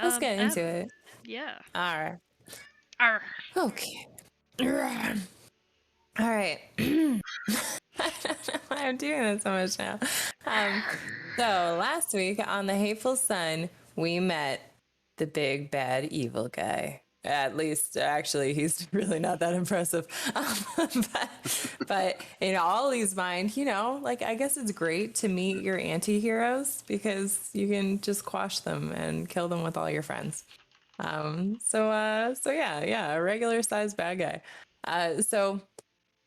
Let's get into it. Yeah. All right. Arr. Okay. All right. I don't know why I'm doing this so much now. So last week on the Hateful Sun, we met the big bad evil guy. At least, actually, he's really not that impressive. But in Ollie's mind, like I guess it's great to meet your anti-heroes because you can just quash them and kill them with all your friends. So yeah, a regular sized bad guy. So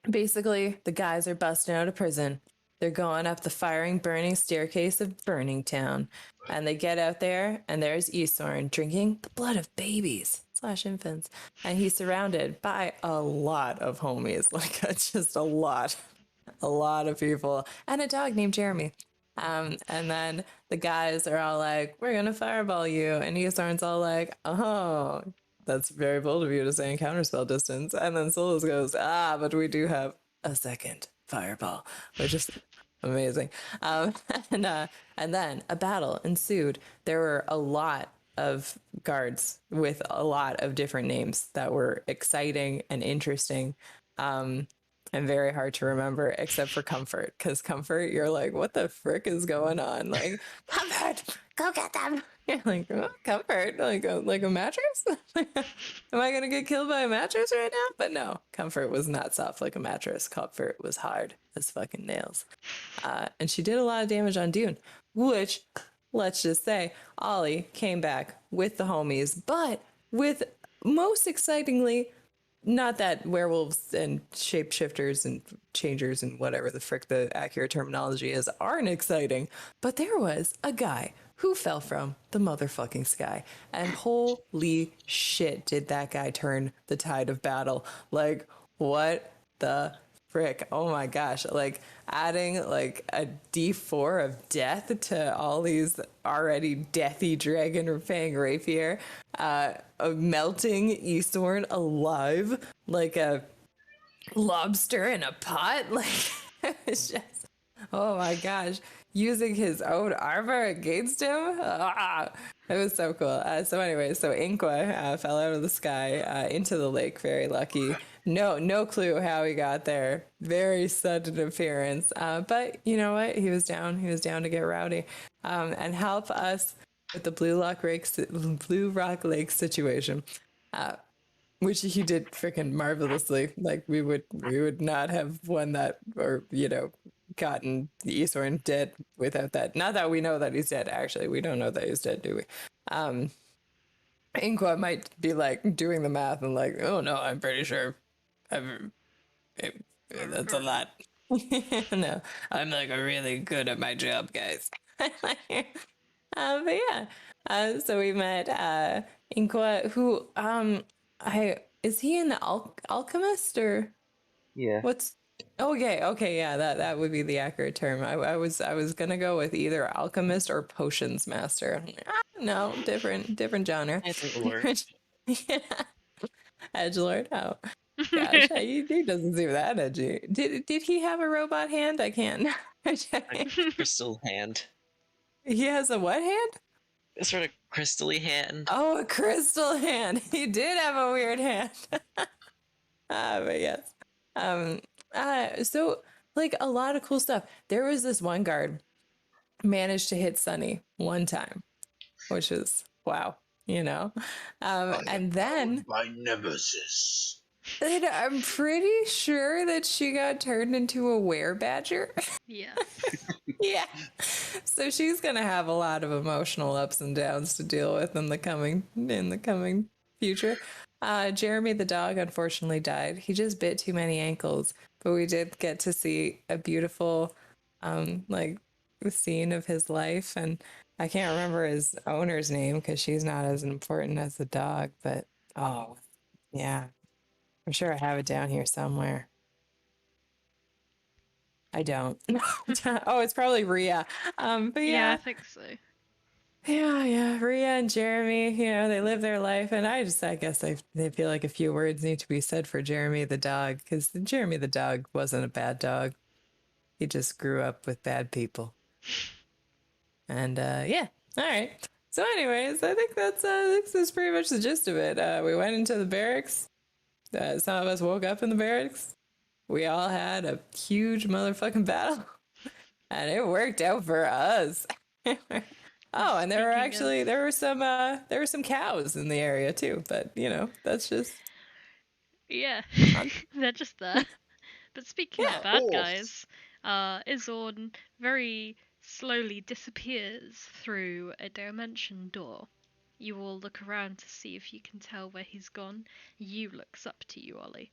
basically, the guys are busting out of prison. They're going up the firing, burning staircase of Burning Town. And they get out there, and there's Isorn drinking the blood of babies / infants. And he's surrounded by a lot of homies, like just a lot of people, and a dog named Jeremy. And then the guys are all like, "We're gonna fireball you," and Isorn's all like, "Oh, that's very bold of you to say in counterspell distance." And then Solas goes, "But we do have a second fireball," which is amazing. Um, and uh, and then a battle ensued. There were a lot of guards with a lot of different names that were exciting and interesting. And very hard to remember, except for Comfort, because Comfort, you're like, what the frick is going on? Like, Comfort, go get them. You're like, oh, Comfort, like a mattress? Am I gonna get killed by a mattress right now? But no, Comfort was not soft like a mattress. Comfort was hard as fucking nails. And she did a lot of damage on Dune, which, let's just say, Ollie came back with the homies, but with, most excitingly, not that werewolves and shapeshifters and changers and whatever the frick the accurate terminology is aren't exciting, but there was a guy who fell from the motherfucking sky. And holy shit, did that guy turn the tide of battle. Like, what the frick? Oh my gosh. Like, adding like a d4 of death to all these already deathy dragon fang rapier, melting Eastward alive like a lobster in a pot. Like, it's just, oh my gosh, using his own armor against him. It was so cool. So anyway, so Inqua fell out of the sky into the lake. Very lucky. No clue how he got there. Very sudden appearance. But you know what? He was down. He was down to get rowdy and help us with the Blue Rock Lake situation. Which he did freaking marvelously. Like we would not have won that, or gotten Eastern dead without that. Not that we know that he's dead. Actually, we don't know that he's dead, do we? Inqua might be like doing the math and like, oh no, I'm pretty sure. That's a lot. No, I'm like really good at my job, guys. But yeah, so we met Inqua, who I is he in the alchemist or Yeah. what's? Okay, yeah, that would be the accurate term. I was gonna go with either alchemist or potions master. No, different genre. Edgelord. Yeah, edgelord. Oh gosh, he doesn't seem that edgy. Did he have a robot hand? I can't. A crystal hand. He has a what hand? A sort of crystally hand. Oh, a crystal hand. He did have a weird hand. But yes. So like a lot of cool stuff. There was this one guard managed to hit Sunny one time, which is wow, and then my nemesis. And I'm pretty sure that she got turned into a werebadger. Yes. Yeah. So she's gonna have a lot of emotional ups and downs to deal with in the coming future. Jeremy the dog unfortunately died. He just bit too many ankles, but we did get to see a beautiful like scene of his life, and I can't remember his owner's name because she's not as important as the dog, but oh yeah. I'm sure I have it down here somewhere. I don't. Oh, it's probably Rhea. But Yeah, I yeah. think so. Yeah. Rhea and Jeremy, they live their life. And I guess they feel like a few words need to be said for Jeremy the dog, because Jeremy the dog wasn't a bad dog. He just grew up with bad people. And yeah. All right. So, anyways, I think that's pretty much the gist of it. We went into the barracks. Some of us woke up in the barracks. We all had a huge motherfucking battle, and it worked out for us. Oh, and there were some cows in the area too. But that's just Yeah, fun. they're just there. But speaking Yeah. of bad guys, Izorn very slowly disappears through a dimension door. You all look around to see if you can tell where he's gone. You looks up to you, Ollie,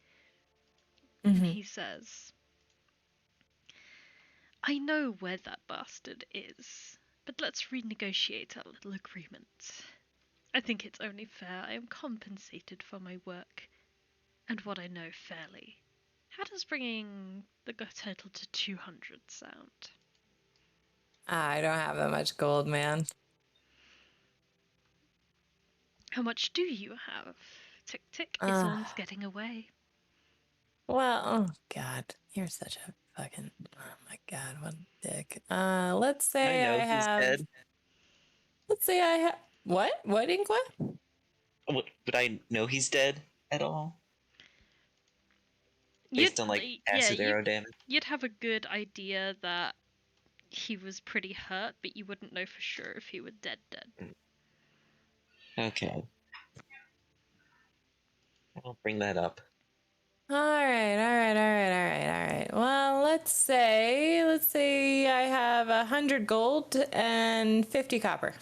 and Mm-hmm. he says, I know where that bastard is, but let's renegotiate our little agreement. I think it's only fair I am compensated for my work, and what I know fairly. How does bringing the total to 200 sound? I don't have that much gold, man. How much do you have? Tick tick, Uh, Izorn's getting away. well, oh god, you're such a fucking. Oh my god, what a dick. Let's I say know I he's have. dead. Let's say I have. What? What, Inqua? Would I know he's dead at all? You'd, Based on like yeah, acid arrow damage? you'd have a good idea that he was pretty hurt, but you wouldn't know for sure if he were dead. Okay. I'll bring that up. All right, all right, all right, all right, all right. Well, let's say I have 100 gold and 50 copper.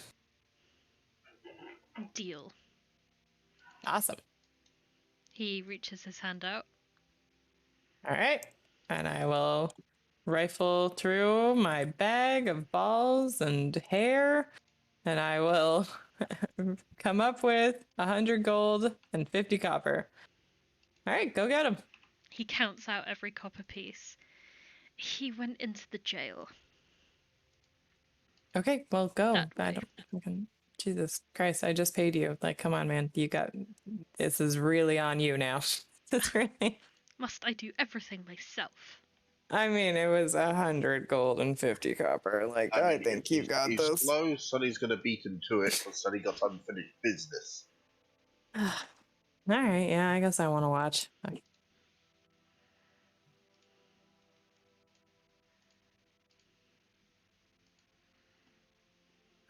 Deal. Awesome. He reaches his hand out. All right, and I will rifle through my bag of balls and hair, and I will come up with 100 gold and 50 copper. All right, go get him. He counts out every copper piece. He went into the jail. Okay, well, go. That I way. don't fucking. Jesus Christ, I just paid you. Like, come on, man. This is really on you now. It's really. Must I do everything myself? I mean, it was 100 gold and 50 copper. Like, I mean, think you got he's this. slow. Sonny's going to beat him to it because Sonny got unfinished business. All right, yeah, I guess I want to watch.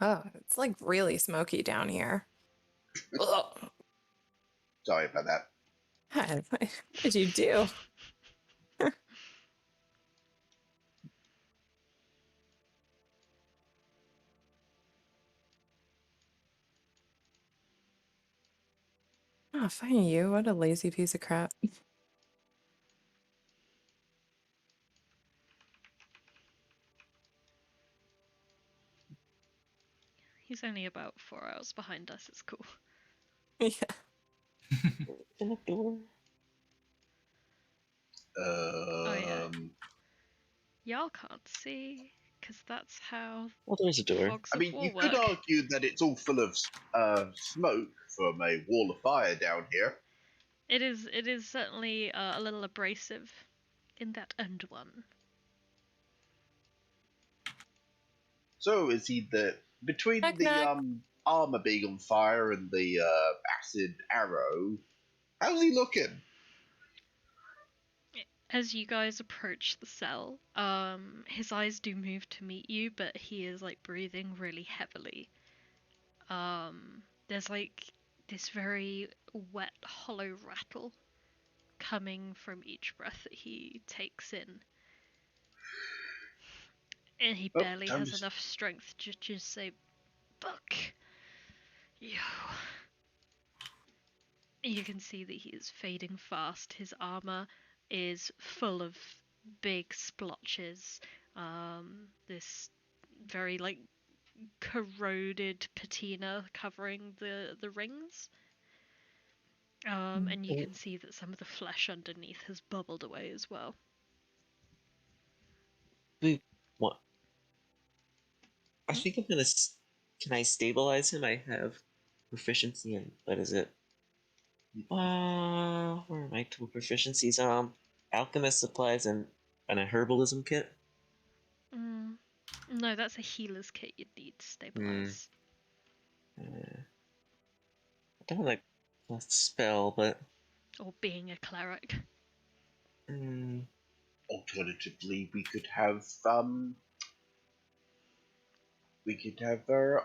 Oh, it's like really smoky down here. Ugh. Sorry about that. What did you do? Oh, fine you. What a lazy piece of crap. He's only about 4 hours behind us, it's cool. Yeah. In the door. Yeah. Y'all can't see, because that's how Well, there's a door. fogs I of mean, war you work. could argue that it's all full of smoke from a wall of fire down here. It is certainly a little abrasive in that end one. So is he between Knock, the knock. armor being on fire and the acid arrow? How's he looking? As you guys approach the cell, his eyes do move to meet you, but he is like breathing really heavily. There's like this very wet, hollow rattle coming from each breath that he takes in. And he Oh, barely time has to enough strength to just say, Buck, yo. You can see that he is fading fast. His armor is full of big splotches. This very like corroded patina covering the rings. And you can see that some of the flesh underneath has bubbled away as well. What? I think I'm gonna. Can I stabilize him? I have proficiency in. What is it? Where are my two proficiencies? Alchemist supplies and a herbalism kit. No, that's a healer's kit you'd need to stabilize. I don't want to cast a spell, but Or being a cleric. Alternatively, we could have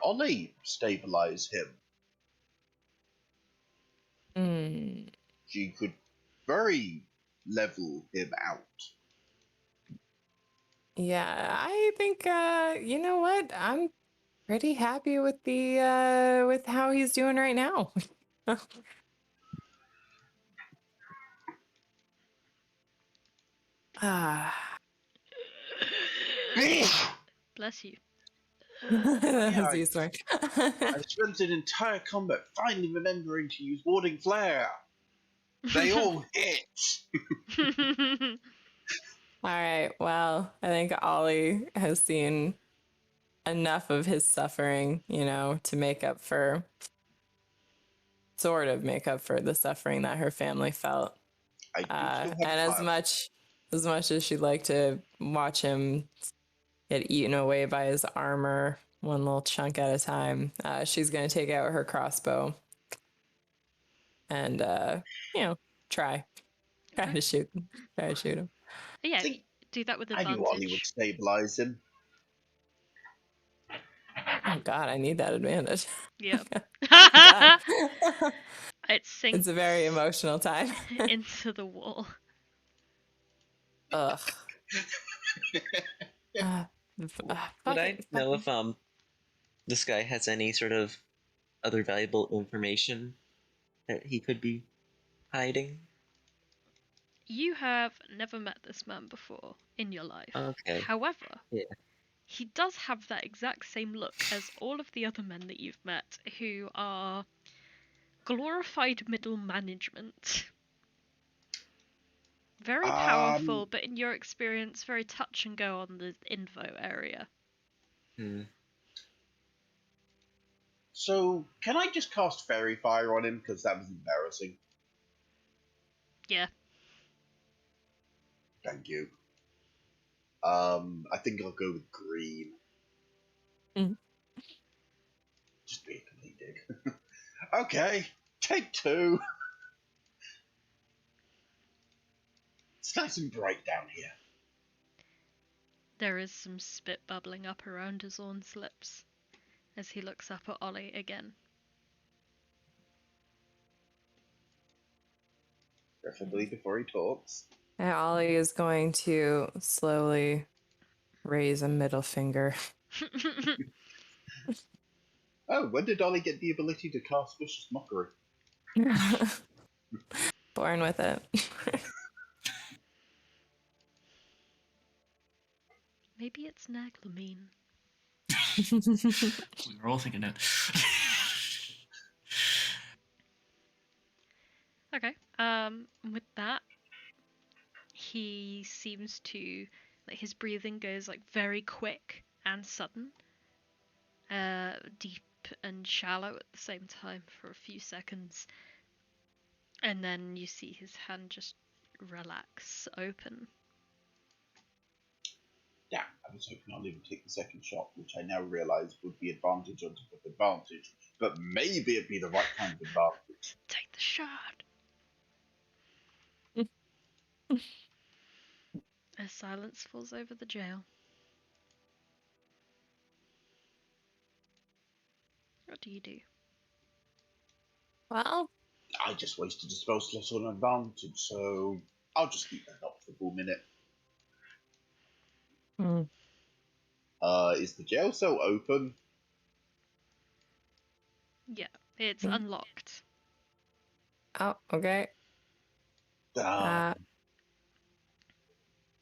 Ollie stabilize him. Hmm. She could very level him out. Yeah, I think you know what? I'm pretty happy with with how he's doing right now. Ah, Bless you. that was I, you, sorry. I spent an entire combat finally remembering to use warding flare. They all hit. All right. Well, I think Ollie has seen enough of his suffering, to sort of make up for the suffering that her family felt. I do still have And fire. as much as she'd like to watch him get eaten away by his armor, one little chunk at a time, she's going to take out her crossbow and, try to shoot, try to shoot him. Yeah, See, do that with I knew Ollie would advantage. stabilize him. Oh God, I need that advantage. Yep. God. It sinks It's a very emotional time. into the wall. Ugh. would I know if this guy has any sort of other valuable information that he could be hiding? You have never met this man before in your life. Okay. However, Yeah. he does have that exact same look as all of the other men that you've met who are glorified middle management. Very powerful, but in your experience, very touch and go on the info area. So, can I just cast Fairy Fire on him? Because that was embarrassing. Yeah. Thank you. I think I'll go with green. Mm. Just be a complete dick. Okay, take two. It's nice and bright down here. There is some spit bubbling up around his Zorn's lips as he looks up at Ollie again. Preferably before he talks. And Ollie is going to slowly raise a middle finger. Oh, when did Ollie get the ability to cast Vicious Mockery? Born with it. Maybe it's Naglamine. We were all thinking that. Okay. With that, he seems to his breathing goes very quick and sudden, deep and shallow at the same time for a few seconds, and then you see his hand just relax open. Yeah, I was hoping Ollie would take the second shot, which I now realise would be advantage on top of advantage. But maybe it'd be the right kind of advantage. Take the shot. As silence falls over the jail. What do you do? Well, I just wasted a spell slot on advantage, so I'll just keep that up for a full minute. Is the jail cell open? Yeah, it's unlocked. oh, okay. Damn.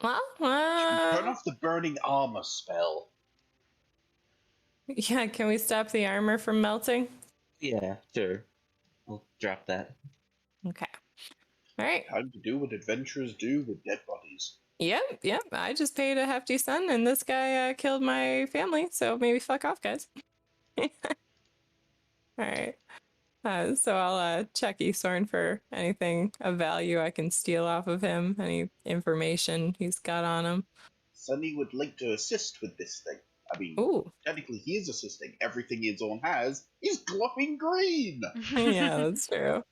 Well, Turn off the burning armor spell. yeah, can we stop the armor from melting? Yeah, sure. We'll drop that. Okay. All right. Time to do what adventurers do with dead bodies. Yep. I just paid a hefty sum, and this guy killed my family, so maybe fuck off, guys. All right. So I'll check Esorn for anything of value I can steal off of him, any information he's got on him. Sunny would like to assist with this thing. I mean, Ooh. technically he is assisting. Everything his own has is glowing green. Yeah, that's true.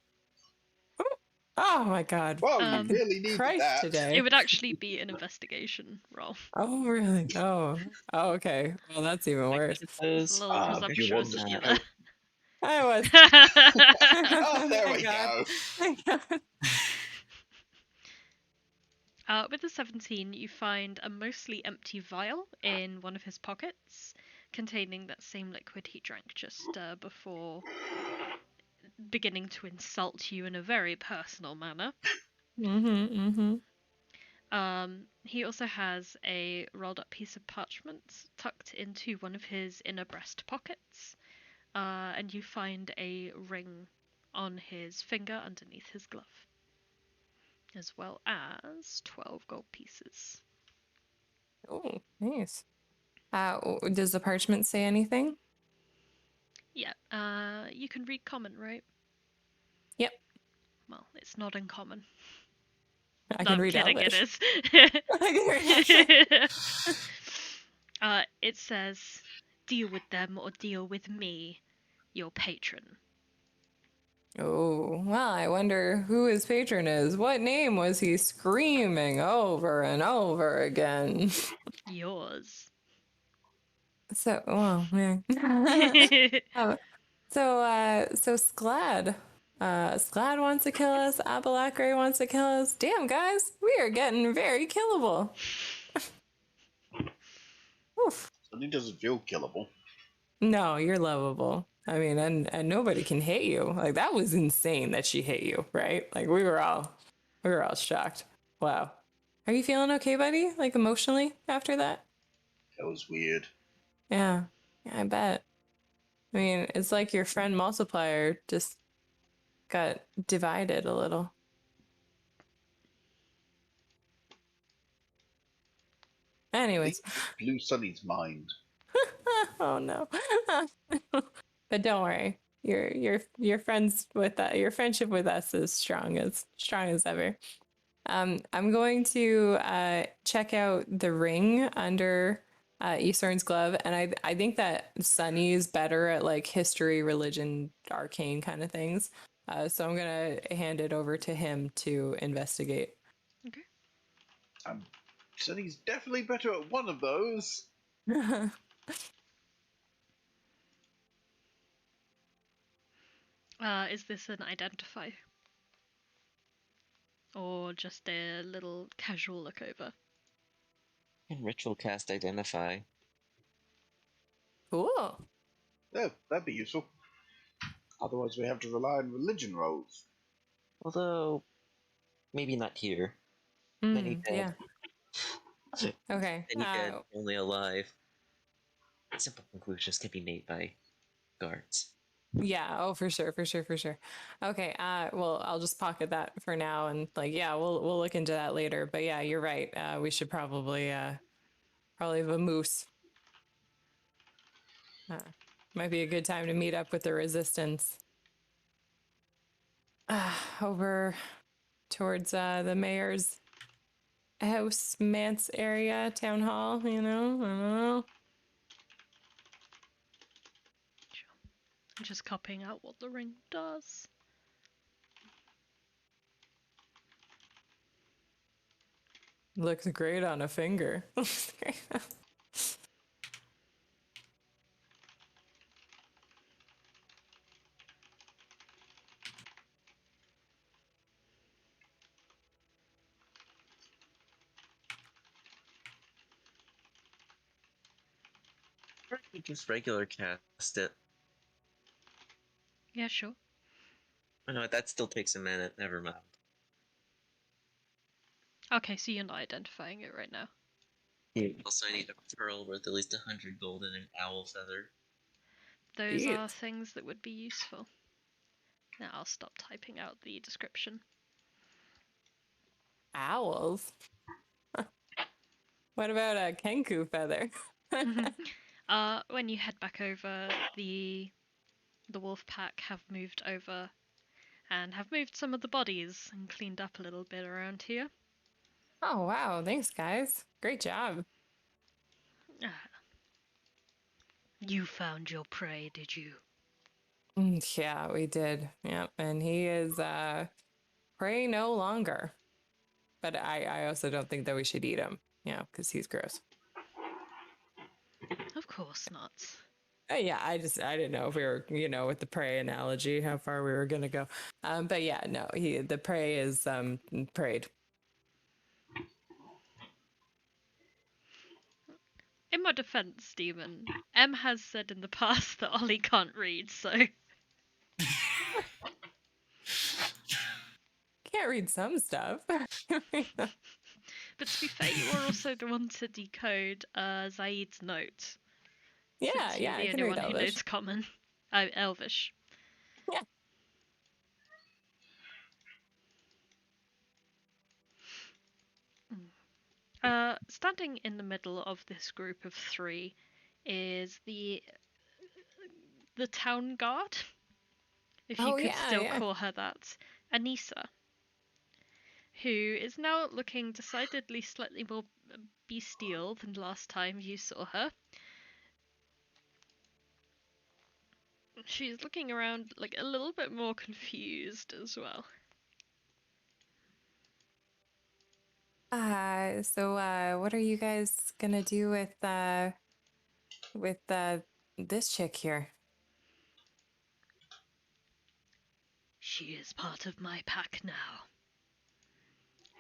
Oh my god. Well, you Um, really needed Christ that. today. It would actually be an investigation roll. Oh, really? Oh. Oh, okay. Well, that's even worse. It's a Those. little You presumptuous want of to you help. there. I was. Oh, there My we god. go. My god. With the 17, you find a mostly empty vial in one of his pockets, containing that same liquid he drank just before beginning to insult you in a very personal manner. He also has a rolled up piece of parchment tucked into one of his inner breast pockets, and you find a ring on his finger underneath his glove, as well as 12 gold pieces. Oh, nice. Does the parchment say anything? Yeah, you can read common, right? Yep. Well, it's not uncommon. I No, can I'm read kidding, it Elvish. is. It says, deal with them or deal with me, your patron. Oh, well, I wonder who his patron is. What name was he screaming over and over again? Yours. So, well, yeah. Oh, so Sklad. Sklad wants to kill us. Abalakre wants to kill us. Damn, guys, we are getting very killable. Oof. Something doesn't feel killable. No, you're lovable. I mean, and nobody can hate you. Like, that was insane that she hit you, right? Like, we were all shocked. Wow. Are you feeling okay, buddy? Like, emotionally after that? That was weird. Yeah, I bet. I mean, it's like your friend multiplier just got divided a little. Anyways. Blew Sunny's mind. Oh no. But don't worry. Your friends with that your friendship with us is strong as ever. I'm going to check out the ring under Eastern's glove, and I think that Sunny is better at like history, religion, arcane kind of things. So I'm gonna hand it over to him to investigate. Okay. Sunny's definitely better at one of those. Is this an identify? Or just a little casual look over? Can ritual cast identify? Cool. Oh, that'd be useful. Otherwise, we have to rely on religion rolls. Although, maybe not here. Many dead. Yeah. Okay. Many dead, only alive. Simple conclusions can be made by guards. Yeah, oh for sure. Okay, well, I'll just pocket that for now, and like yeah, we'll look into that later. But yeah, you're right. We should probably have a moose. Might be a good time to meet up with the resistance. Over towards the mayor's house, manse area, town hall, I don't know. I'm just copying out what the ring does. Looks great on a finger. Or you just regular cast it. Yeah, sure. Oh no, that still takes a minute. Never mind. Okay, so you're not identifying it right now. Also, I need a pearl worth at least 100 gold and an owl feather. Those Sweet. are things that would be useful. Now I'll stop typing out the description. Owls. What about a kenku feather? When you head back over, the wolf pack have moved over and have moved some of the bodies and cleaned up a little bit around here. Oh wow, thanks guys. Great job. You found your prey, did you? Yeah, we did. Yeah, and he is prey no longer. But I also don't think that we should eat him. Yeah, because he's gross. Of course not. Yeah, I didn't know if we were, with the prey analogy, how far we were gonna go. But yeah, no, the prey is preyed. In my defense, Stephen, M has said in the past that Ollie can't read, so Can't read some stuff. But to be fair, you are also the one to decode Zaid's note. Yeah, Since you're yeah, the I can only read one who Elvish. knows common. Oh, Elvish. Yeah. Standing in the middle of this group of 3 is the town guard, if you Oh could yeah, still yeah. call her that, Anissa, who is now looking decidedly slightly more bestial than last time you saw her. She's looking around like a little bit more confused as well. So what are you guys gonna do with this chick here? She is part of my pack now.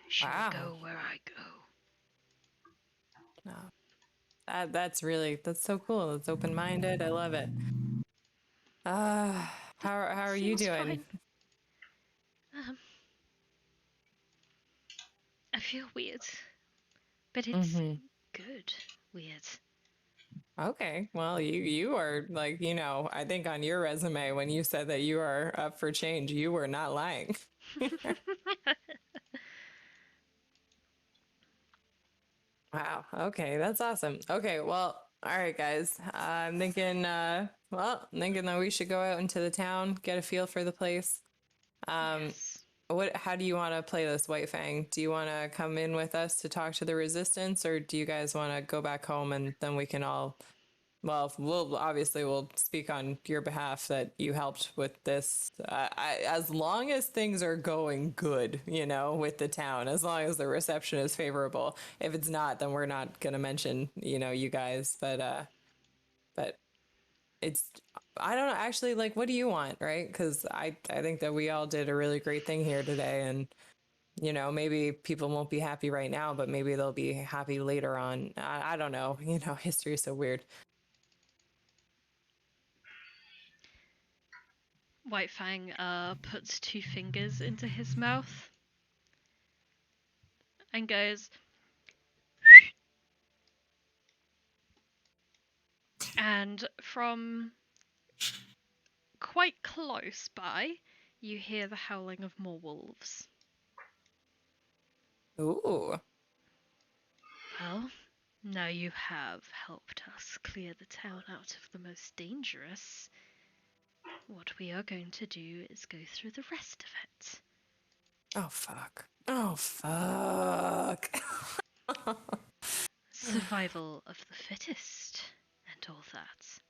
She will Wow. go where I go. That's so cool. It's open-minded. I love it. How are you Seems doing? fine. I feel weird, but it's good weird. Okay. Well, you are like, I think on your resume when you said that you are up for change, you were not lying. Wow. Okay, that's awesome. Okay, well, all right, guys. I'm thinking that we should go out into the town, get a feel for the place. Yes. How do you want to play this, White Fang? Do you want to come in with us to talk to the resistance, or do you guys want to go back home and then we can all we'll speak on your behalf that you helped with this. As long as things are going good, with the town, as long as the reception is favorable. If it's not, then we're not going to mention, you guys. But it's, I don't know, actually, like, what do you want, right? Because I think that we all did a really great thing here today. And, maybe people won't be happy right now, but maybe they'll be happy later on. I don't know. History is so weird. White Fang puts 2 fingers into his mouth and goes, and from quite close by, you hear the howling of more wolves. Ooh. Well, now you have helped us clear the town out of the most dangerous. What we are going to do is go through the rest of it. Oh, fuck. Oh, fuck. Survival of the fittest and all that.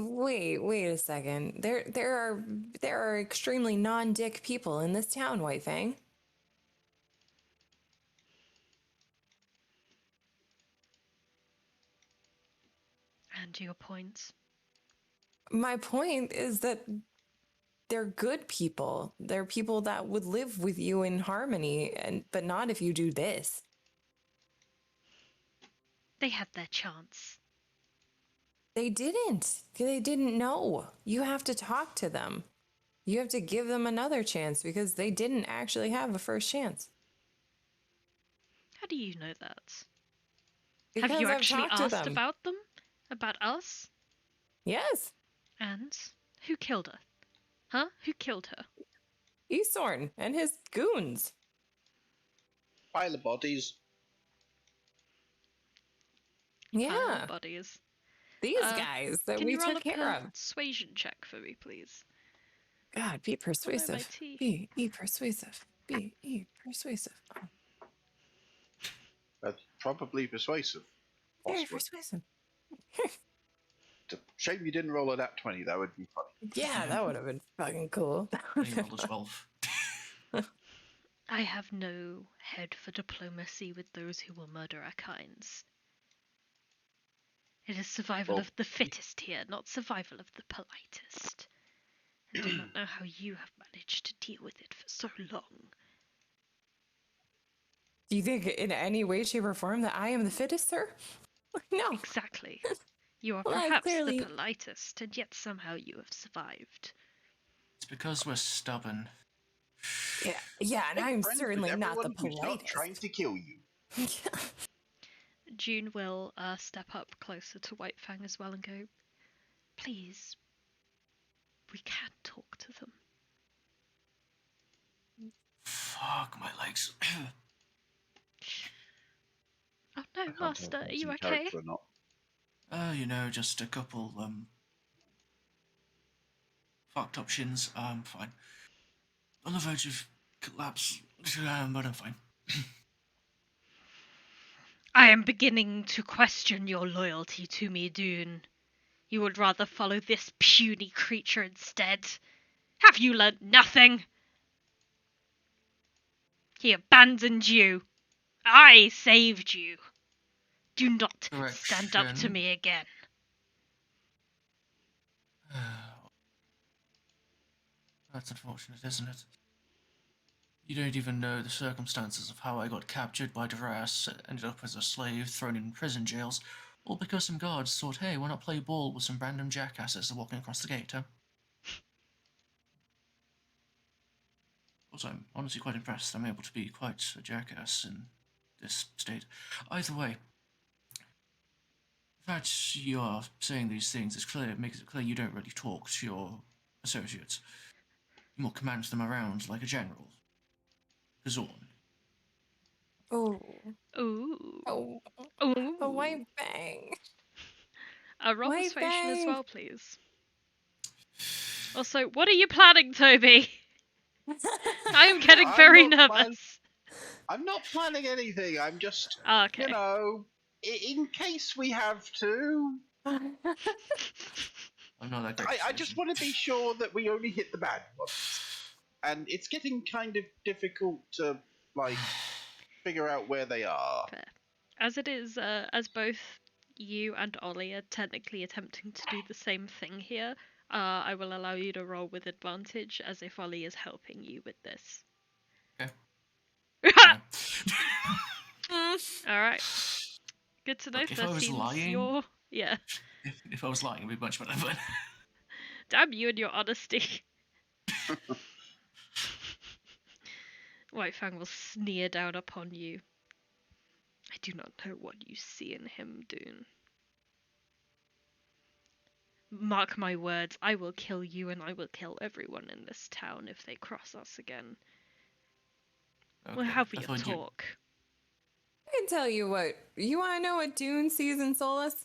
Wait a second. There are extremely non-dick people in this town, White Fang. And your point? My point is that they're good people. They're people that would live with you in harmony, but not if you do this. They had their chance. They didn't. They didn't know. You have to talk to them. You have to give them another chance because they didn't actually have a first chance. How do you know that? Because have you I've actually talked to asked them. about them? About us? Yes. And who killed her? Huh? Who killed her? Esorn and his goons. Pile of bodies. Yeah. Pile of bodies. These guys that we took care of. Persuasion check for me, please. God, be persuasive. Be persuasive. Be persuasive. That's probably persuasive. Very Possibly. persuasive. Shame you didn't roll a nat 20. That would be funny. Yeah, that would have been fucking cool. He rolled a 12. I have no head for diplomacy with those who will murder our kinds. It is survival of the fittest here, not survival of the politest. I do not know how you have managed to deal with it for so long. Do you think in any way, shape, or form that I am the fittest, sir? No. Exactly. You are Well, perhaps clearly... the politest, and yet somehow you have survived. It's because we're stubborn. Yeah, and I'm friends certainly with not the everyone who's not politest. trying to kill you. June will step up closer to Whitefang as well and go, please, we can talk to them. Fuck my legs. Oh no, I can't Master, tell if are that's you in okay? character or not. You know, just a couple, fucked up shins. I'm fine. On the verge of collapse, but I'm fine. I am beginning to question your loyalty to me, Dune. You would rather follow this puny creature instead. Have you learnt nothing? He abandoned you. I saved you. Do not stand up to Correction. me again. That's unfortunate, isn't it? You don't even know the circumstances of how I got captured by Duras, ended up as a slave, thrown in prison jails, all because some guards thought, hey, why not play ball with some random jackasses walking across the gate, huh? Also, I'm honestly quite impressed I'm able to be quite a jackass in this state. Either way, the fact you are saying these things is clear, makes it clear you don't really talk to your associates. You more command them around like a general. Kazorn. Oh. Ooh. Oh. Ooh. A white bang. Roll White persuasion as bang. well, please. Also, what are you planning, Toby? I am getting very nervous. I'm not planning anything. I'm just, Okay. you know, in case we have to. I'm not that great. I just want to be sure that we only hit the bad ones. And it's getting kind of difficult to, like, figure out where they are. Fair. As it is, as both you and Ollie are technically attempting to do the same thing here, I will allow you to roll with advantage as if Ollie is helping you with this. Okay. Alright. Good to know. Look, if I was lying, your... Yeah. If I was lying, it would be much better, but... Damn you and your honesty. Whitefang will sneer down upon you. I do not know what you see in him, Dune. Mark my words, I will kill you and I will kill everyone in this town if they cross us again. Okay, We'll have I your thought you- talk. I can tell you what. You want to know what Dune sees in Solas?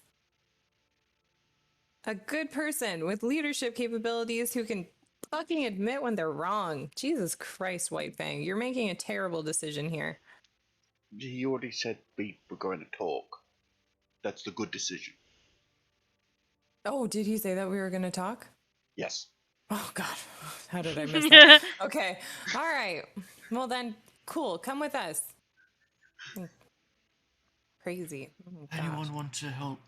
A good person with leadership capabilities who can fucking admit when they're wrong. Jesus Christ, Whitefang. You're making a terrible decision here. He already said we were going to talk. That's the good decision. Oh, did he say that we were going to talk? Yes. Oh, God. How did I miss that? Okay. All right. Well, then, cool. Come with us. Crazy. Oh, Anyone want to help?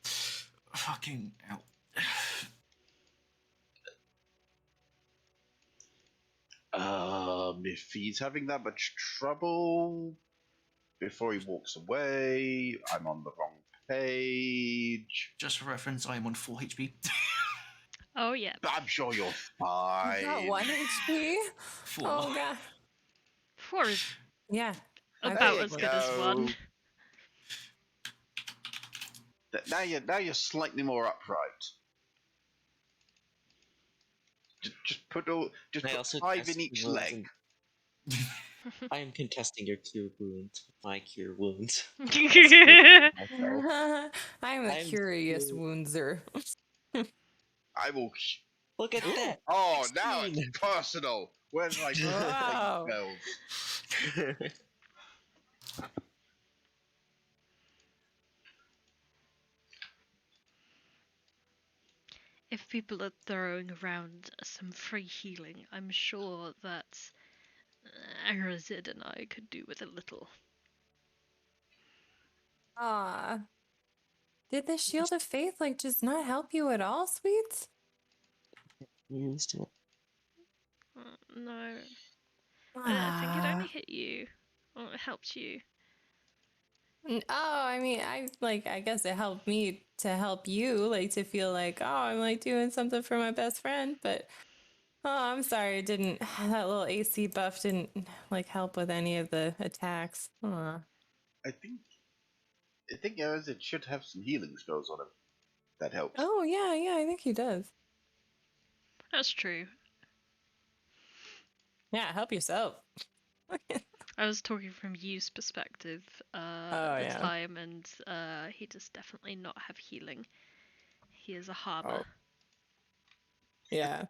Fucking hell. If he's having that much trouble before he walks away, I'm on the wrong page. Just for reference, I am on 4 HP. Oh, yeah. I'm sure you're fine. You got 1 HP? 4. Oh, God. 4 is Yeah. about you as good as go. 1. Now you're slightly more upright. Just put I also 5 cast in each wounds leg. and- I am contesting your cure wounds with my cure wounds. I'm a I'm curious so- woundser. I will. Look at that! Oh, now 16. it's personal. Where's my Wow. bells? if people are throwing around some free healing, I'm sure that Arazid and I could do with a little. Ah. Did the Shield of Faith, like, just not help you at all, sweets? Used it. No. I think it Ah. only hit you. Or it helped you. Oh, I mean, I guess it helped me to help you, like, to feel like, oh, I'm, like, doing something for my best friend, but, oh, I'm sorry, it didn't, that little AC buff didn't, like, help with any of the attacks. Aw. I think Arazid should have some healing spells on him. That helps. Oh, yeah, I think he does. That's true. Yeah, help yourself. I was talking from Yu's perspective Oh, at the yeah. time, and he does definitely not have healing. He is a harmer. Oh. Yeah.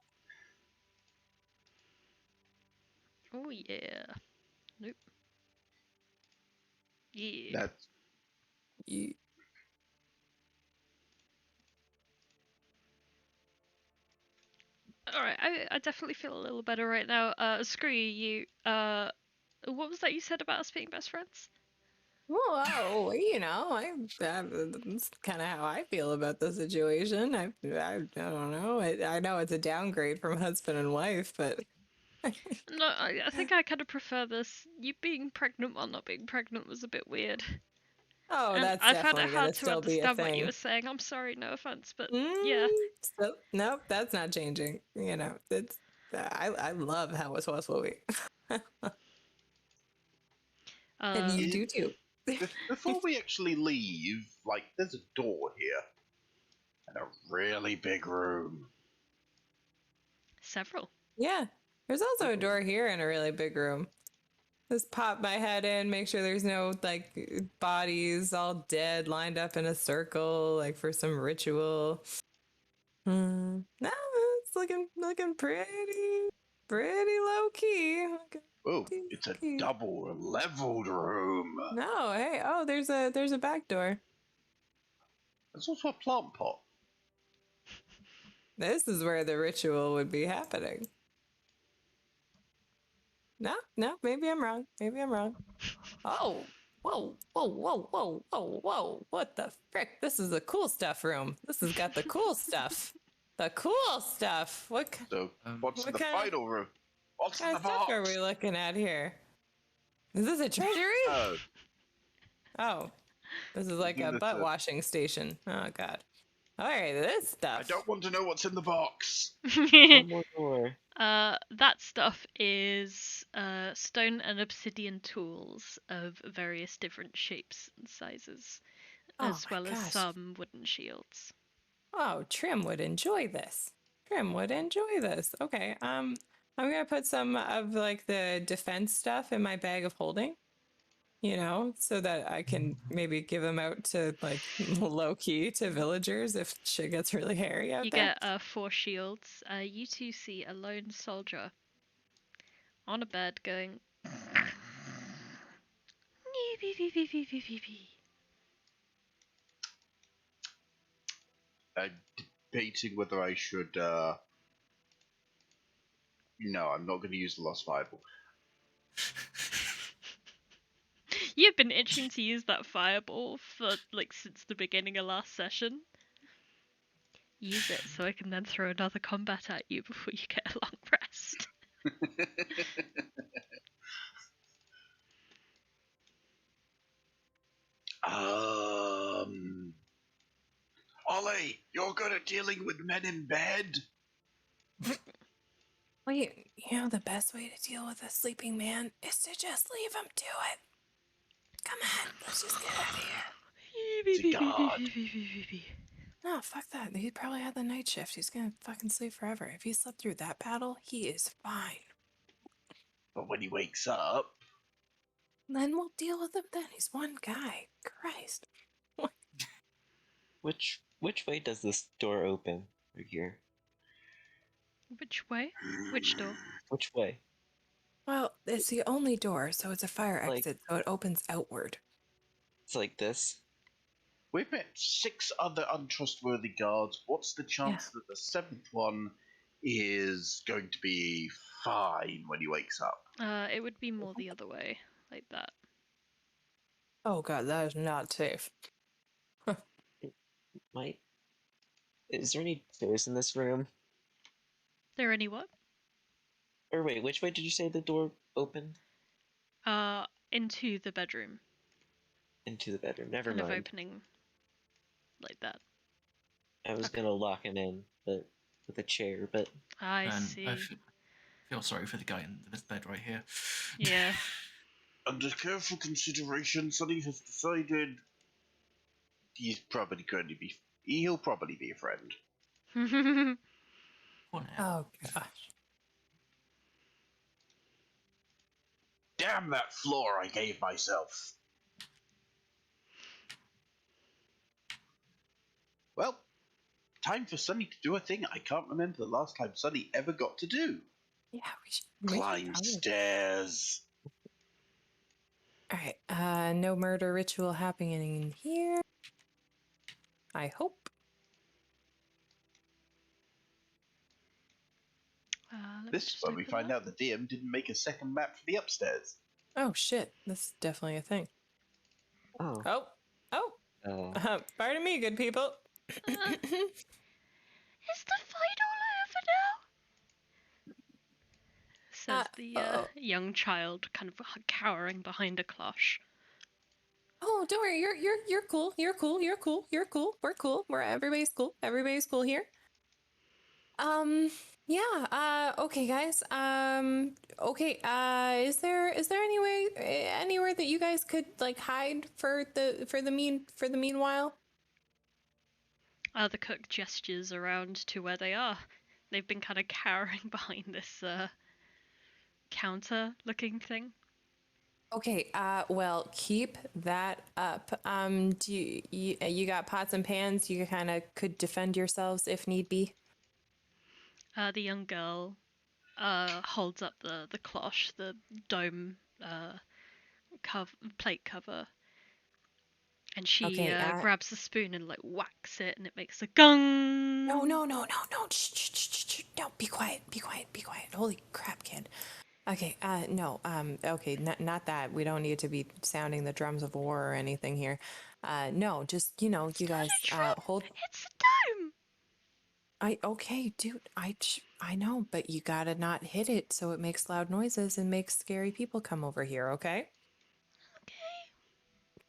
Oh yeah. Nope. Yeah. That's You, Alright, I definitely feel a little better right now. Screw you. What was that you said about us being best friends? well, you know, that's kind of how I feel about the situation. I don't know. I know it's a downgrade from husband and wife, but No, I think I kind of prefer this. You being pregnant while not being pregnant was a bit weird. oh, And that's I found it definitely hard gonna to still be a understand what you thing. were saying. I'm sorry, no offense, but Mm, yeah. so, nope, that's not changing. You know, it's I love how it's supposed to be, and you do too. before we actually leave. Like, there's a door here and a really big room. Several. Yeah, there's also a door here in a really big room. Just pop my head in, make sure there's no like bodies all dead lined up in a circle, like for some ritual. No, it's looking pretty low key. Oh, it's a double leveled room. No, hey, oh, there's a back door. There's also a plant pot. This is where the ritual would be happening. No, maybe I'm wrong. Oh, whoa. What the frick? This is the cool stuff room. This has got the cool stuff. The cool stuff. What So, what's in what the final room? What's in kind the of stuff box? are we looking at here? Is this a treasury? Oh, Oh, this is like a That's butt it. washing station. Oh, God. All right, this stuff. I don't want to know what's in the box. One more door. That stuff is stone and obsidian tools of various different shapes and sizes, Oh as my well as gosh. some wooden shields. Oh, Trim would enjoy this. Okay, I'm gonna put some of like the defense stuff in my bag of holding, you know, so that I can maybe give them out to like low key to villagers if shit gets really hairy out You there. get 4 shields. You two see a lone soldier on a bed going. Debating whether I should. No, I'm not going to use the Lost Bible. You've been itching to use that fireball for like since the beginning of last session. Use it so I can then throw another combat at you before you get a long rest. Ollie, you're good at dealing with men in bed. Well, you know, the best way to deal with a sleeping man is to just leave him to it. Come on, let's just get out of here. It's a guard. No, fuck that. He probably had the night shift. He's gonna fucking sleep forever. If he slept through that battle, he is fine. But when he wakes up, Then we'll deal with him then. He's one guy. Christ. Which way does this door open? Right here. Which way? Which door? Which way? Well, it's the only door, so it's a fire Like- exit, so it opens outward. It's like this. We've met 6 other untrustworthy guards. What's the chance that the 7th one is going to be fine when he wakes up? It would be more the other way, like that. Oh god, that is not safe. Might. Is there any chairs in this room? There any what? Or wait, which way did you say the door opened? Into the bedroom. Into the bedroom. Never Kind of mind. opening like that. I was gonna lock him in, but with a chair, but I And see. I feel sorry for the guy in this bed right here. Yeah. Under careful consideration, Sonny has decided he's probably going to be. He'll probably be a friend. For now. Oh gosh. Damn that floor I gave myself. Well, time for Sonny to do a thing I can't remember the last time Sonny ever got to do. Yeah, we should Climb probably. stairs. Alright, no murder ritual happening in here. I hope. This is where we find out the DM didn't make a second map for the upstairs. Oh shit, that's definitely a thing. oh, Pardon me, good people. Is the fight all over now? Says the young child, kind of cowering behind a cloche. Oh, don't worry, you're cool. You're cool. You're cool. You're cool. We're cool. Everybody's cool. Everybody's cool here. Yeah, okay guys. Okay, is there anywhere that you guys could like hide for the meanwhile? The cook gestures around to where they are. They've been kind of cowering behind this counter looking thing. Okay, well, keep that up. Do you got pots and pans? You kind of could defend yourselves if need be. The young girl holds up the cloche, the dome plate cover, and she grabs the spoon and like whacks it, and it makes a gung. No. Shh. No, be quiet. Holy crap, kid. Okay, no, okay, not that. We don't need to be sounding the drums of war or anything here. No, just, you guys, hold. It's a dome! Okay, dude, I know, but you gotta not hit it so it makes loud noises and makes scary people come over here, okay?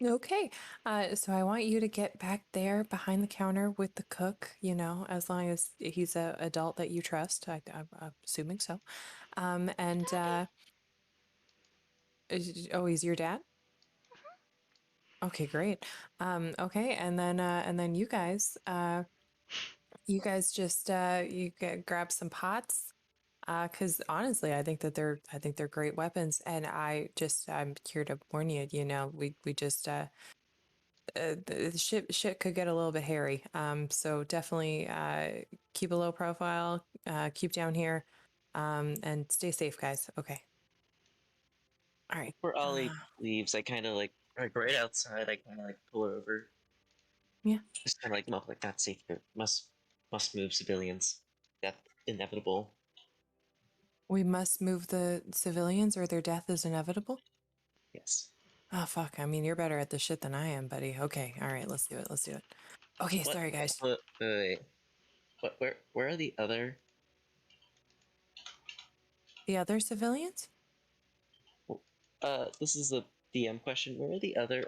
Okay, so I want you to get back there behind the counter with the cook, as long as he's a adult that you trust. I'm assuming so. And, oh, he's your dad? Okay, great. Okay, and then you guys just grab some pots. Because honestly, I think they're great weapons, and I'm here to warn you. We just the shit could get a little bit hairy. So definitely keep a low profile, keep down here, and stay safe, guys. Okay. All right. before Ollie leaves, I kind of like right outside. I kind of like pull her over. Yeah. Just kind of like muff, like not safe here. Must move civilians. Death inevitable. We must move the civilians, or their death is inevitable. Yes. Oh fuck! I mean, you're better at this shit than I am, buddy. Okay. All right. Let's do it. Okay. What? Sorry, guys. Wait. What? Where are the other? The other civilians? This is a DM question. Where are the other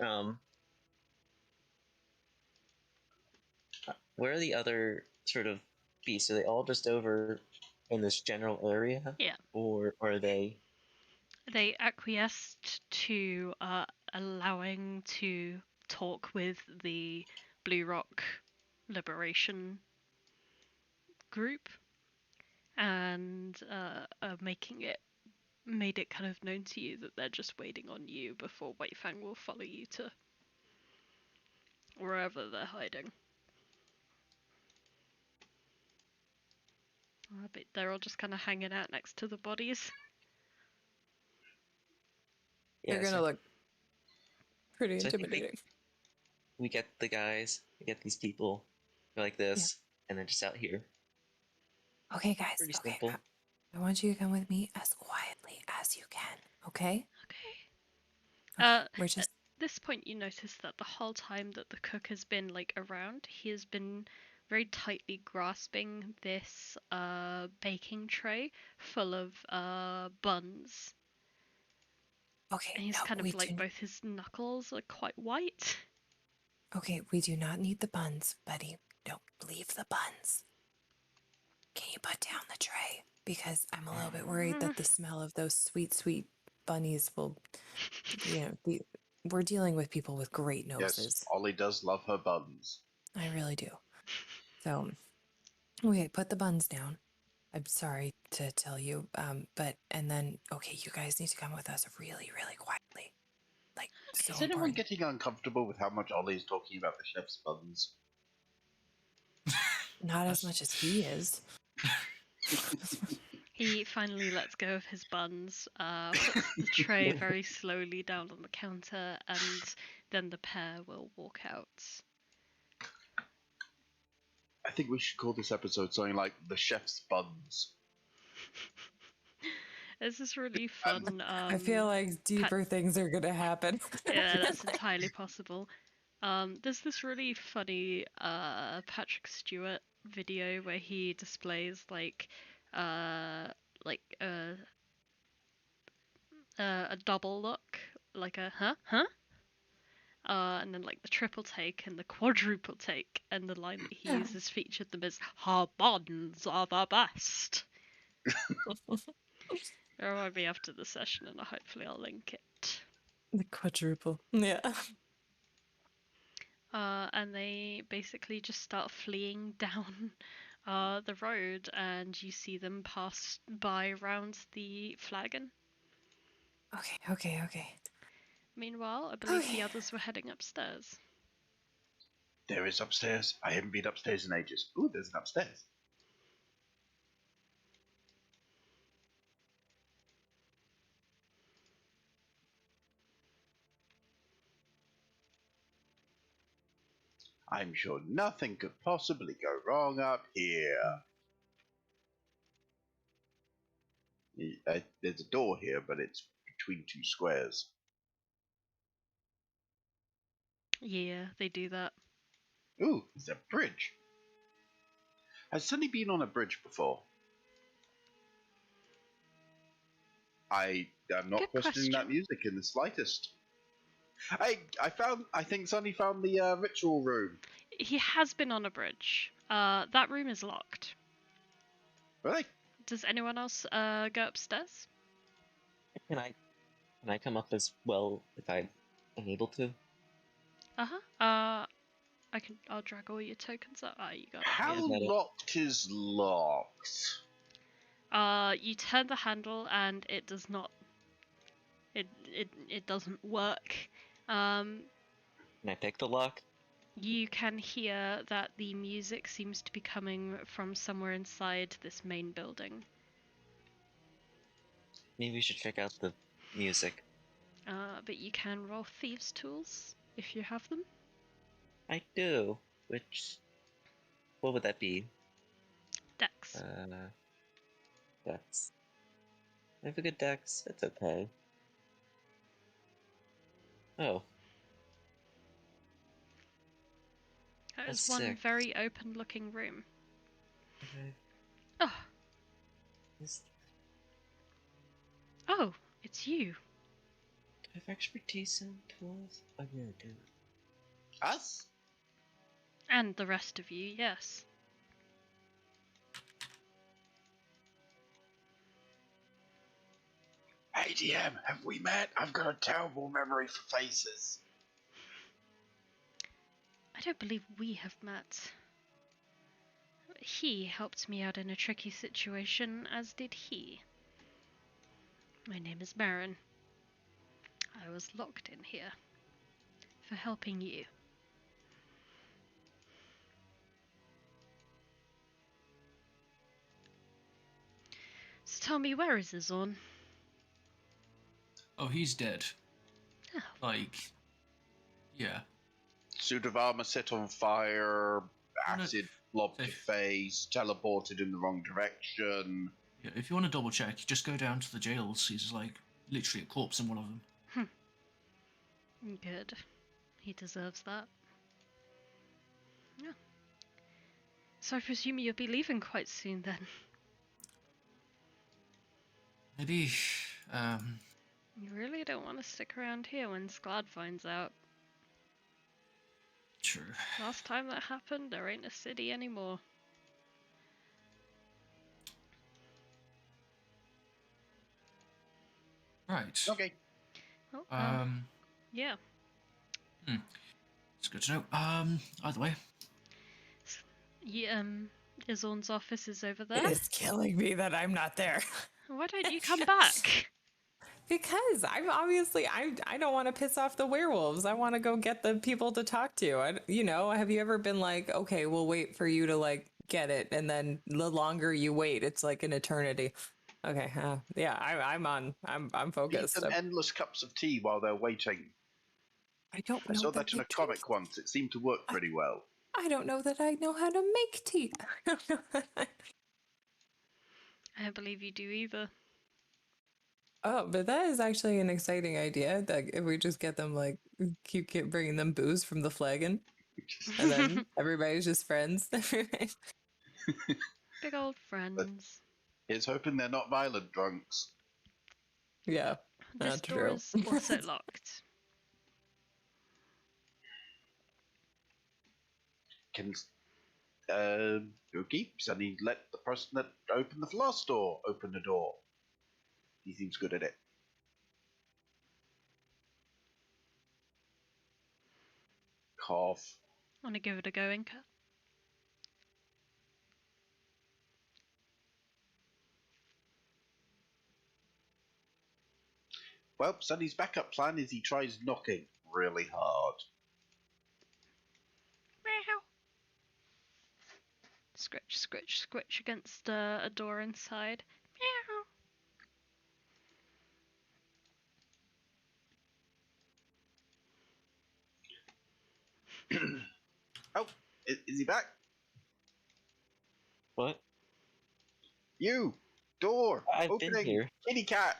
Where are the other sort of beasts? Are they all just over in this general area? Yeah. Or are they? They acquiesced to allowing to talk with the Blue Rock Liberation group, and made it kind of known to you that they're just waiting on you before Whitefang will follow you to wherever they're hiding. But they're all just kind of hanging out next to the bodies. They're Yeah, gonna look pretty so I think intimidating. we get the guys, we get these people like this, and then just out here. Okay, guys. Pretty Okay. simple. I want you to come with me as quietly as you can. Okay? Okay. Okay. We're just. At this point, you notice that the whole time that the cook has been like around, he has been very tightly grasping this baking tray full of buns, Okay. and he's No, kind we of like do. both his knuckles are quite white. Okay, we do not need the buns, buddy. Don't leave the buns. Can you put down the tray? Because I'm a little bit worried that the smell of those sweet, sweet bunnies will, we're dealing with people with great Yes, noses. Ollie does love her buns. I really do. So, okay, put the buns down. I'm sorry to tell you, and then, okay, you guys need to come with us really, really quietly. Like, so Is anyone important. getting uncomfortable with how much Ollie is talking about the chef's buns? Not as much as he is. He finally lets go of his buns, puts the tray very slowly down on the counter, and then the pair will walk out. I think we should call this episode something like The Chef's Buns. There's this really fun. I feel like deeper things are gonna happen. Yeah, that's entirely possible. There's this really funny Patrick Stewart video where he displays like a double look, like a huh, and then like the triple take and the quadruple take, and the line that he uses featured them as "Her buns are the best." Remind me after the session, and hopefully I'll link it. The quadruple. Yeah. And they basically just start fleeing down the road, and you see them pass by around the flagon. Okay. Meanwhile, I believe Okay. the others were heading upstairs. There is upstairs. I haven't been upstairs in ages. Ooh, there's an upstairs. I'm sure nothing could possibly go wrong up here. There's a door here, but it's between two squares. Yeah, they do that. Ooh, there's a bridge. Has Sunny been on a bridge before? I'm not Good questioning that question. music in the slightest. I think Sunny found the ritual room. He has been on a bridge. That room is locked. Really? Does anyone else go upstairs? Can I come up as well if I'm able to? I'll drag all your tokens up. You got it. How locked is locked? You turn the handle and it does not. It doesn't work. Can I pick the lock? You can hear that the music seems to be coming from somewhere inside this main building. Maybe we should check out the music. But you can roll thieves' tools if you have them. I do. What would that be? Dex. Dex. I have a good dex. It's okay. Oh. That That's is one sick. very open-looking room. Okay. Oh. Oh, it's you. Do I have expertise in tools? Oh yeah, I do. Us? And the rest of you, yes. Hey DM, have we met? I've got a terrible memory for faces. I don't believe we have met. He helped me out in a tricky situation, as did he. My name is Baron. I was locked in here for helping you. So tell me, where is Azorn? Oh, he's dead. Oh. Like, yeah. Suit of armor set on fire, acid lobbed to face, teleported in the wrong direction. Yeah, if you want to double check, just go down to the jails. He's like literally a corpse in one of them. Good. He deserves that. Yeah. So I presume you'll be leaving quite soon then. Maybe, You really don't want to stick around here when Sklad finds out. True. Last time that happened, there ain't a city anymore. Right. Okay. Oh, yeah. It's good to know. Either way. Izorn's office is over there. It's killing me that I'm not there. Why don't you come back? Because I'm obviously I don't want to piss off the werewolves. I want to go get the people to talk to. Have you ever been like, okay, we'll wait for you to like get it, and then the longer you wait, it's like an eternity. Okay, yeah, I'm Eat focused. them endless cups of tea while they're waiting. I don't know. I saw that in a comic once. It seemed to work pretty well. I don't know that I know how to make tea. I don't believe you do either. Oh, but that is actually an exciting idea. That if we just get them like keep bringing them booze from the flagon, and then everybody's just friends. Big old friends. Here's hoping they're not violent drunks. Yeah, This that's door true. is also locked. Can okay, Sunny let the person that opened the last door open the door. He seems good at it. Cough. Wanna give it a go, Inca? Well, Sunny's backup plan is he tries knocking really hard. Meow. Scritch, scritch, scritch against a door inside. Meow. Oh, is he back? What? You! Door! I've opening. been here. Kitty cat!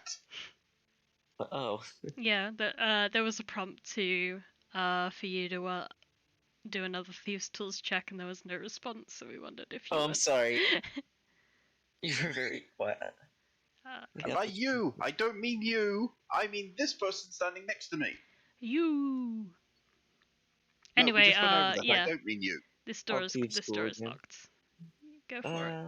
Oh. Yeah, there was a prompt to for you to do another Thieves' Tools check, and there was no response, so we wondered if you. Oh, I'm sorry. You were very quiet. By you! I don't mean you! I mean this person standing next to me! You. No, Anyway, we just went over that. yeah. I don't mean you. This door is Thieves' Tool again. locked. Go for it.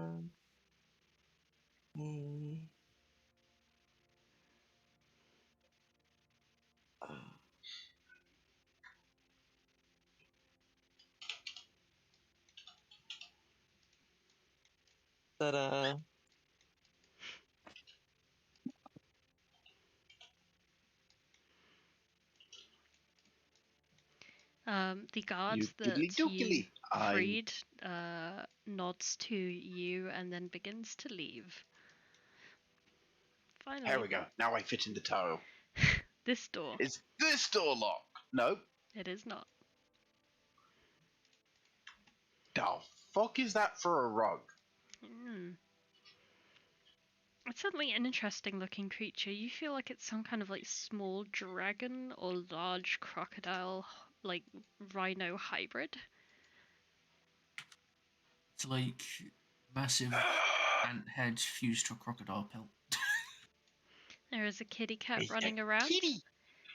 Ta-da! The guard You that diddly you dookily. freed nods to you and then begins to leave. Finally. There we go. Now I fit in the tile. This door. Is this door locked? No. It is not. The fuck is that for a rug? It's certainly an interesting looking creature. You feel like it's some kind of like small dragon or large crocodile, like rhino hybrid. It's like massive ant head fused to a crocodile pelt. There is a kitty cat It's a running around. kitty.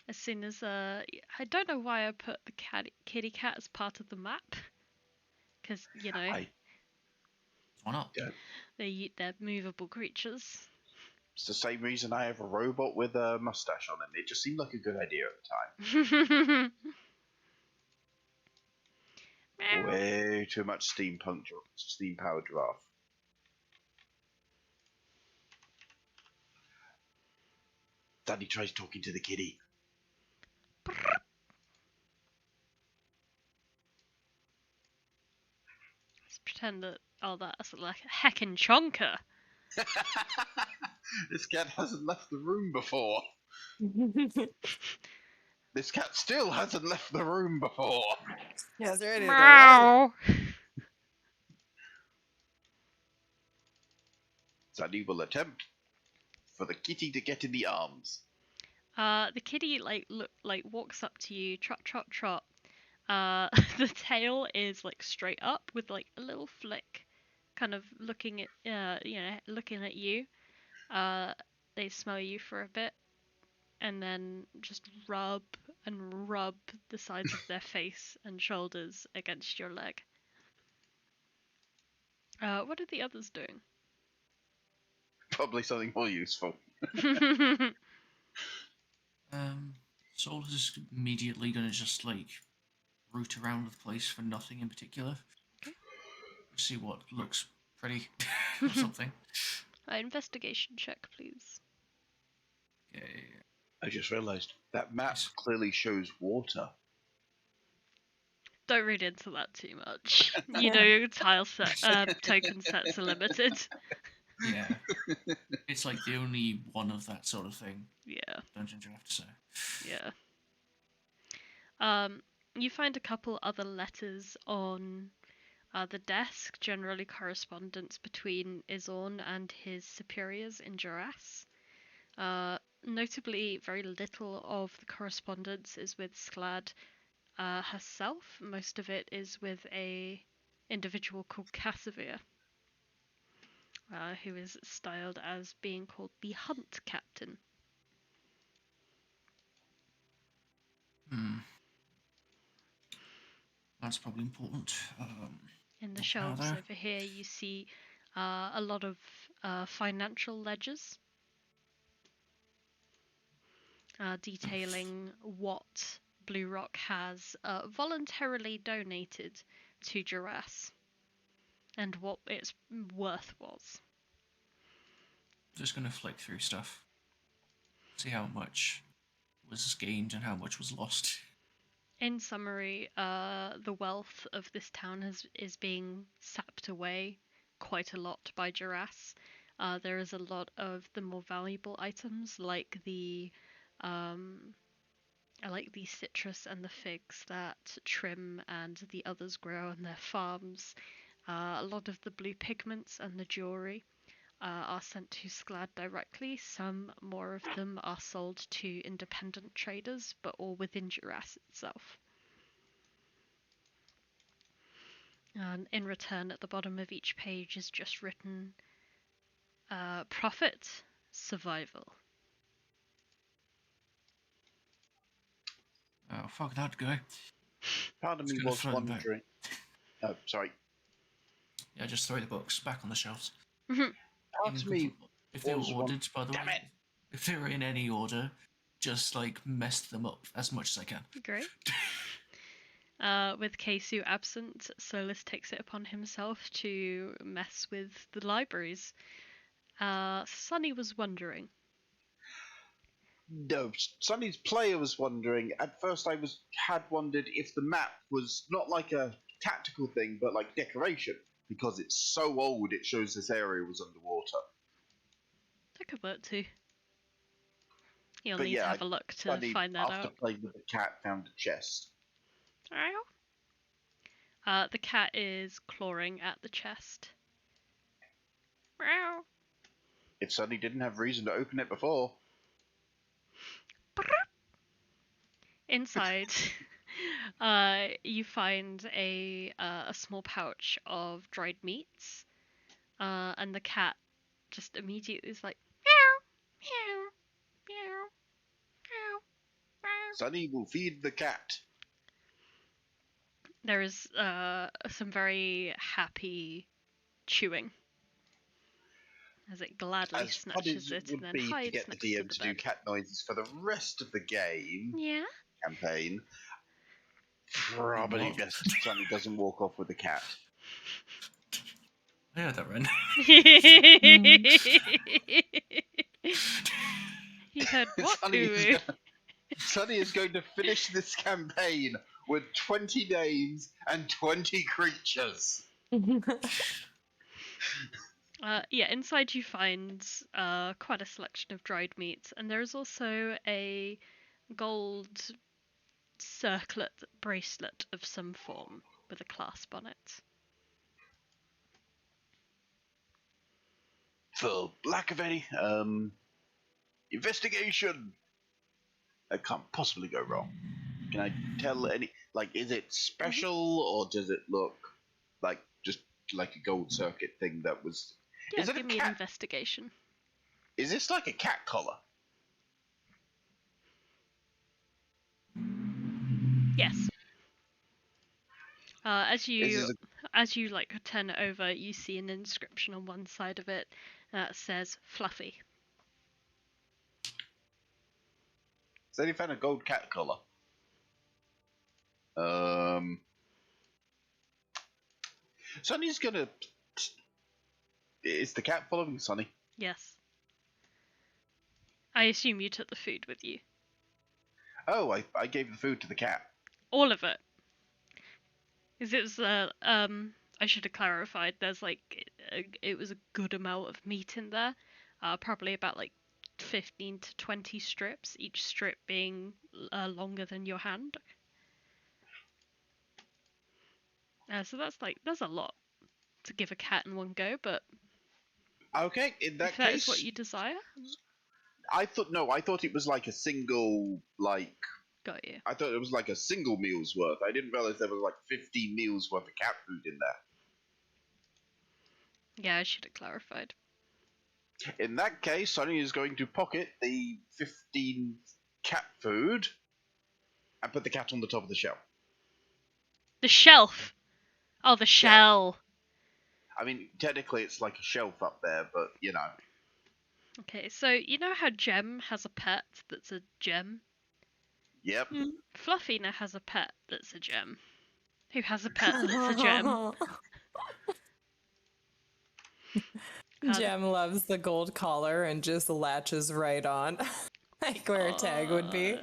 As soon as I don't know why I put the kitty cat as part of the map, because you know Why not? Yeah. they're movable creatures. It's the same reason I have a robot with a mustache on him. It just seemed like a good idea at the time. Way too much steam powered giraffe. Daddy tries talking to the kitty. Let's pretend that that's like a heckin' chonker. This cat hasn't left the room before. This cat still hasn't left the room before. Yeah, it's ready to go. Meow. Sunny will attempt for the kitty to get in the arms. The kitty walks up to you, trot trot trot. The tail is like straight up with like a little flick, kind of looking at looking at you. They smell you for a bit, and then just rub and rub the sides of their face and shoulders against your leg. What are the others doing? Probably something more useful. Solas is immediately gonna just like root around the place for nothing in particular. Okay. See what looks pretty or something. Investigation check, please. Okay. I just realised that map Yes. clearly shows water. Don't read into that too much. You know, token sets are limited. Yeah. It's like the only one of that sort of thing. Yeah. Dungeon Draft, so. Yeah. You find a couple other letters on the desk, generally correspondence between Izorn and his superiors in Duras. Notably, very little of the correspondence is with Sklad herself. Most of it is with a individual called Cassavir, who is styled as being called the Hunt Captain. That's probably important. In the Not shelves powder. over here, you see a lot of financial ledgers detailing what Blue Rock has voluntarily donated to Duras and what its worth was. Just gonna flick through stuff. See how much was gained and how much was lost. In summary, the wealth of this town is being sapped away quite a lot by Duras. There is a lot of the more valuable items like the citrus and the figs that Trim and the others grow on their farms. A lot of the blue pigments and the jewelry are sent to Sklad directly. Some more of them are sold to independent traders, but all within Duras itself. And in return, at the bottom of each page is just written profit, survival. Oh, fuck that guy. Part of Just me gonna was throw them back. wondering. Oh, sorry. Yeah, just throw the books back on the shelves. Part of me If they were was ordered, by the Damn way, it! if they were in any order, just like mess them up as much as I can. Great. With Keisu absent, Solas takes it upon himself to mess with the libraries. Sunny was wondering. No, Sunny's player was wondering. At first, had wondered if the map was not like a tactical thing, but like decoration, because it's so old. It shows this area was underwater. That could work too. You'll But need yeah, to have a look to Sunny, find that after out. playing with the cat, found a chest. The cat is clawing at the chest. Meow. If Sunny didn't have reason to open it before. Inside, you find a small pouch of dried meats, and the cat just immediately is like meow, meow, meow, meow, meow. Sunny will feed the cat. There is some very happy chewing as it gladly As fun as snatches it it and would then be to hides get the next to DM the to do bed. cat noises for the rest of the game Yeah. campaign, probably What? best if Sunny doesn't walk off with the cat. I heard that, Ren. He heard what? Sunny is going to finish this campaign with 20 names and 20 creatures. Yeah, inside you find quite a selection of dried meats, and there is also a gold circlet bracelet of some form with a clasp on it. For lack of any, investigation. That can't possibly go wrong. Can I tell any? Like, is it special or does it look like just like a gold circuit thing that was? Yeah, Is it give a me an cat? investigation. Is this like a cat collar? Yes. As Is you like turn it over, you see an inscription on one side of it that says "Fluffy." So they found a gold cat collar. Sonny's gonna. Is the cat following Sonny? Yes. I assume you took the food with you. Oh, I gave the food to the cat. All of it. Because it was I should have clarified. There's like it was a good amount of meat in there. Probably about like 15 to 20 strips, each strip being longer than your hand. So that's a lot to give a cat in one go, but Okay, in that if that case, is what you desire, I thought it was like a single got you. I thought it was like a single meal's worth. I didn't realize there was like 15 meals worth of cat food in there. Yeah, I should have clarified. In that case, Sonny is going to pocket the 15 cat food and put the cat on the top of the shelf. The shelf. Oh, the shell. I mean, technically it's like a shelf up there, but you know. Okay, so you know how Gem has a pet that's a gem? Yep. Fluffy now has a pet that's a gem. Who has a pet that's a gem? Gem loves the gold collar and just latches right on, like where a tag would be.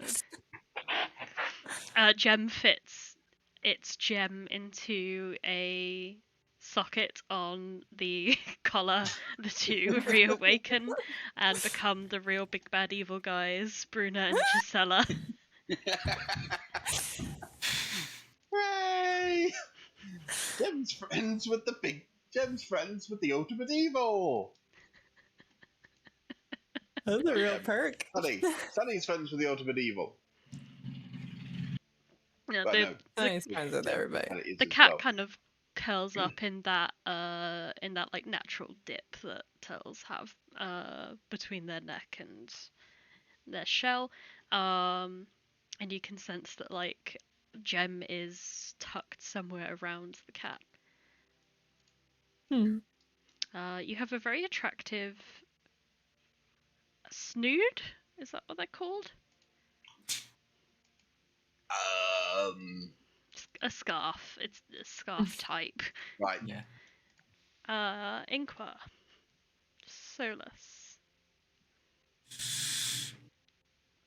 Gem fits its gem into a socket on the collar. The two reawaken and become the real big bad evil guys, Bruna and Gisela. Hooray! Gem's friends with the ultimate evil. That's a real perk. Sunny's friends with the ultimate evil. Yeah, Nice friends with everybody. the cat kind of curls up in that like natural dip that turtles have between their neck and their shell, and you can sense that like Gem is tucked somewhere around the cat. You have a very attractive snood. Is that what they're called? A scarf. It's a scarf type. Right. Yeah. Inqua. Solas.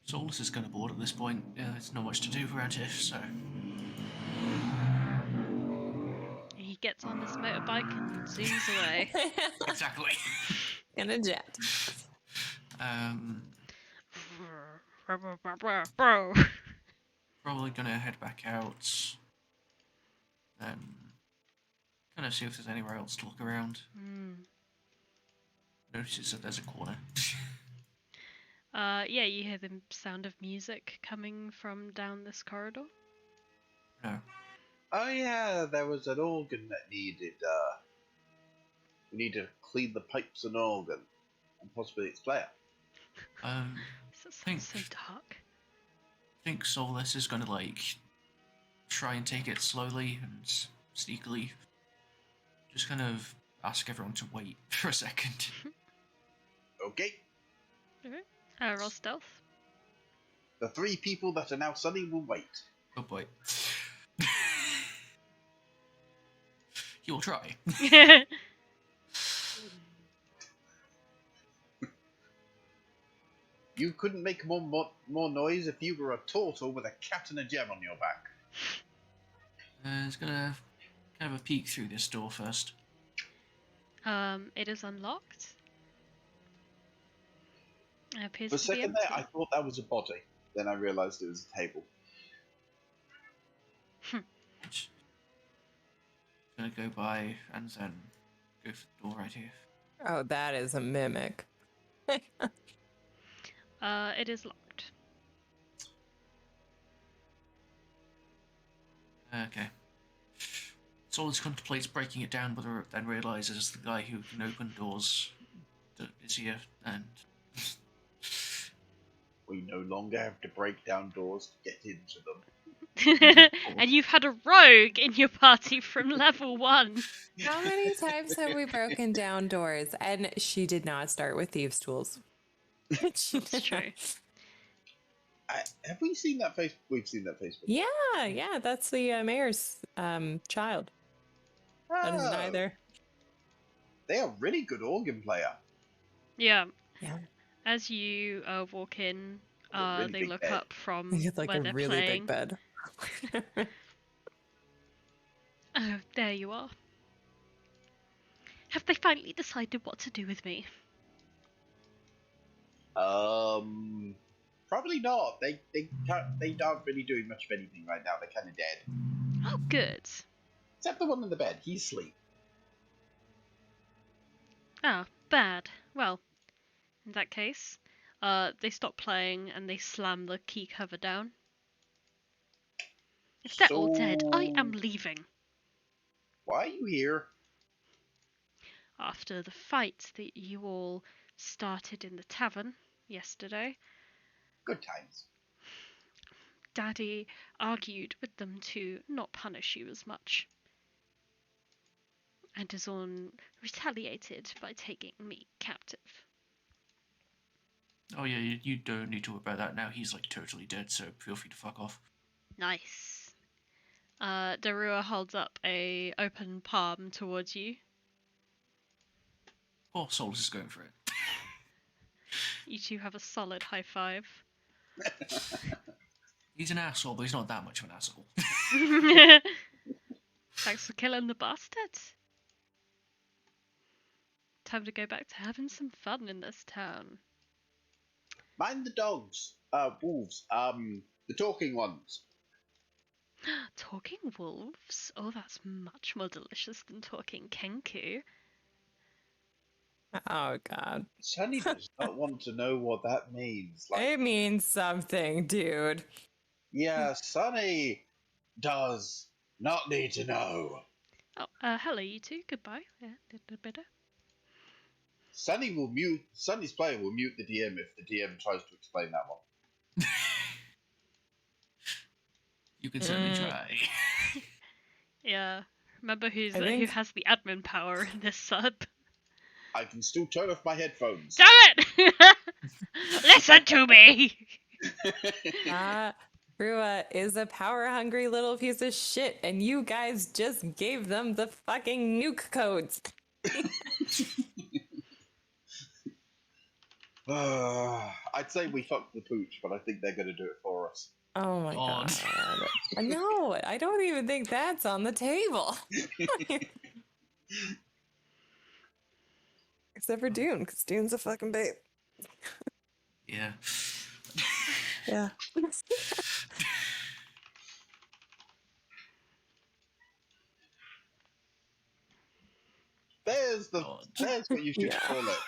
Solas is kind of bored at this point. There's not much to do around here, so. He gets on his motorbike and zooms away. Exactly. In a jet. Probably gonna head back out. Kind of see if there's anywhere else to look around. Notices that there's a corner. Yeah, you hear the sound of music coming from down this corridor. No. Oh yeah, there was an organ that needed. We need to clean the pipes and organ, and possibly its player. That sounds so dark. I think Solas is gonna try and take it slowly and sneakily. Just kind of ask everyone to wait for a second. Okay. Okay. Roll stealth. The 3 people that are now Sunny will wait. Oh boy. You'll try. You couldn't make more noise if you were a turtle with a cat and a gem on your back. It's gonna kind of a peek through this door first. It is unlocked. It appears For a to be second empty. there, I thought that was a body. Then I realised it was a table. gonna go by and then go for the door right here. Oh, that is a mimic. It is locked. Okay. Solas contemplates breaking it down, but then realizes the guy who can open doors is here, and We no longer have to break down doors to get into them. And you've had a rogue in your party from level 1. How many times have we broken down doors? And she did not start with thieves' tools. That's true. Have we seen that face? We've seen that face before. Yeah, that's the mayor's child. That is Oh, neither. they are really good organ player. Yeah. Yeah. As you walk in, A really they big look bed. up from It's like where a they're really playing. big bed. Oh, there you are. Have they finally decided what to do with me? Probably not. They aren't really doing much of anything right now. They're kind of dead. Oh, good. Except the one in the bed. He's asleep. Ah, bad. Well, in that case, they stop playing and they slam the key cover down. If they're all dead, I am leaving. Why are you here? After the fight that you all started in the tavern yesterday, Good times. Daddy argued with them to not punish you as much. And Azorn retaliated by taking me captive. oh yeah, you don't need to worry about that now. He's like totally dead, so feel free to fuck off. Nice. Darua holds up a open palm towards you. Oh, Solas is going for it. You two have a solid high five. He's an asshole, but he's not that much of an asshole. Thanks for killing the bastard. Time to go back to having some fun in this town. Mind the dogs. Wolves. The talking ones. Talking wolves? Oh, that's much more delicious than talking kenku. Oh, God. Sunny does not want to know what that means. It means something, dude. Yeah, Sunny does not need to know. Oh, hello you two. Goodbye. Yeah, better. Sunny's player will mute the DM if the DM tries to explain that one. You can certainly try. Yeah. Remember who think- has the admin power in this sub? I can still turn off my headphones. Damn it! Listen to me! Rua is a power-hungry little piece of shit, and you guys just gave them the fucking nuke codes. I'd say we fucked the pooch, but I think they're going to do it for us. Oh my God. God. No, I don't even think that's on the table. Except for Dune, because Dune's a fucking babe. Yeah. Yeah. There's what you should Yeah. call it.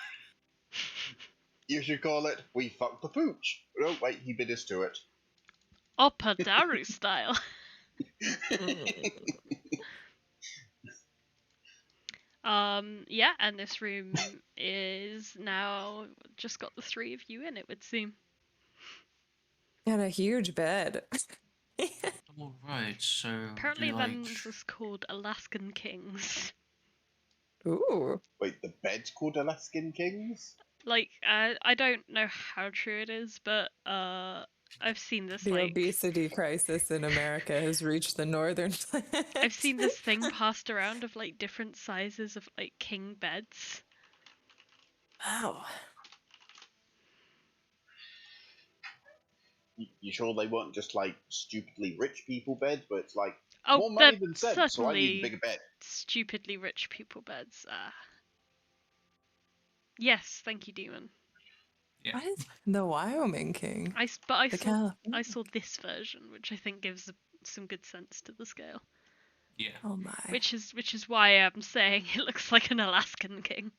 You should call it, we fucked the pooch. Oh, wait, he bit us to it. Opadaru style. Yeah, and this room is now just got the three of you in, it would seem. And a huge bed. Alright, so. Apparently do you like... Ven's is called Alaskan Kings. Ooh. Wait, the bed's called Alaskan Kings? Like, I don't know how true it is, but I've seen this, The like... obesity crisis in America has reached the northern planet. I've seen this thing passed around of, like, different sizes of, like, king beds. Wow. You sure they weren't just, like, stupidly rich people beds, but it's like, Oh, more money they're than sense, so I need a certainly bigger bed. stupidly rich people beds. Yes, thank you, Demon. Yeah. What is the Wyoming King? I The saw this version, which I think gives some good sense to the scale. Yeah. Oh my. Which is why I'm saying it looks like an Alaskan king.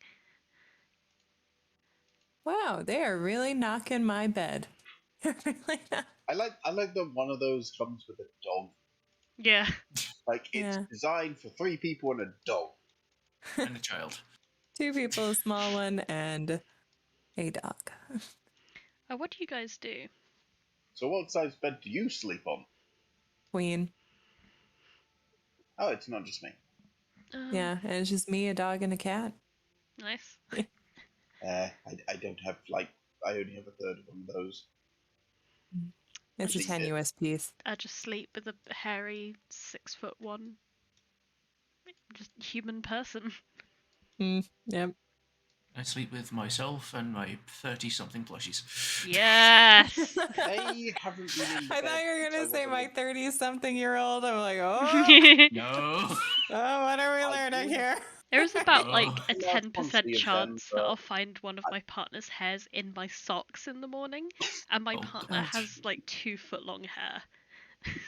Wow, they are really knocking my bed. Really not. I like that one of those comes with a dog. Yeah. Like it's Yeah. designed for 3 people and a dog. And a child. 2 people, a small one, and a dog. What do you guys do? So what size bed do you sleep on? Queen. Oh, it's not just me. Yeah, and it's just me, a dog, and a cat. Nice. I don't have I only have a third of one of those. It's a Actually, tenuous piece. I just sleep with a hairy 6'1", just human person. Yep. I sleep with myself and my 30-something plushies. Yes. They haven't been in the I bed thought you were since gonna I say was a my little- 30-something-year-old. I'm like, oh, No. what are we I learning do. here? There is about like a Large 10% quantity of them, chance that but I'll find one of my partner's hairs in my socks in the morning, and my Oh, partner God. has like 2-foot-long hair.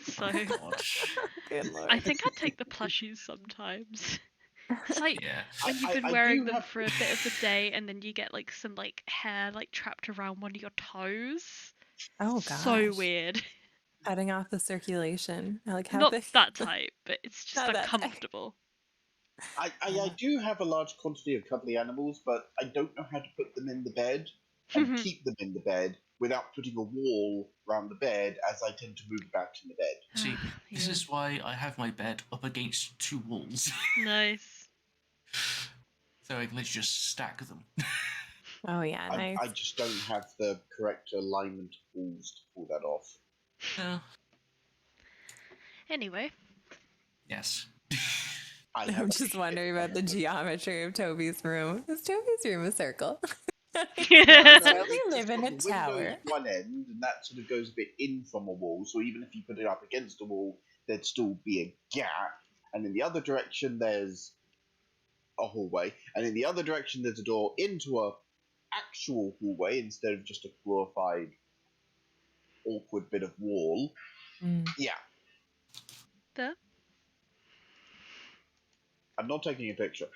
So Oh, God. Good lord. I think I'd take the plushies sometimes. Cause like Yeah. when you've been I wearing do them have- for a bit of the day, and then you get like some like hair like trapped around one of your toes. Oh So gosh. weird. Cutting off the circulation. I like how Not they that type, but it's just Not that type. uncomfortable. I do have a large quantity of cuddly animals, but I don't know how to put them in the bed and keep them in the bed without putting a wall around the bed, as I tend to move about in the bed. See, this Yeah. is why I have my bed up against 2 walls. Nice. So I can literally just stack them. Oh yeah, nice. I just don't have the correct alignment of walls to pull that off. Yeah. Anyway. Yes. I have I'm a just shit wondering ton about the of them. geometry of Toby's room. Is Toby's room a circle? No, Does no, Toby it's live just in got a the window tower? at one end, and that sort of goes a bit in from a wall. So even if you put it up against a wall, there'd still be a gap. And in the other direction, there's a hallway, and in the other direction, there's a door into a actual hallway instead of just a glorified awkward bit of wall. Yeah, There. I'm not taking a picture.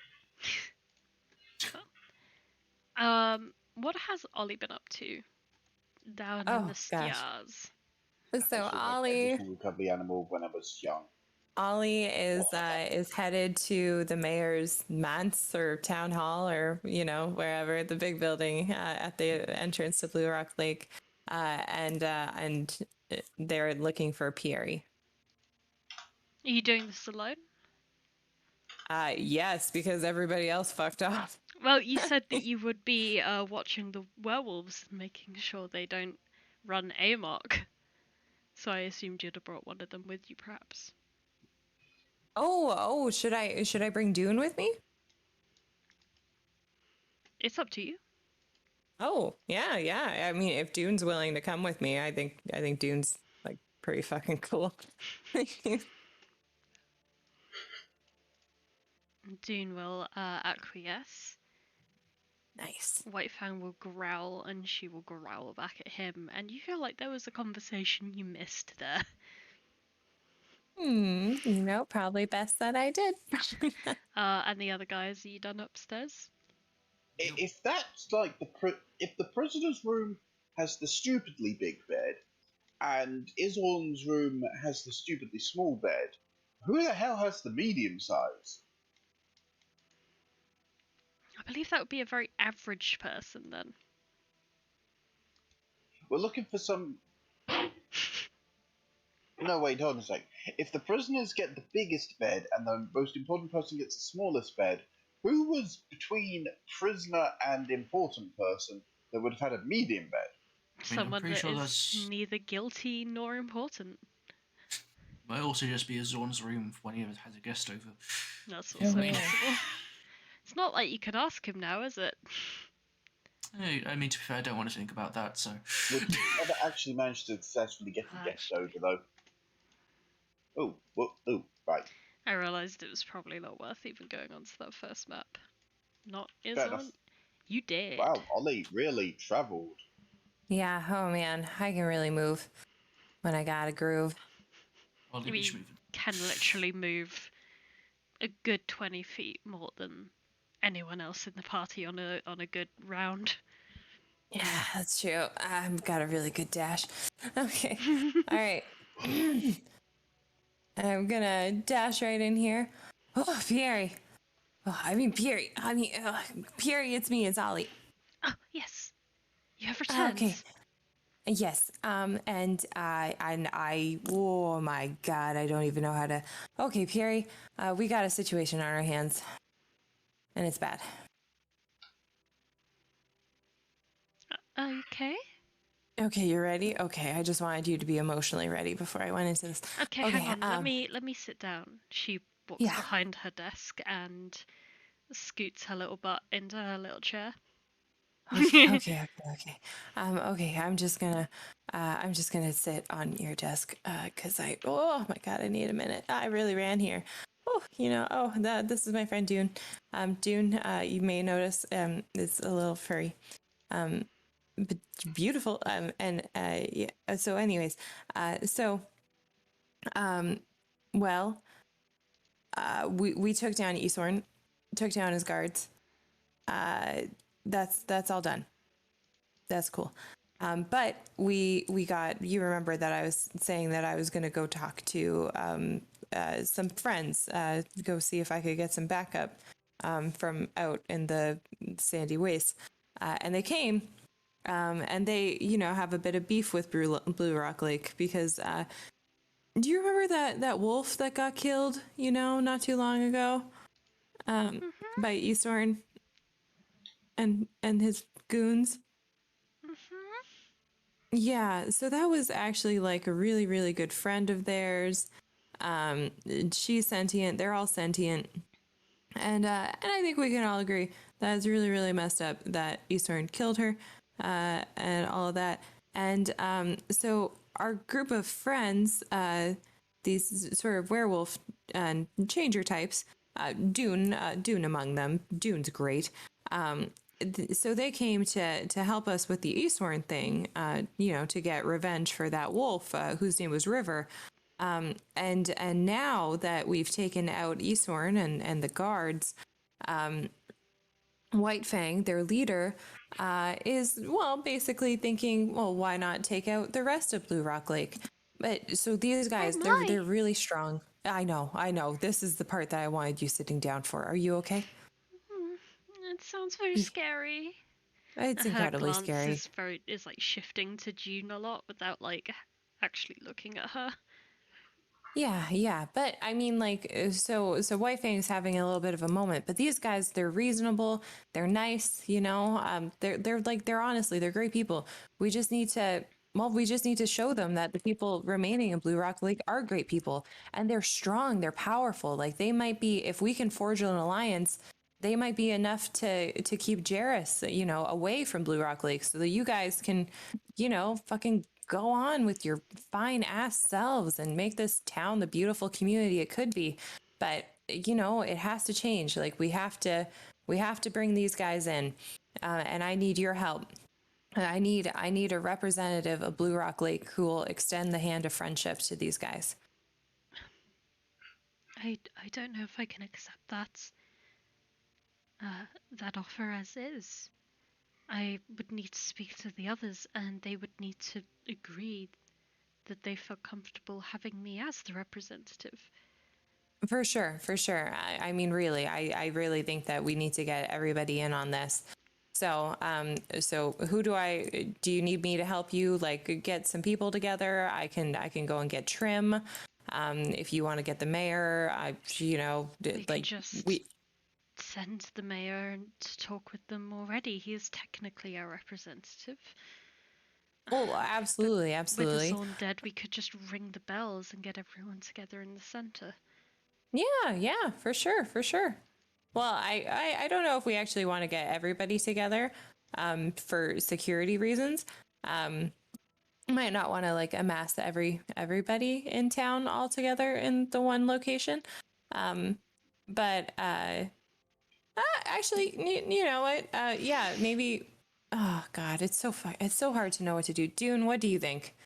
What has Ollie been up to down in Oh, the gosh. stars? So Also, Ollie every cuddly animal when I was young. is headed to the mayor's manse or town hall or wherever, the big building at the entrance to Blue Rock Lake, and they're looking for Pierre. Are you doing this alone? Yes, because everybody else fucked off. Well, you said that you would be watching the werewolves and making sure they don't run amok. So I assumed you'd have brought one of them with you, perhaps. Oh, should I bring Dune with me? It's up to you. Oh, yeah. I mean, if Dune's willing to come with me, I think Dune's like pretty fucking cool. Dune will acquiesce. Nice. Whitefang will growl, and she will growl back at him. And you feel like there was a conversation you missed there. Probably best that I did. And the other guys, are you done upstairs? If that's like if the prisoner's room has the stupidly big bed, and Isoln's room has the stupidly small bed, who the hell has the medium size? I believe that would be a very average person then. We're looking for some. No, wait, hold on a sec. If the prisoners get the biggest bed and the most important person gets the smallest bed, who was between prisoner and important person that would have had a medium bed? I'm Someone pretty that sure is that's- neither guilty nor important. Might also just be a Zorn's room when he has a guest over. That's Oh, also man. possible. It's not like you could ask him now, is it? I mean, to be fair, I don't want to think about that, so. Would you ever actually manage to successfully get a guest over, though? Oh, right. I realised it was probably not worth even going onto that first map. Not Fair Isoln. enough. You did. Wow, Ollie really travelled. Yeah, oh man, I can really move when I got a groove. I'll leave We you moving. can literally move a good 20 feet more than anyone else in the party on a good round. Yeah, that's true. I've got a really good dash. Okay. All right. I'm gonna dash right in here. Oh, Pierre. Pierre. Pierre, it's me. It's Ollie. Oh, yes. You have returned. Okay. Yes. Oh my God, I don't even know how to. Okay, Pierre. We got a situation on our hands, and it's bad. Okay. Okay, you ready? Okay, I just wanted you to be emotionally ready before I went into this. Okay, hang on. Let me sit down. She walks behind her desk and scoots her little butt into her little chair. Okay. I'm just gonna sit on your desk, cause oh my God, I need a minute. I really ran here. This is my friend Dune. Dune, you may notice, is a little furry. But beautiful. Yeah. So anyways, we took down Esorn, took down his guards. That's all done. That's cool. But we got, you remember that I was saying that I was going to go talk to some friends, go see if I could get some backup from out in the sandy wastes. And they came, and they, have a bit of beef with Blue Rock Lake because do you remember that wolf that got killed, not too long ago by Esorn and his goons? Yeah, so that was actually like a really, really good friend of theirs. She's sentient. They're all sentient, and I think we can all agree that it's really, really messed up that Eastern killed her, and all of that. And so our group of friends, these sort of werewolf and changer types, Dune among them. Dune's great. So they came to help us with the Eastworn thing, to get revenge for that wolf whose name was River. And now that we've taken out Eastworn and the guards, White Fang, their leader, is basically thinking, well, why not take out the rest of Blue Rock Lake? But so these guys, they're really strong. I know. This is the part that I wanted you sitting down for. Are you okay? It sounds very scary. It's incredibly scary. Is like shifting to June a lot without like actually looking at her. Yeah. But I mean, like, so White Fang's having a little bit of a moment, but these guys, they're reasonable, they're nice, they're honestly, they're great people. We just need to show them that the people remaining in Blue Rock Lake are great people, and they're strong, they're powerful. Like, they might be, if we can forge an alliance, they might be enough to keep Jarrus, away from Blue Rock Lake, so that you guys can, fucking go on with your fine ass selves and make this town the beautiful community it could be. But it has to change. Like, we have to bring these guys in, and I need your help. I need a representative of Blue Rock Lake who will extend the hand of friendship to these guys. I don't know if I can accept that offer as is. I would need to speak to the others, and they would need to agree that they felt comfortable having me as the representative. For sure. I mean, really, I really think that we need to get everybody in on this. So, do you need me to help you, like, get some people together? I can go and get Trim. If you want to get the mayor, we send the mayor to talk with them already. He is technically our representative. Oh, absolutely. With us all dead, we could just ring the bells and get everyone together in the center. Yeah, for sure. Well, I don't know if we actually want to get everybody together, for security reasons. Might not want to, like, amass everybody in town all together in the one location. But actually, you know what? Yeah, maybe. Oh God, it's so hard to know what to do. Dune, what do you think?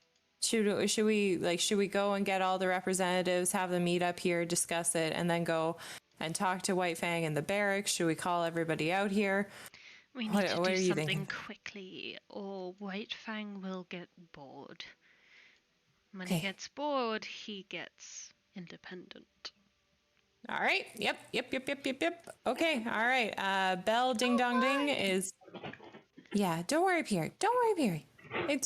Should we go and get all the representatives, have them meet up here, discuss it, and then go and talk to White Fang in the barracks? Should we call everybody out here? We need What to are do you something thinking? quickly, or White Fang will get bored. When he Okay. gets bored, he gets independent. All right. Yep. Okay. All right. Bell ding dong ding is. Yeah. Don't worry, Pierre. Don't worry, Pierre.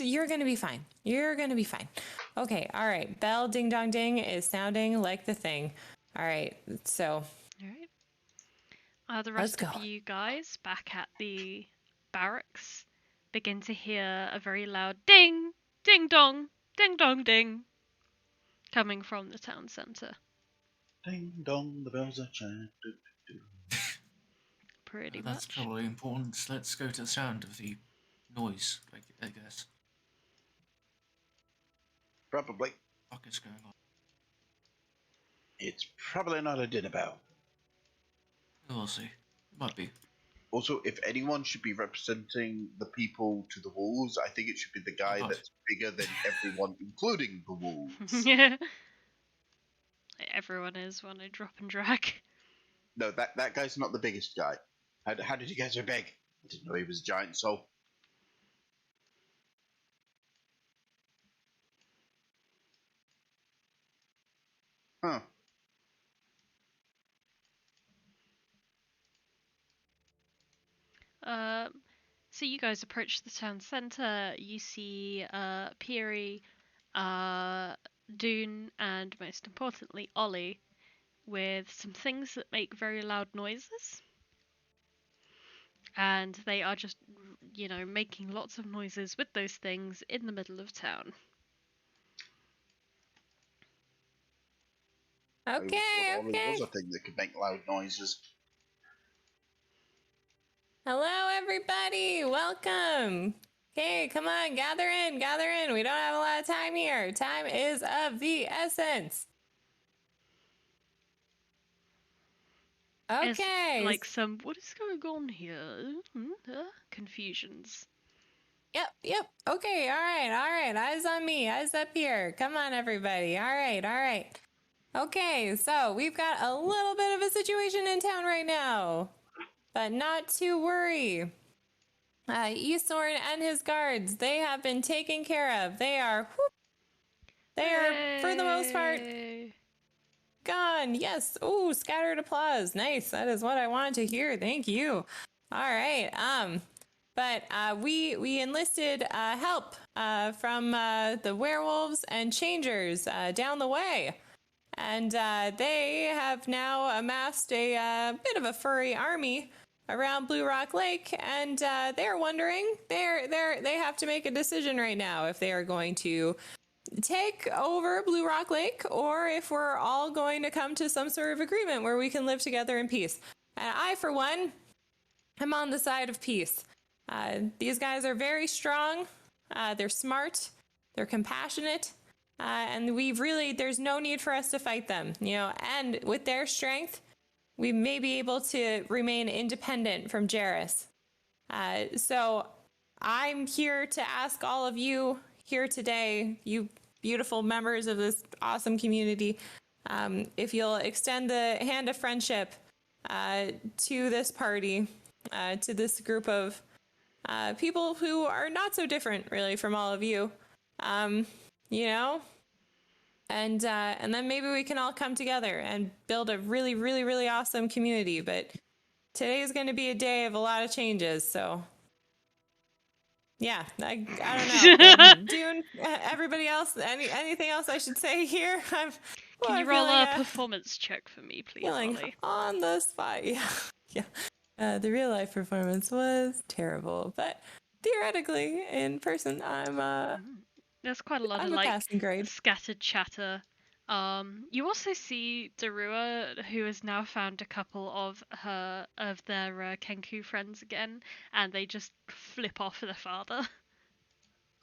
You're gonna be fine. You're gonna be fine. Okay. All right. Bell ding dong ding is sounding like the thing. All right. So Alright. The let's rest go. of you guys back at the barracks begin to hear a very loud ding, ding dong, ding, coming from the town centre. Ding dong, the bells are chiming. Pretty That's much. probably important. Let's go to the sound of the noise, I guess. Probably. What is going on? It's probably not a dinner bell. We'll see. It might be. Also, if anyone should be representing the people to the wolves, I think it should be the guy God. that's bigger than everyone, including the wolves. Yeah. Everyone is when I drop and drag. No, that guy's not the biggest guy. How did you get so big? I didn't know he was a giant soul. Huh. So you guys approach the town centre. You see Peary, Dune, and most importantly Ollie, with some things that make very loud noises. And they are just, making lots of noises with those things in the middle of town. Okay. Ollie was a thing that could make loud noises. Hello, everybody. Welcome. Okay, come on, gather in. We don't have a lot of time here. Time is of the essence. Okay. It's like some, what is going on here? Confusions. Yep. Okay, all right. Eyes on me. Eyes up here. Come on, everybody. All right. Okay, so we've got a little bit of a situation in town right now, but not to worry. Easorn and his guards, they have been taken care of. They are, for the most part, gone. Yes. Ooh, scattered applause. Nice. That is what I wanted to hear. Thank you. All right. But we enlisted help from the werewolves and changers down the way. And they have now amassed a bit of a furry army around Blue Rock Lake, and they're wondering, they have to make a decision right now if they are going to take over Blue Rock Lake or if we're all going to come to some sort of agreement where we can live together in peace. And I, for one, am on the side of peace. These guys are very strong, they're smart, they're compassionate, and there's no need for us to fight them, and with their strength, we may be able to remain independent from Jarrus. So I'm here to ask all of you here today, you beautiful members of this awesome community, if you'll extend the hand of friendship to this party, to this group of people who are not so different, really, from all of you, and then maybe we can all come together and build a really, really, really awesome community. But today is going to be a day of a lot of changes, so yeah, I don't know. Dune, everybody else, anything else I should say here? Can you roll a performance check for me, please, feeling Ollie? on the spot. Yeah. The real life performance was terrible, but theoretically, in person, There's quite a lot I'm of a passing grade. scattered chatter. You also see Darua, who has now found a couple of their Kenku friends again, and they just flip off their father.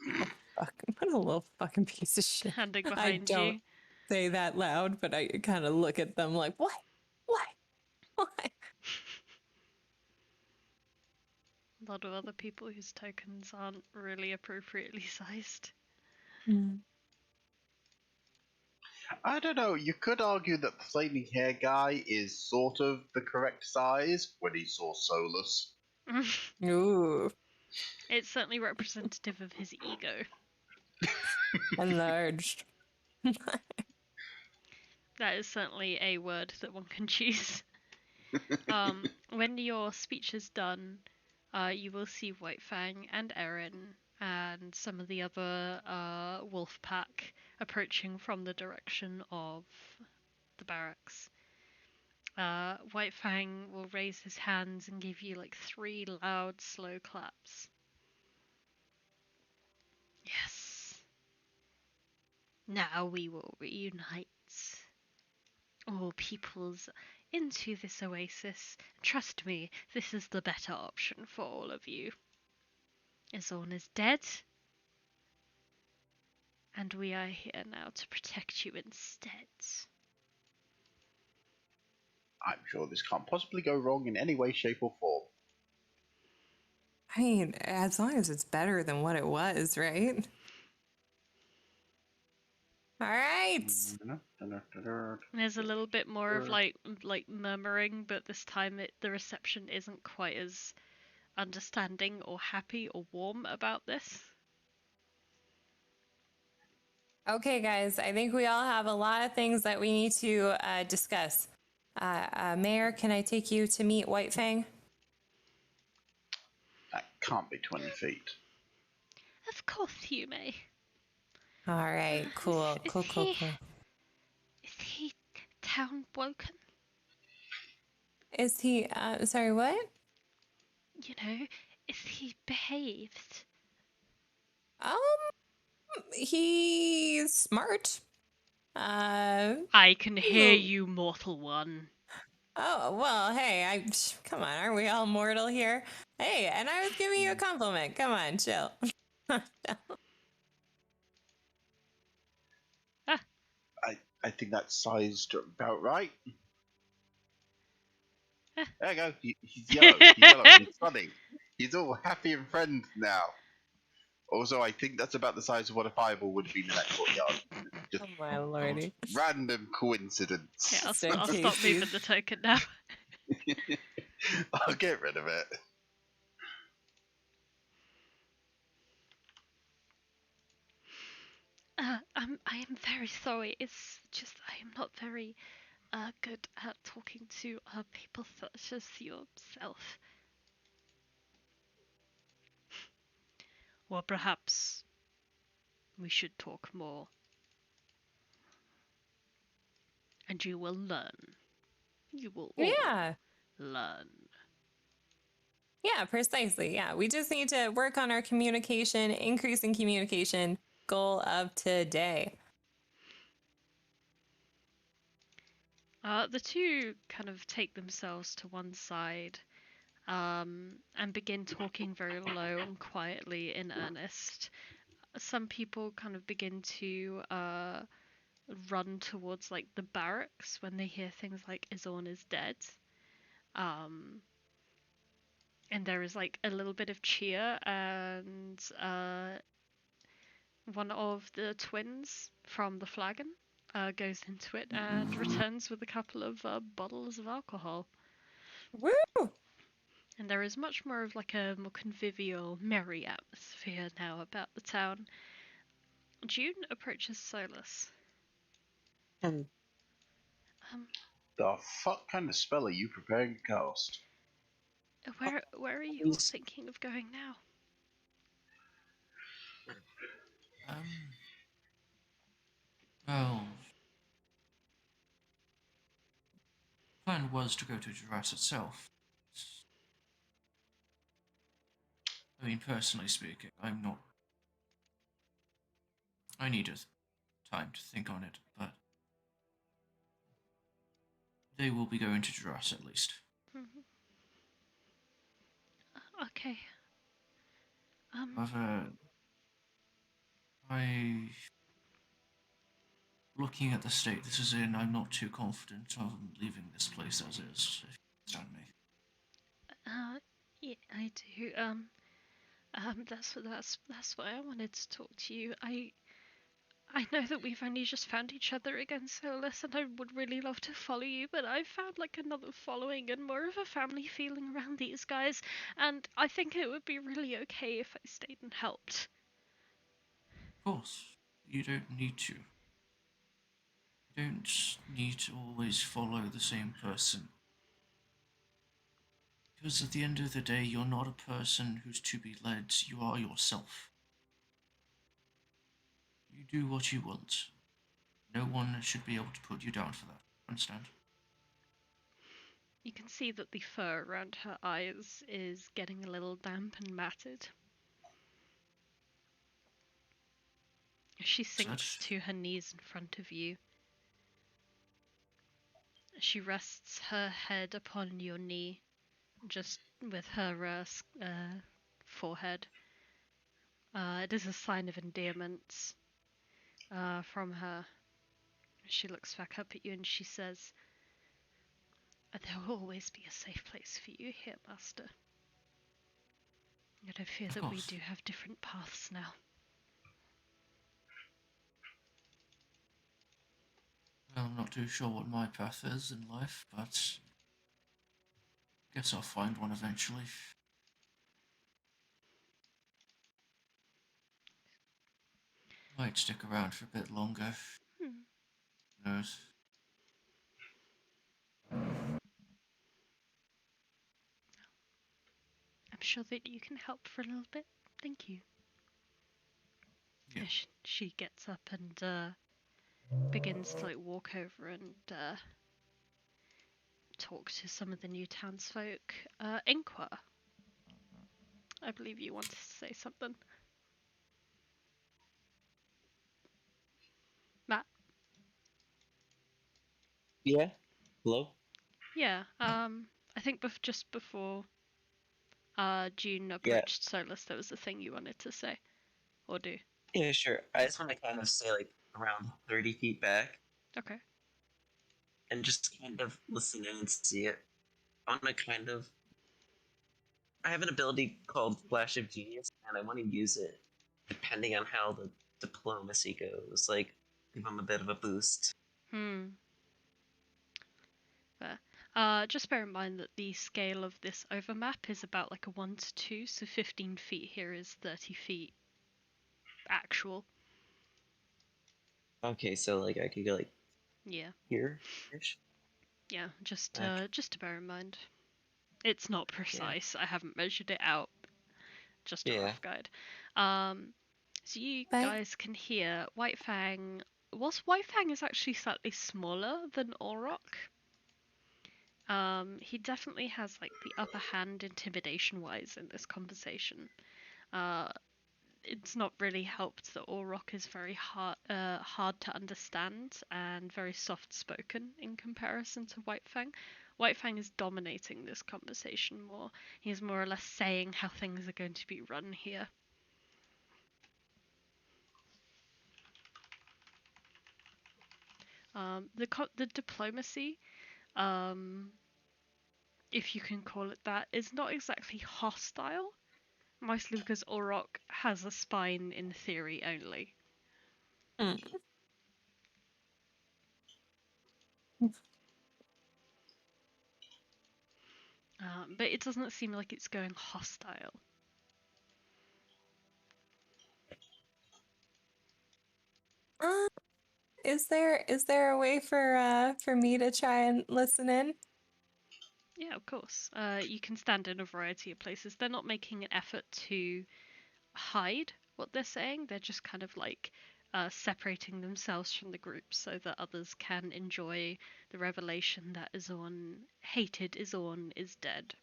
Oh, fuck. What a little fucking piece of shit. Standing I behind don't you. say that loud, but I kind of look at them like, what? Why? A lot of other people whose tokens aren't really appropriately sized. I don't know. You could argue that the flaming hair guy is sort of the correct size when he saw Solas. Ooh, It's certainly representative of his ego. enlarged. That is certainly a word that one can choose. When your speech is done, you will see Whitefang and Erin and some of the other wolf pack approaching from the direction of the barracks. Whitefang will raise his hands and give you like 3 loud, slow claps. Yes. Now we will reunite all peoples into this oasis. Trust me, this is the better option for all of you. Izorn is dead, and we are here now to protect you instead. I'm sure this can't possibly go wrong in any way, shape, or form. I mean, as long as it's better than what it was, right? All right. There's a little bit more of like murmuring, but this time the reception isn't quite as understanding or happy or warm about this. Okay, guys, I think we all have a lot of things that we need to discuss. Mayor, can I take you to meet Whitefang? That can't be 20 feet. Of course you may. All right, cool. Is he town woken? Is he, sorry, what? You know, is he behaved? He's smart. I can hear you, mortal one. Oh, well, hey, come on, aren't we all mortal here? Hey, and I was giving you a compliment. Come on, chill. I think that's sized about right. There you go. He's yellow. He's yellow. He's funny. He's all happy and friend now. Also, I think that's about the size of what a fireball would be in that courtyard. Just Oh my lordy. random coincidence. Yeah, I'll Just in stop case moving he's- the token now. I'll get rid of it. I am very sorry. It's just I am not very good at talking to people such as yourself. Or perhaps we should talk more. And you will learn. You will all learn. Yeah, precisely. Yeah, we just need to work on our communication, increasing communication. Goal of today. The two kind of take themselves to one side and begin talking very low and quietly in earnest. Some people kind of begin to run towards like the barracks when they hear things like Izorn is dead. And there is like a little bit of cheer, and one of the twins from the flagon goes into it and returns with a couple of bottles of alcohol. Woo! And there is much more of like a more convivial, merry atmosphere now about the town. June approaches Solas. The fuck kind of spell are you preparing to cast? Where are you all thinking of going now? Well, plan was to go to Duras itself. I mean, personally speaking, I'm not. I need time to think on it, but they will be going to Duras at least. Okay. However, looking at the state this is in, I'm not too confident of leaving this place as is, if you understand me. Yeah, I do. That's why I wanted to talk to you. I know that we've only just found each other again, Solas, and I would really love to follow you, but I've found like another following and more of a family feeling around these guys, and I think it would be really okay if I stayed and helped. Of course, you don't need to. You don't need to always follow the same person. Because at the end of the day, you're not a person who's to be led, you are yourself. You do what you want. No one should be able to put you down for that. Understand? You can see that the fur around her eyes is getting a little damp and matted. She sinks to her knees in front of you. She rests her head upon your knee, just with her forehead. It is a sign of endearment from her. She looks back up at you and she says, "There will always be a safe place for you here, Master. Yet I fear that we do have different paths now." Well, I'm not too sure what my path is in life, but guess I'll find one eventually. Might stick around for a bit longer. Who knows? I'm sure that you can help for a little bit. Thank you. Yeah. She gets up and begins to like walk over and talk to some of the new townsfolk. Inqua, I believe you wanted to say something. Matt? Yeah? Hello? Yeah, I think just before June Yeah. approached Solas, there was a thing you wanted to say. Or do. Yeah, sure. I just want to kind of stay like around 30 feet back Okay. and just kind of listen in and see it. I want to kind of. I have an ability called Flash of Genius, and I want to use it depending on how the diplomacy goes. Like, give them a bit of a boost. Fair. Just bear in mind that the scale of this overmap is about like a 1 to 2, so 15 feet here is 30 feet actual. Okay, so like I could go like Yeah. here-ish. Yeah, just to bear in mind. It's not precise. I haven't measured it out. Just a rough guide. So you guys can hear White Fang. Whilst White Fang is actually slightly smaller than Auroch, he definitely has like the upper hand intimidation-wise in this conversation. It's not really helped that Auroch is very hard to understand and very soft-spoken in comparison to White Fang. White Fang is dominating this conversation more. He's more or less saying how things are going to be run here. The diplomacy, if you can call it that, is not exactly hostile, mostly because Auroch has a spine in theory only. But it doesn't seem like it's going hostile. Is there a way for me to try and listen in? Yeah, of course. You can stand in a variety of places. They're not making an effort to hide what they're saying. They're just kind of like separating themselves from the group so that others can enjoy the revelation that Azorn hated Azorn is dead.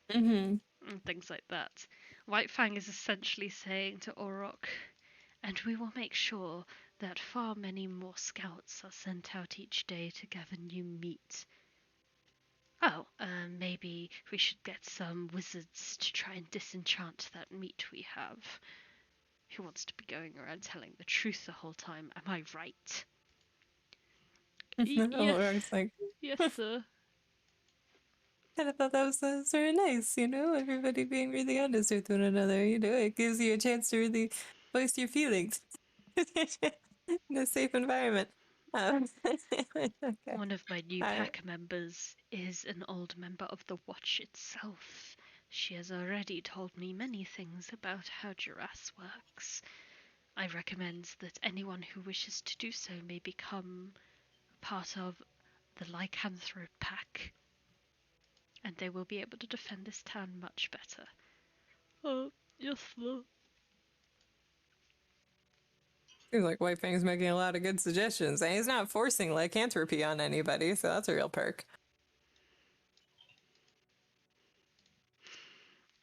And things like that. White Fang is essentially saying to Auroch, "And we will make sure that far many more scouts are sent out each day to gather new meat. Oh, maybe we should get some wizards to try and disenchant that meat we have. Who wants to be going around telling the truth the whole time? Am I right?" Yes. Like, yes, sir. kind of thought that was sort of nice, everybody being really honest with one another. It gives you a chance to really voice your feelings. in a safe environment. Okay. One of my new I- pack members is an old member of the Watch itself. She has already told me many things about how Duras works. I recommend that anyone who wishes to do so may become part of the Lycanthrope pack, and they will be able to defend this town much better. Oh, yes, sir. Seems like White Fang's making a lot of good suggestions, and he's not forcing lycanthropy on anybody, so that's a real perk.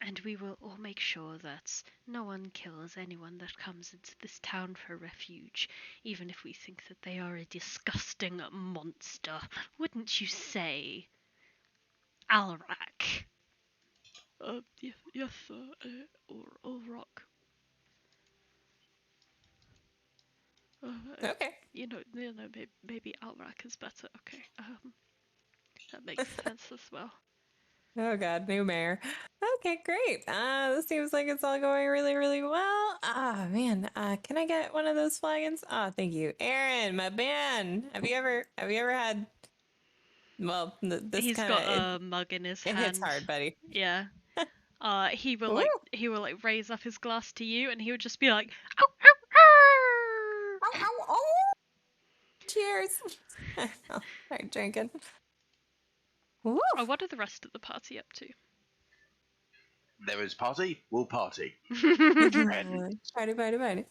And we will all make sure that no one kills anyone that comes into this town for refuge, even if we think that they are a disgusting monster. Wouldn't you say, Alrak? Yes, sir. Or Rock. Okay. Maybe Alrak is better. Okay. That makes sense as well. Oh god, new mayor. Okay, great. This seems like it's all going really, really well. Ah, man. Can I get one of those flagons? Oh, thank you, Aaron, my man. Have you ever had? Well, this He's kind got of a mug in his it hits hand. hard, buddy. Yeah. He will Ooh. raise up his glass to you, and he would just be like, Ow, ow, ow. Cheers. Start drinking. Woo. Oh, what are the rest of the party up to? There is party, we'll party. Party, party, party.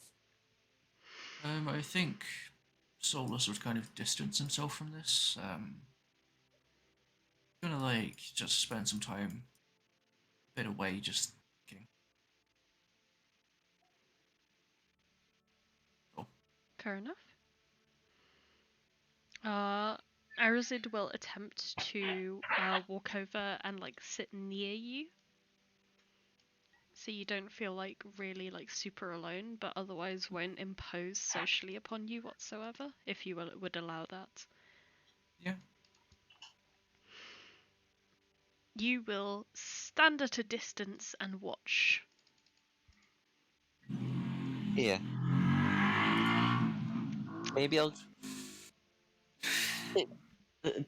I think Solas would kind of distance himself from this. Gonna like just spend some time a bit away, just thinking. Oh, Fair enough. Arazid will attempt to walk over and like sit near you, so you don't feel like really like super alone, but otherwise won't impose socially upon you whatsoever, if you would allow that. yeah. You will stand at a distance and watch. Yeah. Maybe I'll.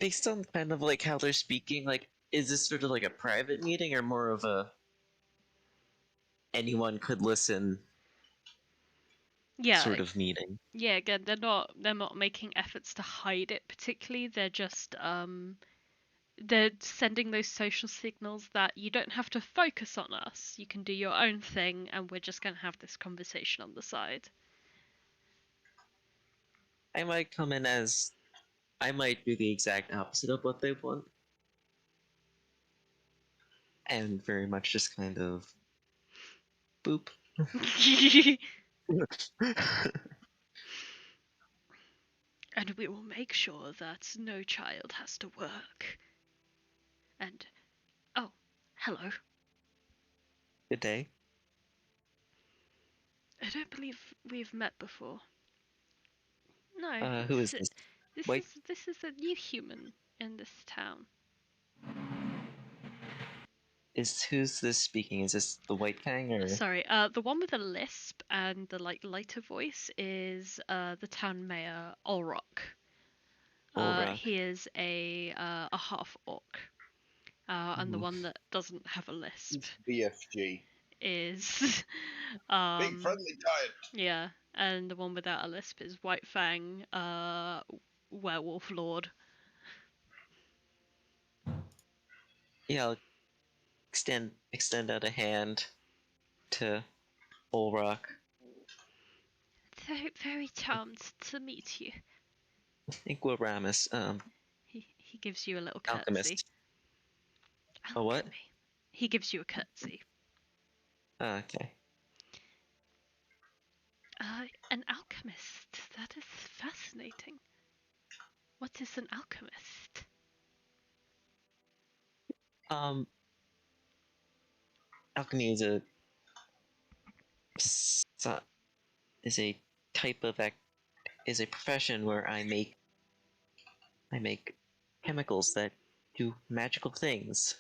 Based on kind of like how they're speaking, like, is this sort of like a private meeting or more of a anyone could listen Yeah, sort of meeting? yeah. Again, they're not making efforts to hide it particularly. They're sending those social signals that you don't have to focus on us. You can do your own thing, and we're just gonna have this conversation on the side. I might come in as. I might do the exact opposite of what they want. And very much just kind of. Boop. And we will make sure that no child has to work. And oh, hello. Good day. I don't believe we've met before. No, Who is this? White? this is a new human in this town. Who's this speaking? Is this the White Fang or? Sorry, the one with a lisp and the like lighter voice is the town mayor Olrock. Olrock? He is a half orc. And the one that doesn't have a lisp BFG. is Big friendly giant. yeah, and the one without a lisp is White Fang, werewolf lord. Yeah, I'll extend out a hand to Olrock. Very, very charmed to meet you. Inqua Ramus, He gives you a little curtsy. alchemist. A what? Alchemy. He gives you a curtsy. Okay. An alchemist. That is fascinating. What is an alchemist? Alchemy is a type of is a profession where I make chemicals that do magical things.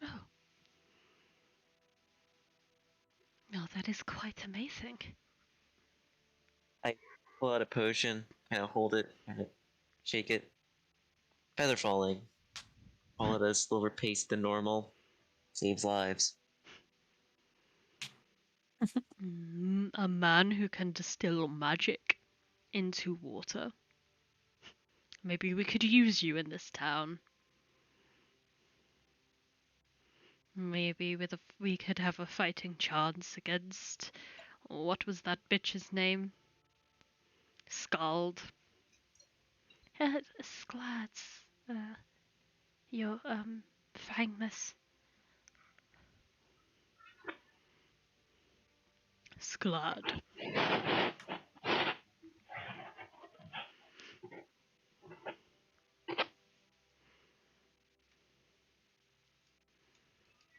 Oh. that is quite amazing. I pull out a potion, kind of hold it, kind of shake it. Feather falling. All at a slower pace than normal. Saves lives. A man who can distill magic into water. Maybe we could use you in this town. Maybe we could have a fighting chance against... What was that bitch's name? Scald. Sclads. Your, Fangness. Sclad.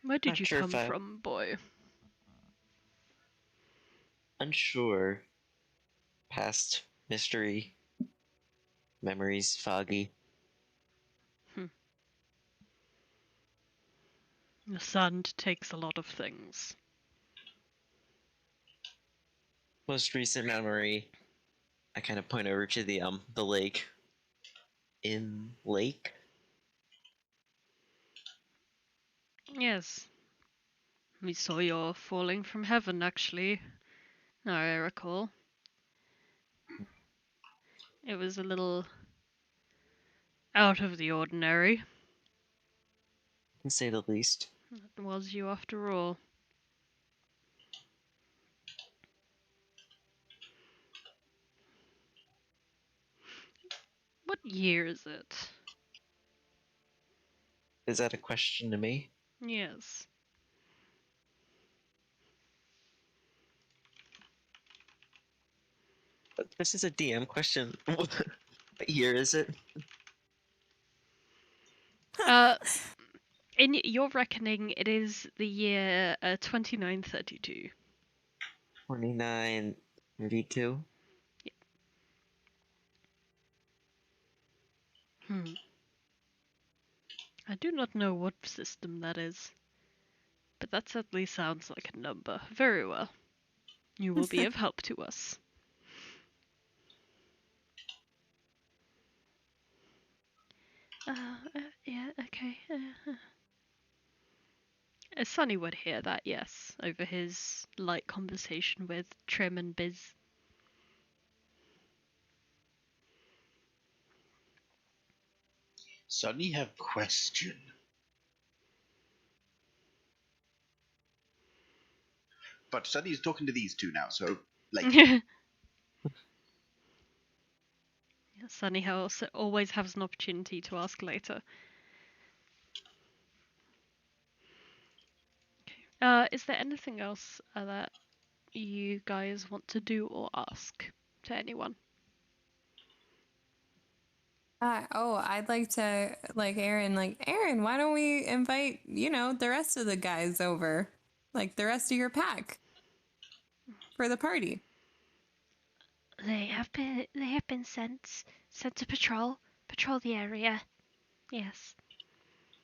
Where did Not you sure come if I- from, boy? Unsure. Past mystery. Memories foggy. The sand takes a lot of things. Most recent memory. I kind of point over to the lake. In lake? Yes. We saw your falling from heaven, actually. Now I recall. It was a little out of the ordinary. To say the least. It was you after all. What year is it? Is that a question to me? Yes. This is a DM question. What year is it? In your reckoning, it is the year 2932. 2932? I do not know what system that is, but that certainly sounds like a number. Very well. You will be of help to us. Yeah, okay. Sonny would hear that, yes, over his light conversation with Trim and Biz. Sonny have question. But Sonny's talking to these two now, so like Sonny also always has an opportunity to ask later. Is there anything else that you guys want to do or ask to anyone? I'd like to, Aaron, why don't we invite, the rest of the guys over? Like, the rest of your pack for the party. They have been sent to patrol the area. Yes.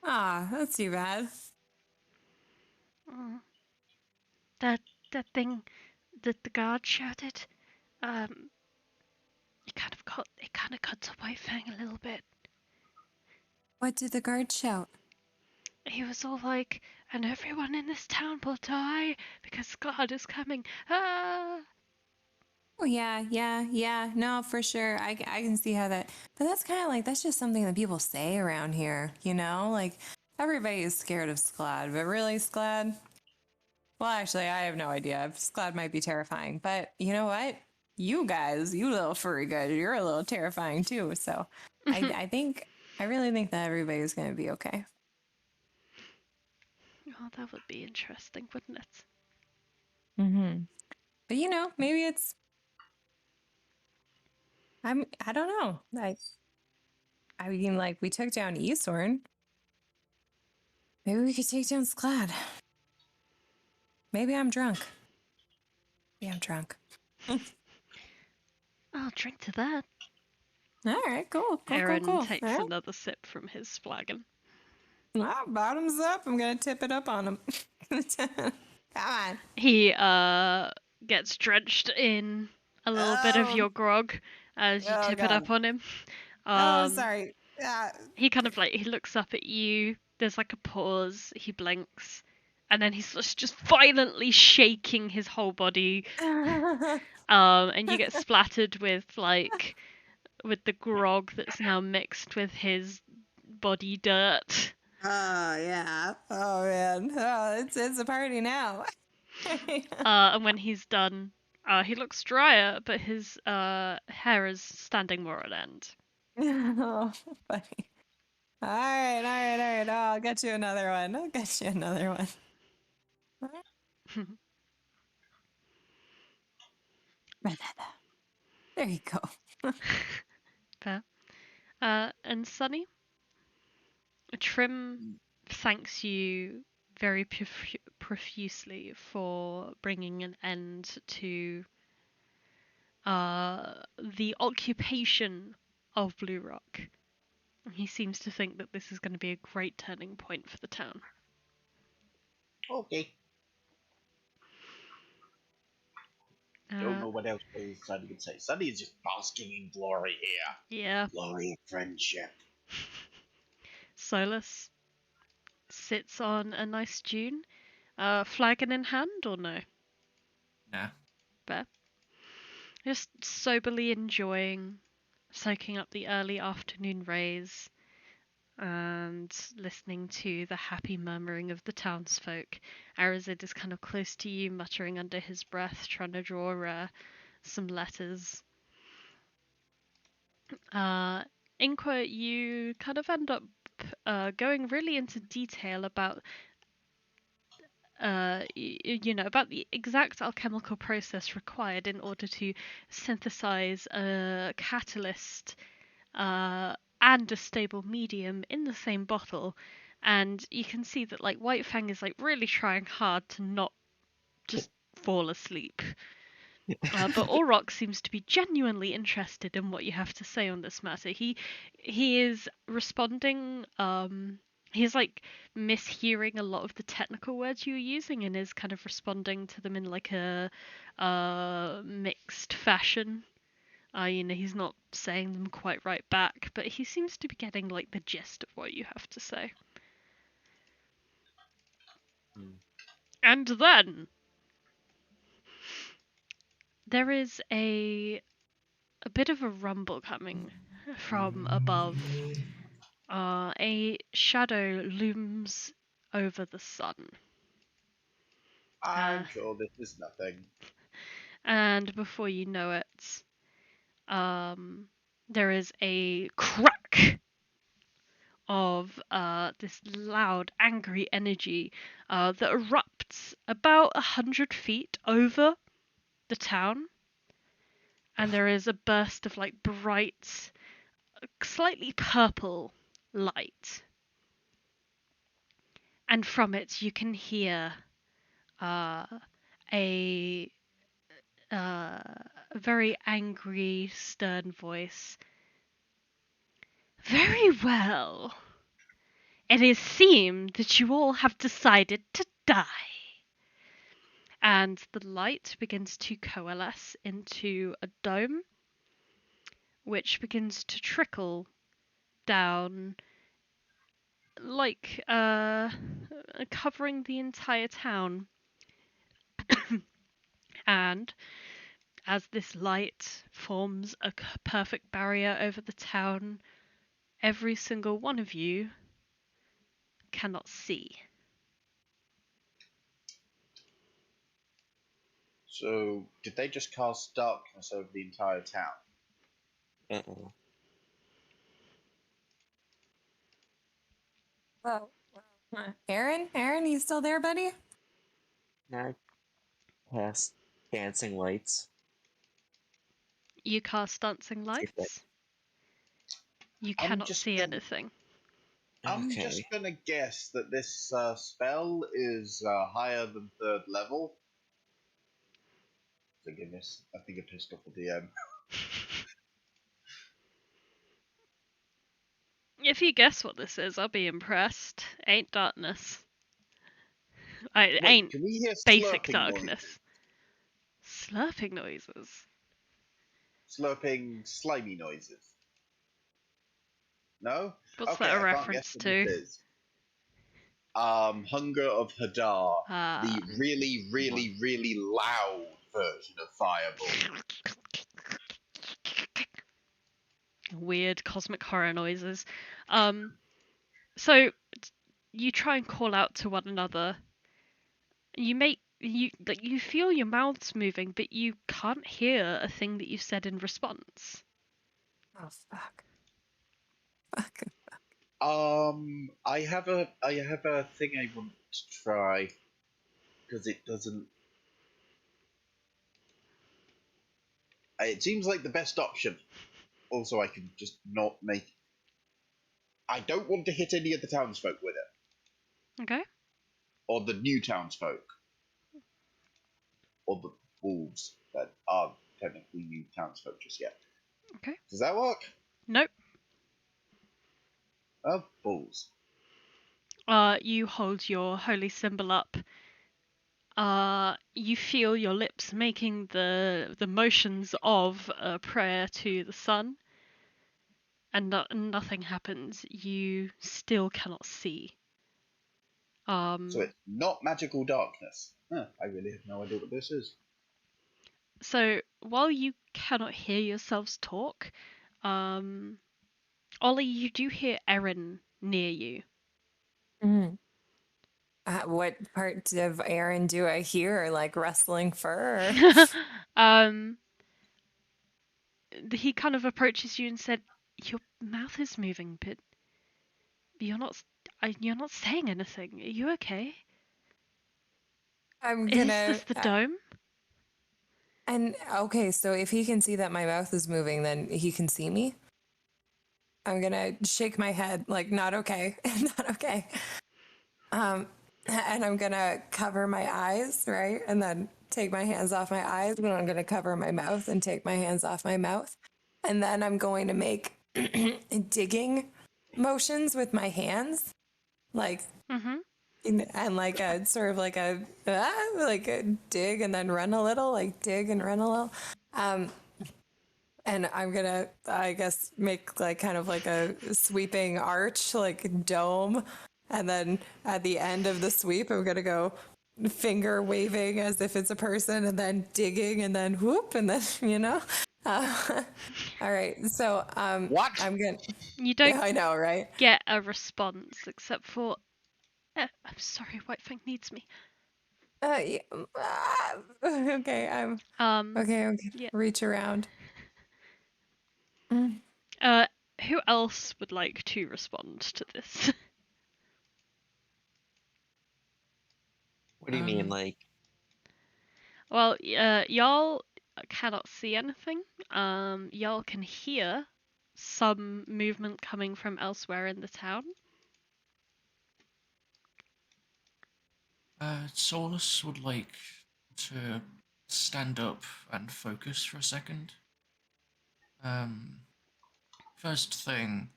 Ah, that's too bad. That thing that the guard shouted, it kind of cuts a White Fang a little bit. What did the guard shout? He was all like, and everyone in this town will die because God is coming. Ah! Oh, yeah. No, for sure. I can see how that... But that's kind of that's just something that people say around here, Like, everybody is scared of Sklad, but really, Sklad? Well, actually, I have no idea. Sklad might be terrifying, but you know what? You guys, you little furry guys, you're a little terrifying too, so I really think that everybody's going to be okay. Oh, that would be interesting, wouldn't it? Mm-hmm. But maybe it's... I don't know. I mean, we took down Esorn. Maybe we could take down Sklad. Maybe I'm drunk. Yeah, I'm drunk. I'll drink to that. All right, cool. Aaron Cool. takes All right. another sip from his flagon. Bottoms up. I'm going to tip it up on him. Come on. He gets drenched in a little bit of Oh, your grog as you oh tip it God. up on him. Oh, sorry. He kind of like he looks up at you. There's like a pause. He blinks, and then he's just violently shaking his whole body. And you get splattered with the grog that's now mixed with his body dirt. Oh yeah. Oh man. Oh, it's a party now. And when he's done, he looks drier, but his hair is standing more on end. Oh, funny. All right. Oh, I'll get you another one. There you go. Fair. And Sunny, Trim thanks you very profusely for bringing an end to the occupation of Blue Rock. He seems to think that this is going to be a great turning point for the town. Okay. Don't know what else Sunny could say. Sunny is just basking in glory here. Yeah. Glory of friendship. Solas sits on a nice dune, flagon in hand or no? Nah. Bear. Just soberly enjoying soaking up the early afternoon rays and listening to the happy murmuring of the townsfolk. Arazid is kind of close to you, muttering under his breath, trying to draw some letters. Inqua, you kind of end up going really into detail about about the exact alchemical process required in order to synthesize a catalyst and a stable medium in the same bottle. And you can see that like White Fang is like really trying hard to not just fall asleep. But Orok seems to be genuinely interested in what you have to say on this matter. He is responding. He's like mishearing a lot of the technical words you're using and is kind of responding to them in like a mixed fashion. He's not saying them quite right back, but he seems to be getting like the gist of what you have to say. And then there is a bit of a rumble coming from above. A shadow looms over the sun. I'm sure this is nothing. And before you know it, there is a crack of this loud, angry energy that erupts about 100 feet over the town. And there is a burst of like bright, slightly purple light. And from it, you can hear a very angry, stern voice. Very well. It is seemed that you all have decided to die. And the light begins to coalesce into a dome, which begins to trickle down, like covering the entire town. And as this light forms a perfect barrier over the town, every single one of you cannot see. So, did they just cast darkness over the entire town? Uh-oh. Well, Aaron, you still there, buddy? Now cast dancing lights. You cast dancing lights. You cannot see anything. I'm Okay. just gonna guess that this spell is higher than 3rd level. So goodness, I think I pissed off the DM. If you guess what this is, I'll be impressed. Ain't darkness. It Wait, ain't can we hear basic slurping darkness. noises? Slurping noises. Slurping, slimy noises. No? What's Okay, that a I can't guess reference what to? this is. Hunger of Hadar, Ah. the really, really, really loud version of Fireball. Weird cosmic horror noises. So you try and call out to one another. You feel your mouths moving, but you can't hear a thing that you said in response. Oh fuck. Fuck. I have a thing I want to try because it doesn't. It seems like the best option. Also, I can just not make. I don't want to hit any of the townsfolk with it, Okay. or the new townsfolk, or the wolves that aren't technically new townsfolk just yet. Okay. Does that work? Nope. Oh, balls. You hold your holy symbol up. You feel your lips making the motions of a prayer to the sun, and nothing happens. You still cannot see. So it's not magical darkness. Huh, I really have no idea what this is. So while you cannot hear yourselves talk, Ollie, you do hear Erin near you. Mm. What part of Aaron do I hear? Like rustling fur? He kind of approaches you and said, "Your mouth is moving, but you're not saying anything. Are you okay? I'm Is gonna. this the dome?" And okay, so if he can see that my mouth is moving, then he can see me. I'm gonna shake my head like not okay, not okay. And I'm gonna cover my eyes, right? And then take my hands off my eyes, and I'm gonna cover my mouth and take my hands off my mouth. And then I'm going to make digging motions with my hands, like Mm-hmm. and like a sort of like a dig and then run a little, like dig and run a little. And I'm gonna, I guess, make like kind of like a sweeping arch, like dome. And then at the end of the sweep, I'm gonna go finger waving as if it's a person, and then digging, and then whoop, and then all right. So What? I'm gonna. You don't I know, right? get a response except for, I'm sorry, White Fang needs me. Yeah, okay. Okay. Yeah. Reach around. Who else would like to respond to this? What do you mean, like? Well, y'all cannot see anything. Y'all can hear some movement coming from elsewhere in the town. Solas would like to stand up and focus for a second. First thing,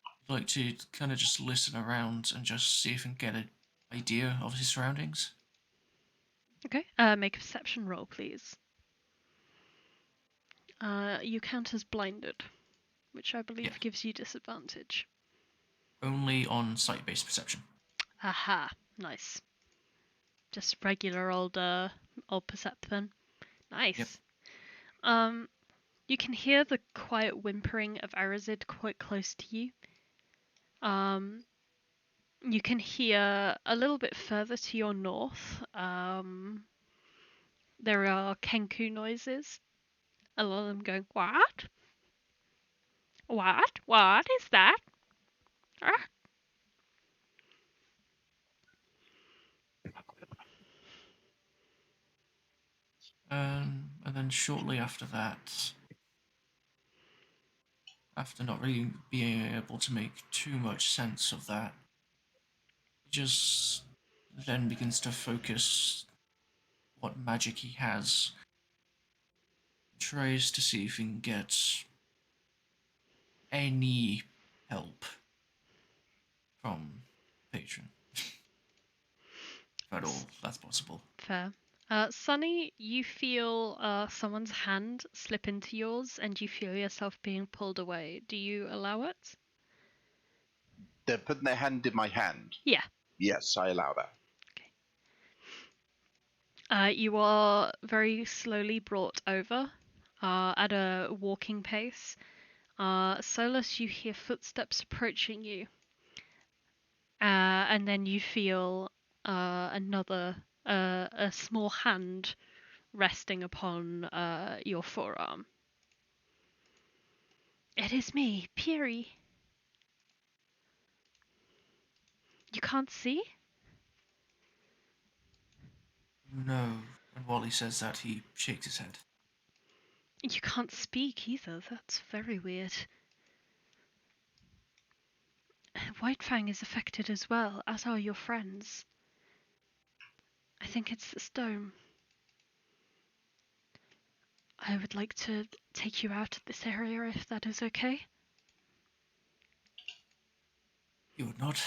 I'd like to kind of just listen around and just see if I can get an idea of his surroundings. Okay. Make a perception roll, please. You count as blinded, which I believe Yeah. gives you disadvantage. Only on sight-based perception. Aha, nice. Just regular old percept then. Nice. Yep. You can hear the quiet whimpering of Arazid quite close to you. You can hear a little bit further to your north. There are Kenku noises. A lot of them going, "What? What? What is that?" Ah. And then shortly after that, after not really being able to make too much sense of that, he just then begins to focus what magic he has. Tries to see if he can get any help from patron. If at all, that's possible. Fair. Sunny, you feel someone's hand slip into yours and you feel yourself being pulled away. Do you allow it? They're putting their hand in my hand. Yeah. Yes, I allow that. You are very slowly brought over at a walking pace. Solas, you hear footsteps approaching you. And then you feel a small hand resting upon your forearm. It is me, Piri. You can't see? No. And Wally says that, he shakes his head. You can't speak either. That's very weird. Whitefang is affected as well, as are your friends. I think it's the stone. I would like to take you out of this area if that is okay. You would not.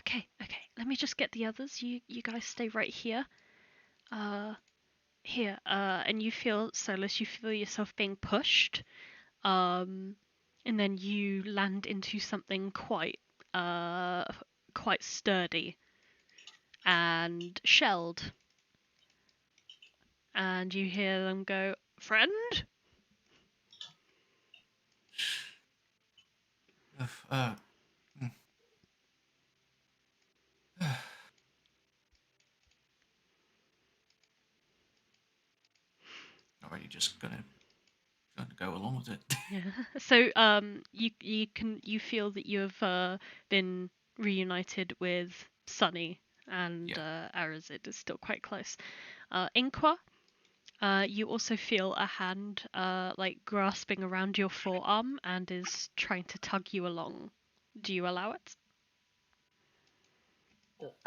Okay. Let me just get the others. You guys stay right here. Here. And you feel, Solus, you feel yourself being pushed. And then you land into something quite sturdy and shelled. And you hear them go, "Friend?" Alright, just gonna go along with it. Yeah. So you feel that you have been reunited with Sunny, and Arazid is still quite close. Inqua, you also feel a hand like grasping around your forearm and is trying to tug you along. Do you allow it?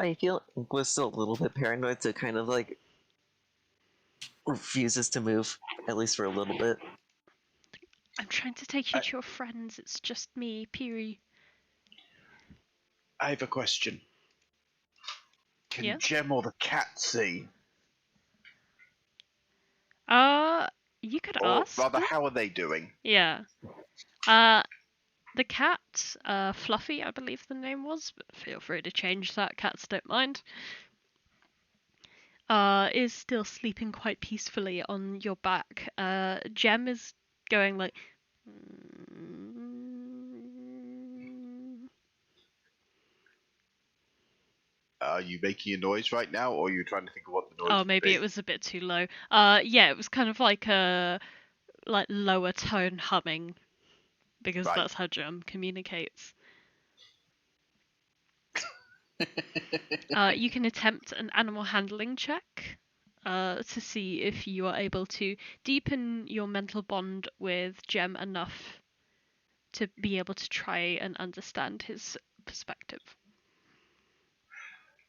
I feel Inqua's still a little bit paranoid, so kind of like refuses to move, at least for a little bit. I'm trying to take you to your friends. It's just me, Piri. I have a question. Can Yeah? Jem or the cat see? You could Or ask rather, them. how are they doing? Yeah. The cat, Fluffy, I believe the name was, but feel free to change that. Cats don't mind. Is still sleeping quite peacefully on your back. Jem is going like. Are you making a noise right now, or are you trying to think of what the noise Oh, would maybe be? it was a bit too low. Yeah, it was kind of like a lower tone humming, because Right. that's how Jem communicates. You can attempt an animal handling check to see if you are able to deepen your mental bond with Jem enough to be able to try and understand his perspective.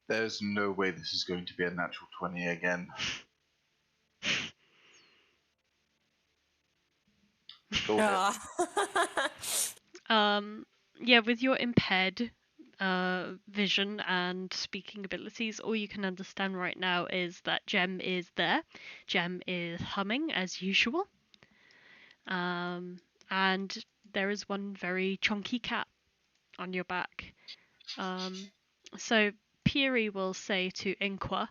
There's no way this is going to be a natural 20 again. Go ahead. Yeah, with your impaired vision and speaking abilities, all you can understand right now is that Jem is there. Jem is humming as usual. And there is one very chunky cat on your back. So Piri will say to Inqua,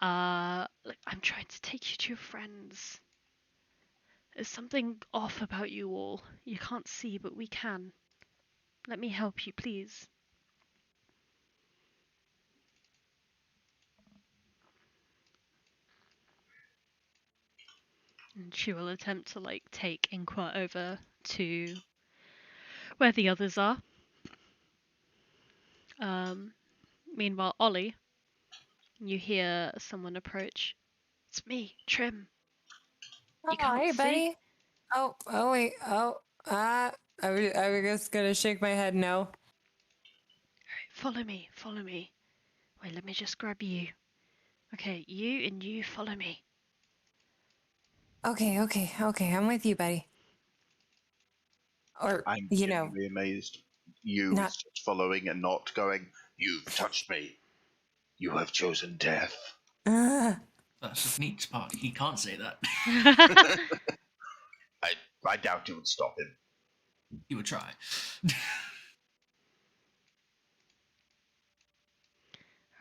"Look, I'm trying to take you to your friends. There's something off about you all. You can't see, but we can. Let me help you, please." And she will attempt to take Inqua over to where the others are. Meanwhile, Ollie, you hear someone approach. "It's me, Trim. You can't hey, see?" buddy. Oh, wait. I was just gonna shake my head no. Follow me, follow me. Wait, let me just grab you. Okay, you and you follow me. Okay. I'm with you, buddy. Or, I'm you know, genuinely amazed. You not. is just following and not going, "You've touched me. You have chosen death." Uh, That's the neat part. He can't say that. I doubt it would stop him. He would try.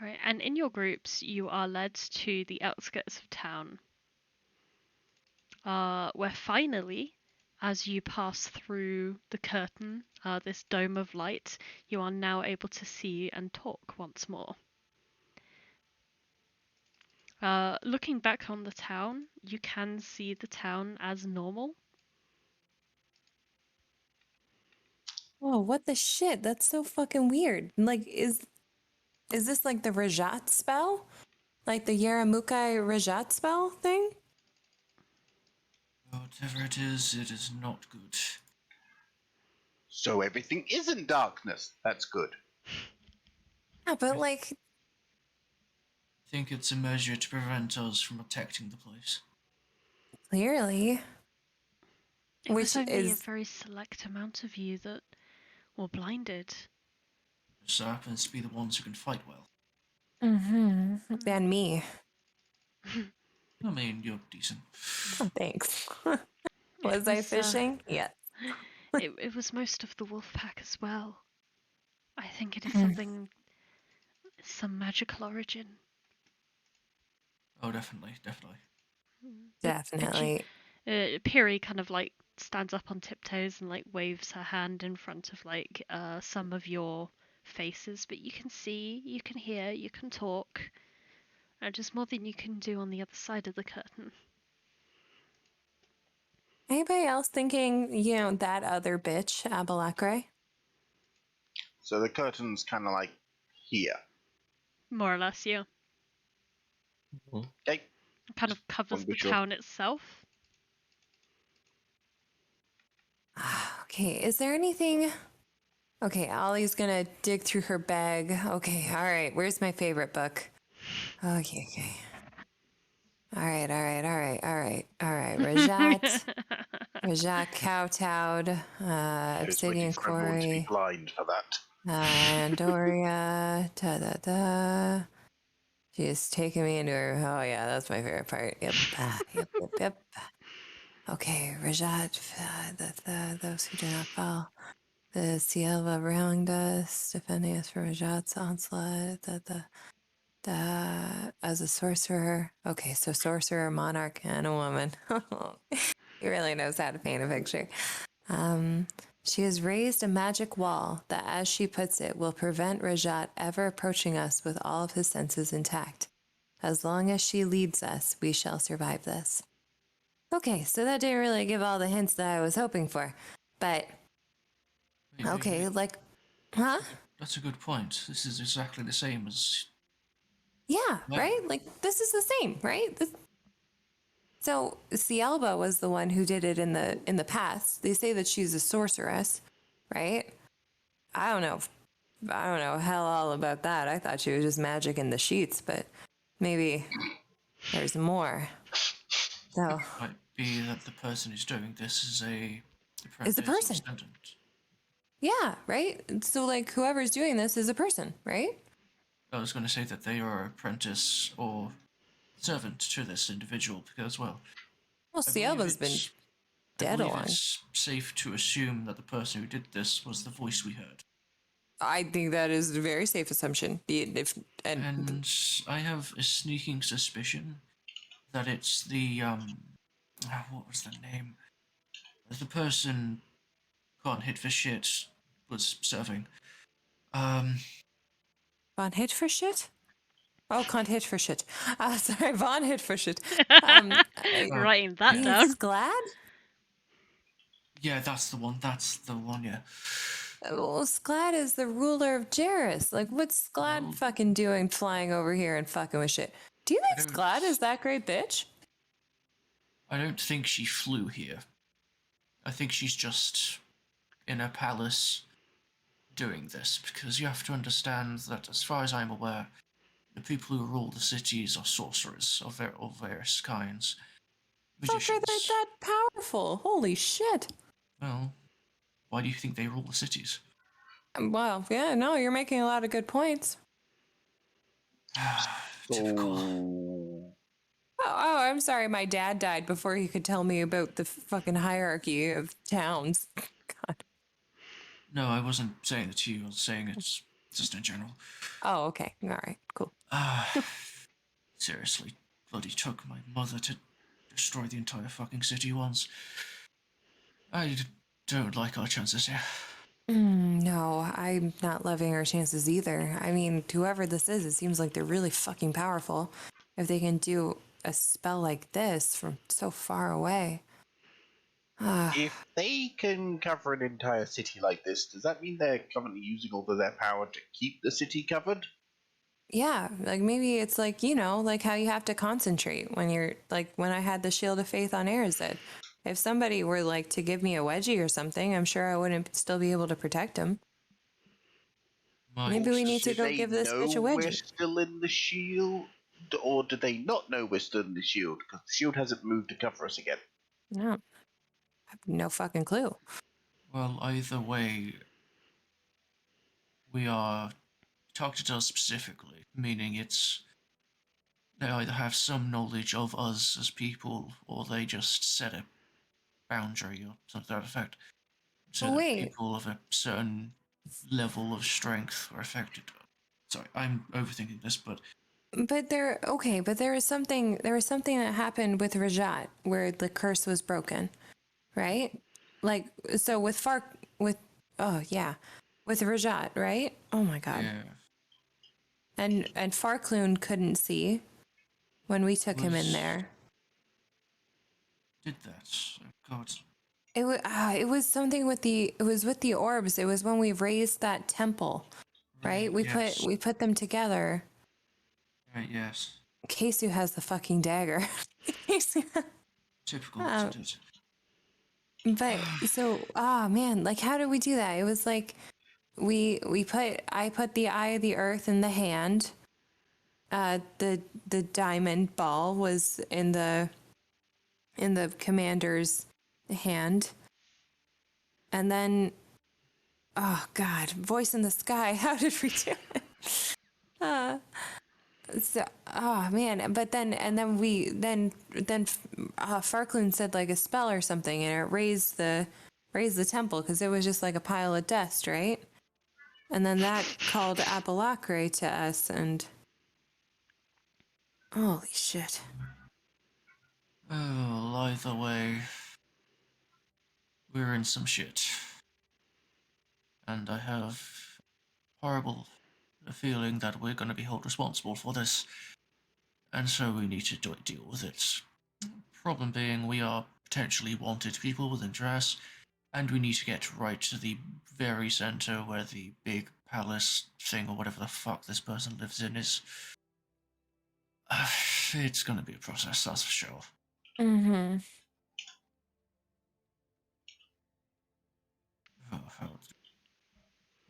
Right, and in your groups, you are led to the outskirts of town, where finally, as you pass through the curtain, this dome of light, you are now able to see and talk once more. Looking back on the town, you can see the town as normal. oh, what the shit? That's so fucking weird. Like, is this like the Rajat spell? Like the Yaramukai Rajat spell thing? Whatever it is not good. So everything isn't darkness. That's good. Yeah, but like, I think it's a measure to prevent us from protecting the place. clearly. It was Which only a is, very select amount of you that were blinded. Just so happens to be the ones who can fight well. and me. I mean, you're decent. Oh, thanks. It Was I fishing? Yes. It was most of the wolf pack as well. I think it is Mm. some magical origin. Oh, definitely. Definitely. Piri kind of like stands up on tiptoes and like waves her hand in front of like some of your faces, but you can see, you can hear, you can talk. Just more than you can do on the other side of the curtain. Anybody else thinking, that other bitch, Abalakre? So the curtain's kind of like here. More or less, yeah. Okay. It kind of covers Wanna be the sure. town itself. Okay, is there anything? Okay, Ollie's gonna dig through her bag. Okay, all right, where's my favorite book? Okay. All right. Rajat Kowtowed, I was waiting Obsidian for everyone to be Quarry, blind for that. Andoria, da. She's taking me into her. Oh yeah, that's my favorite part. Yep. Yep. Okay, Rajat, those who do not fall. The seal of railing dust, defending us from Rajat's onslaught. As a sorcerer. Okay, so sorcerer, monarch, and a woman. He really knows how to paint a picture. She has raised a magic wall that, as she puts it, will prevent Rajat ever approaching us with all of his senses intact. As long as she leads us, we shall survive this. Okay, so that didn't really give all the hints that I was hoping for. But, okay, like, huh? That's a good point. This is exactly the same as... Yeah, right? Like, this is the same, right? So Cielba was the one who did it in the past. They say that she's a sorceress, right? I don't know hell all about that. I thought she was just magic in the sheets, but maybe there's more. So Might be that the person who's doing this is a is the apprentice or person. descendant. Yeah, right? So like whoever's doing this is a person, right? I was going to say that they are apprentice or servant to this individual because, well, Well, I believe Cielba's been it's... I dead believe along. it's safe to assume that the person who did this was the voice we heard. I think that is a very safe assumption. And I have a sneaking suspicion that it's the, what was the name? The person can't hit for shit was serving. Von hit for shit? Oh, can't hit for shit. Sorry, Von hit for shit. Writing that You mean down. Sklad? Yeah, that's the one, yeah. Well, Sklad is the ruler of Jairus. Like, what's Sklad Well- fucking doing flying over here and fucking with shit? Do you think I don't- Sklad is that great bitch? I don't think she flew here. I think she's just in a palace doing this, because you have to understand that, as far as I'm aware, the people who rule the cities are sorcerers of various kinds. Fuck, are they Magicians. that powerful? Holy shit. Well, Why do you think they rule the cities? Well, yeah, no, you're making a lot of good points. Typical. Oh, I'm sorry. My dad died before he could tell me about the fucking hierarchy of towns. God. No, I wasn't saying it to you. I was saying it's just in general. Oh, okay. All right. Cool. Seriously, bloody took my mother to destroy the entire fucking city once. Don't like our chances here. No, I'm not loving our chances either. I mean, whoever this is, it seems like they're really fucking powerful. If they can do a spell like this from so far away. If they can cover an entire city like this, does that mean they're currently using all of their power to keep the city covered? Yeah, like maybe it's like, you know, like how you have to concentrate when you're like when I had the Shield of Faith on Arazid. If somebody were like to give me a wedgie or something, I'm sure I wouldn't still be able to protect him. Maybe we need to Do go they give this know bitch a we're wedgie. still in the shield? Or do they not know we're still in the shield? Because the shield hasn't moved to cover us again. No, I have no fucking clue. Well, either way, we are targeted us specifically, meaning they either have some knowledge of us as people, or they just set a boundary or something to that effect, so that Wait, people of a certain level of strength are affected. Sorry, I'm overthinking this, but but there was something that happened with Rajat where the curse was broken, right? Like so with oh yeah, with Rajat, right? Oh my god. yeah, And Farcloon couldn't see when we took him in was there. did that. Oh, God. It was something with the orbs. It was when we raised that temple, right? Yes. We put them together. Right, yes. Kesu has the fucking dagger. Typical, Uh, isn't it? but so man, like how did we do that? It was like I put the eye of the earth in the hand. The diamond ball was in the commander's hand. And then oh god, voice in the sky. How did we do it? So oh man, but then and then we then Farkloon said like a spell or something and it raised the temple because it was just like a pile of dust, right? And then that called Apolacre to us and holy shit. Oh, either way, we're in some shit. And I have horrible feeling that we're going to be held responsible for this. And so we need to deal with it. Problem being, we are potentially wanted people within Dras, and we need to get right to the very center where the big palace thing or whatever the fuck this person lives in is. It's gonna be a process, that's for sure. Mm-hmm.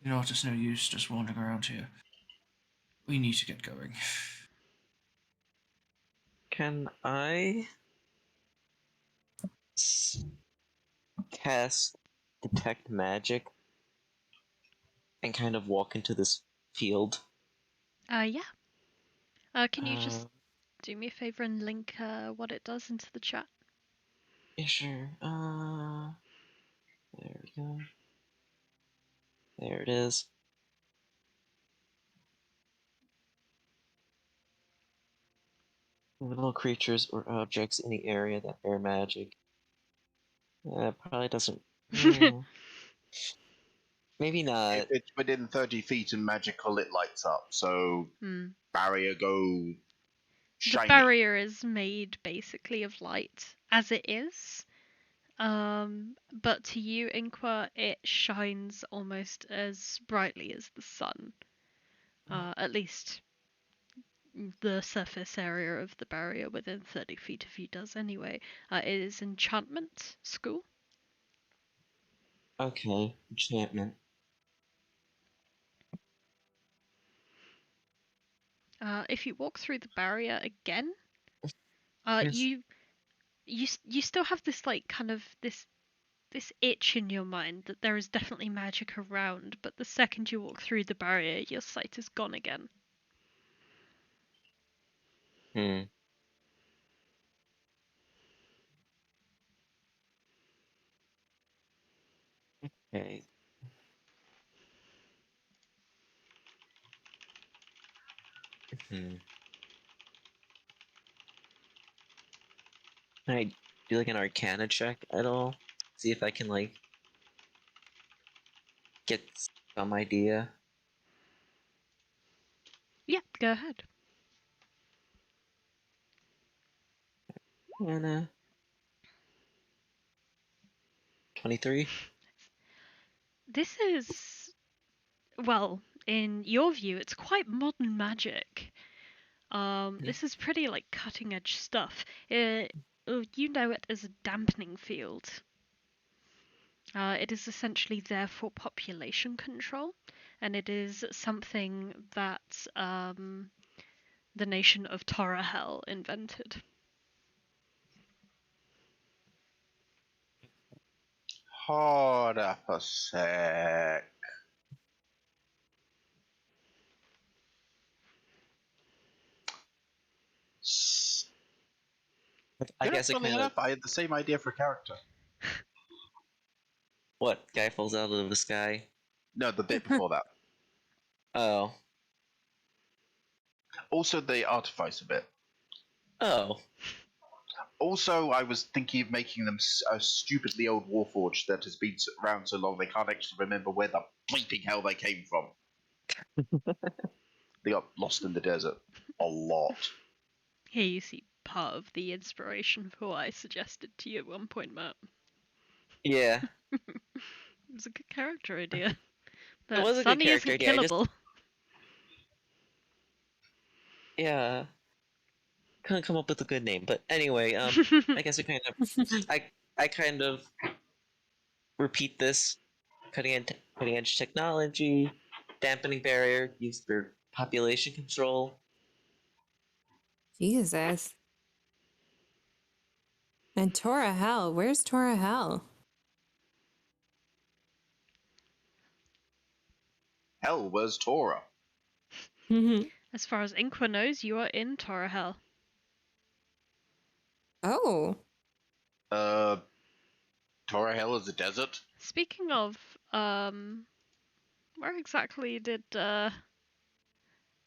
You know what, it's no use just wandering around here. We need to get going. Can I cast detect magic and kind of walk into this field? Yeah. Can you just Uh, do me a favor and link what it does into the chat? yeah, sure. There we go. There it is. Little creatures or objects in the area that bear magic. Probably doesn't. Maybe not. If it's within 30 feet and magical, it lights up. So barrier go The shiny. barrier is made basically of light, as it is. But to you, Inqua, it shines almost as brightly as the sun. At least the surface area of the barrier within 30 feet of you does anyway. It is enchantment school. Okay, enchantment. If you walk through the barrier again, Yes. you still have this like kind of this this itch in your mind that there is definitely magic around, but the second you walk through the barrier, your sight is gone again. Hmm. Okay. Hmm. Can I do like an Arcana check at all? See if I can like get some idea. Yeah, go ahead. Arcana. 23. This is, well, in your view, it's quite modern magic. This is pretty like cutting edge stuff. You know it as a dampening field. It is essentially there for population control, and it is something that the nation of Torahel invented. Hold up a sec. I guess it Funnily kind of. enough, I had the same idea for a character. What? Guy falls out of the sky? No, the bit before that. Oh. Also, the artificer bit. Oh. Also, I was thinking of making them a stupidly old warforged that has been around so long they can't actually remember where the bleeping hell they came from. They got lost in the desert. A lot. Here you see part of the inspiration for what I suggested to you at one point, Matt. Yeah. It was a good character idea. It But was a good Sunny character isn't idea. I just. killable. Yeah. Couldn't come up with a good name. But anyway, I guess it kind of. I kind of repeat this cutting edge technology, dampening barrier used for population control. Jesus. And Torahel. Where's Torahel? Hell, where's Torah? As far as Inqua knows, you are in Torahel. Oh. Torah Hell is a desert? Speaking of, where exactly did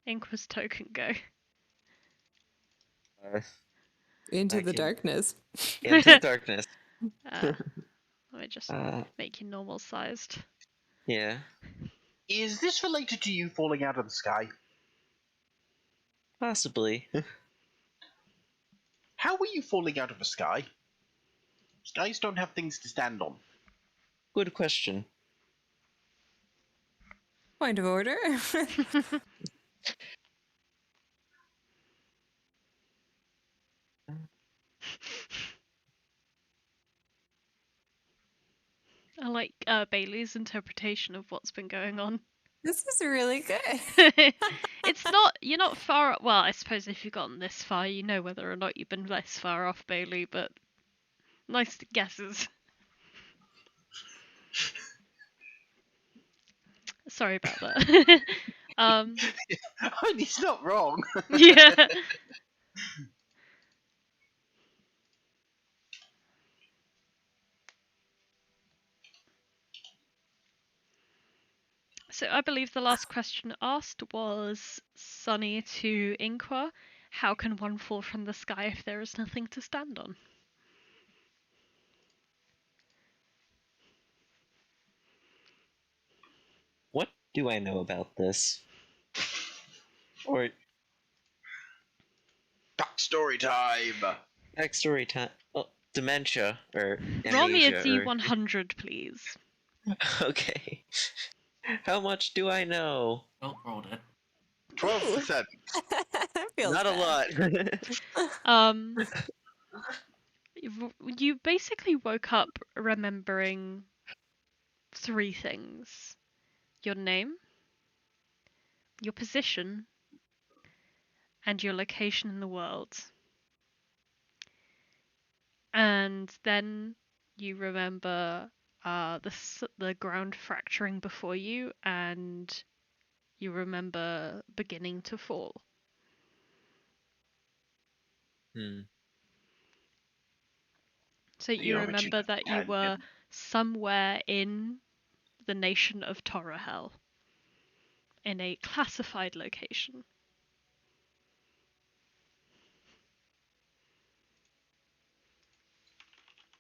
Inqua's token go? Into I the can- darkness. Into the darkness. Let me just Uh, make you normal sized. yeah. Is this related to you falling out of the sky? Possibly. How were you falling out of the sky? Skies don't have things to stand on. Good question. Point of order. I like Bailey's interpretation of what's been going on. This is really good. It's not, you're not far, well, I suppose if you've gotten this far, you know whether or not you've been less far off, Bailey, but nice guesses. Sorry about that. He's not wrong. Yeah. So I believe the last question asked was Sunny to Inqua. How can one fall from the sky if there is nothing to stand on? What do I know about this? Or Backstory time. backstory time? Oh, dementia or Roll me a amnesia D100, please. Okay. How much do I know? Oh, rolled it. 12%. Feels Not bad. a lot. You basically woke up remembering 3 things: your name, your position, and your location in the world. And then you remember the ground fracturing before you, and you remember beginning to fall. So you Yeah, but remember that you were somewhere in the nation of Torahel, in a classified location.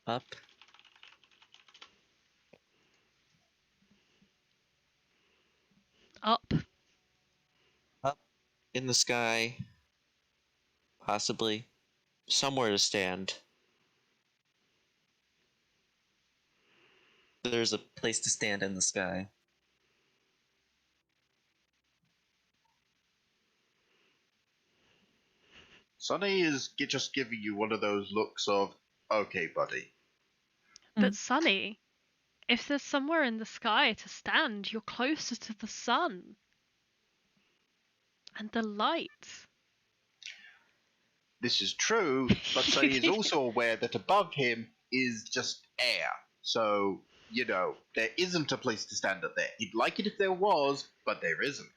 Up. Up. Up in the sky. Possibly. Somewhere to stand. There's a place to stand in the sky. Sonny is just giving you one of those looks of, okay, buddy. But Sunny, if there's somewhere in the sky to stand, you're closer to the sun. And the light. This is true, but Sonny is also aware that above him is just air. So, there isn't a place to stand up there. He'd like it if there was, but there isn't.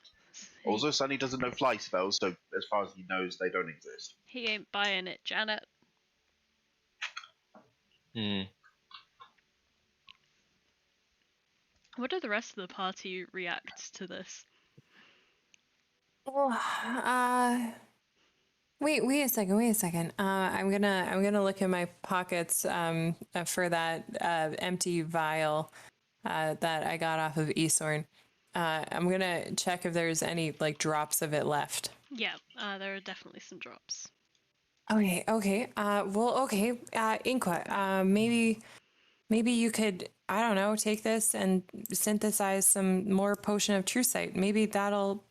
Also, Sonny doesn't know fly spells, so as far as he knows, they don't exist. He ain't buying it, Janet. What do the rest of the party react to this? Wait a second. I'm gonna look in my pockets for that empty vial that I got off of Esorn. I'm gonna check if there's any like drops of it left. Yeah, there are definitely some drops. Okay. Inqua, maybe you could, I don't know, take this and synthesize some more potion of true sight. Maybe that'll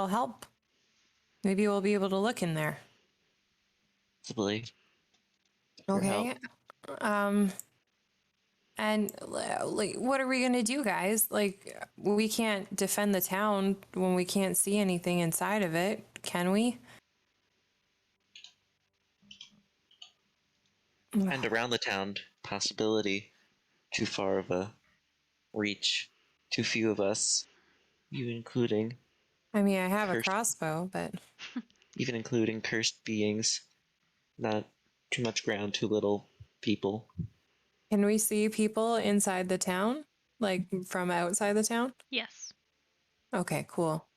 help. Maybe we'll be able to look in there. Possibly. Okay. And like, what are we gonna do, guys? Like, we can't defend the town when we can't see anything inside of it, can we? And around the town, possibility. Too far of a reach. Too few of us. You including. I mean, I have a Cursed. crossbow, but Even including cursed beings. Not too much ground, too little people. can we see people inside the town? Like from outside the town? Yes. Okay, cool.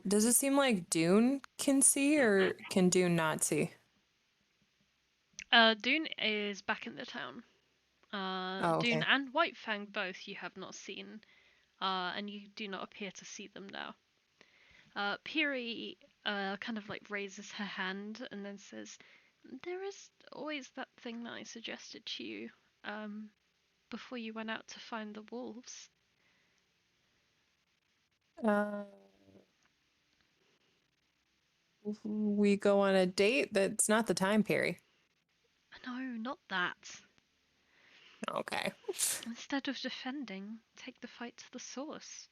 Does it seem like Dune can see or can Dune not see? Dune is back in the town. Okay. Dune and Whitefang both you have not seen, and you do not appear to see them now. Piri kind of like raises her hand and then says, "There is always that thing that I suggested to you, before you went out to find the wolves." We go on a date? That's not the time, Perry. No, not that. Okay. Instead of defending, take the fight to the source.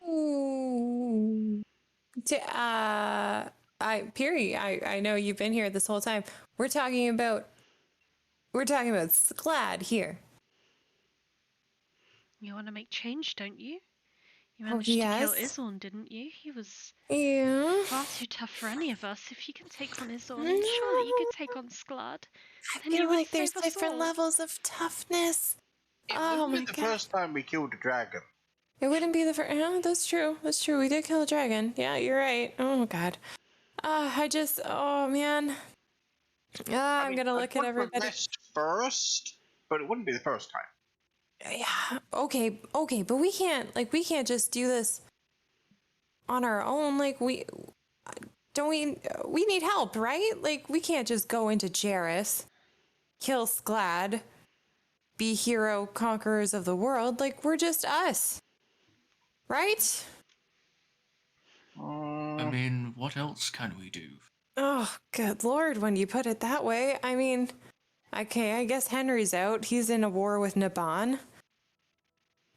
Ooh. Perry, I know you've been here this whole time. We're talking about Sklad here. You want to make change, don't you? You managed to kill Izorn, didn't you? He was far too tough for any of us. If you can take on Izorn, surely you could take on Sklad. I feel like there's different levels of toughness. It wouldn't be the first time we killed a dragon. It wouldn't be the first. Yeah, that's true. That's true. We did kill a dragon. Yeah, you're right. Oh god. Oh man. I'm gonna look at everybody. First, but it wouldn't be the first time. Yeah. Okay, but we can't just do this on our own. Like we need help, right? Like we can't just go into Jarrus, kill Sklad, be hero conquerors of the world. Like we're just us. Right? I mean, what else can we do? Oh, good lord, when you put it that way. I mean, okay, I guess Henry's out. He's in a war with Naban.